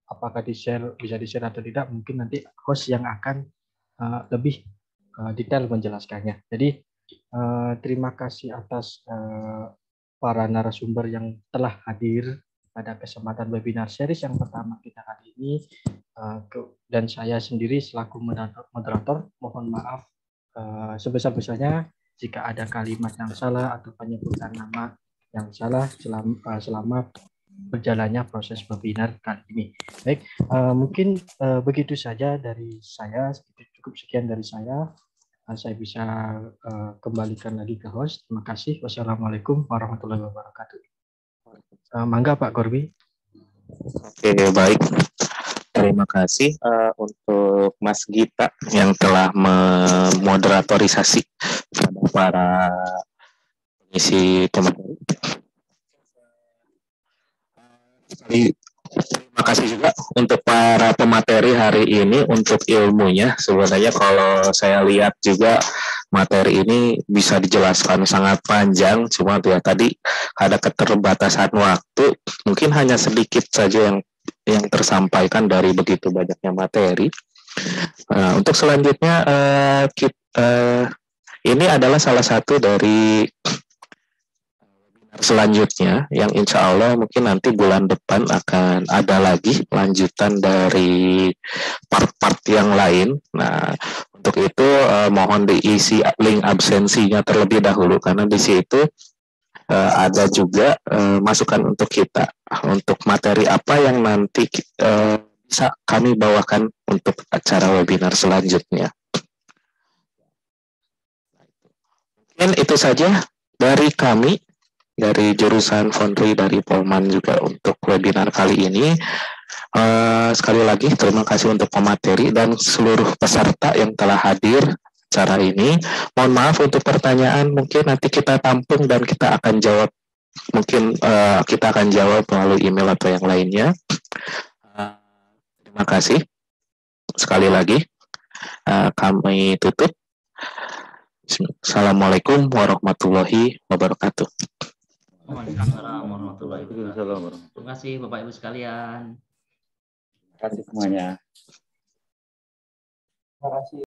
apakah bisa di-share atau tidak, mungkin nanti host yang akan lebih detail menjelaskannya. Jadi terima kasih atas para narasumber yang telah hadir pada kesempatan webinar series yang pertama kita kali ini, dan saya sendiri selaku moderator mohon maaf sebesar-besarnya jika ada kalimat yang salah atau penyebutan nama yang salah selama berjalannya proses webinar kali ini. Baik, mungkin begitu saja dari saya, cukup sekian dari saya. Saya bisa kembalikan lagi ke host. Terima kasih. Wassalamualaikum warahmatullahi wabarakatuh. Mangga Pak Gorbi. Oke, baik. Terima kasih untuk Mas Gita yang telah memoderatorisasi pada para pengisi pemateri. Terima kasih juga untuk para pemateri hari ini untuk ilmunya. Sebenarnya kalau saya lihat juga materi ini bisa dijelaskan sangat panjang, cuma ya tadi ada keterbatasan waktu, mungkin hanya sedikit saja yang tersampaikan dari begitu banyaknya materi. Untuk selanjutnya ini adalah salah satu dari selanjutnya yang insya Allah mungkin nanti bulan depan akan ada lagi lanjutan dari part-part yang lain. Nah, untuk itu mohon diisi link absensinya terlebih dahulu karena di situ ada juga masukan untuk kita untuk materi apa yang nanti bisa kami bawakan untuk acara webinar selanjutnya. Mungkin itu saja dari kami. Dari jurusan Foundry dari Polman juga untuk webinar kali ini. Sekali lagi terima kasih untuk pemateri dan seluruh peserta yang telah hadir acara ini. Mohon maaf untuk pertanyaan, mungkin nanti kita tampung dan kita akan jawab. Mungkin kita akan jawab melalui email atau yang lainnya. Terima kasih. Sekali lagi kami tutup. Assalamualaikum warahmatullahi wabarakatuh. Waalaikumsalam warahmatullahi wabarakatuh. Terima kasih Bapak Ibu sekalian. Terima kasih semuanya. Terima kasih.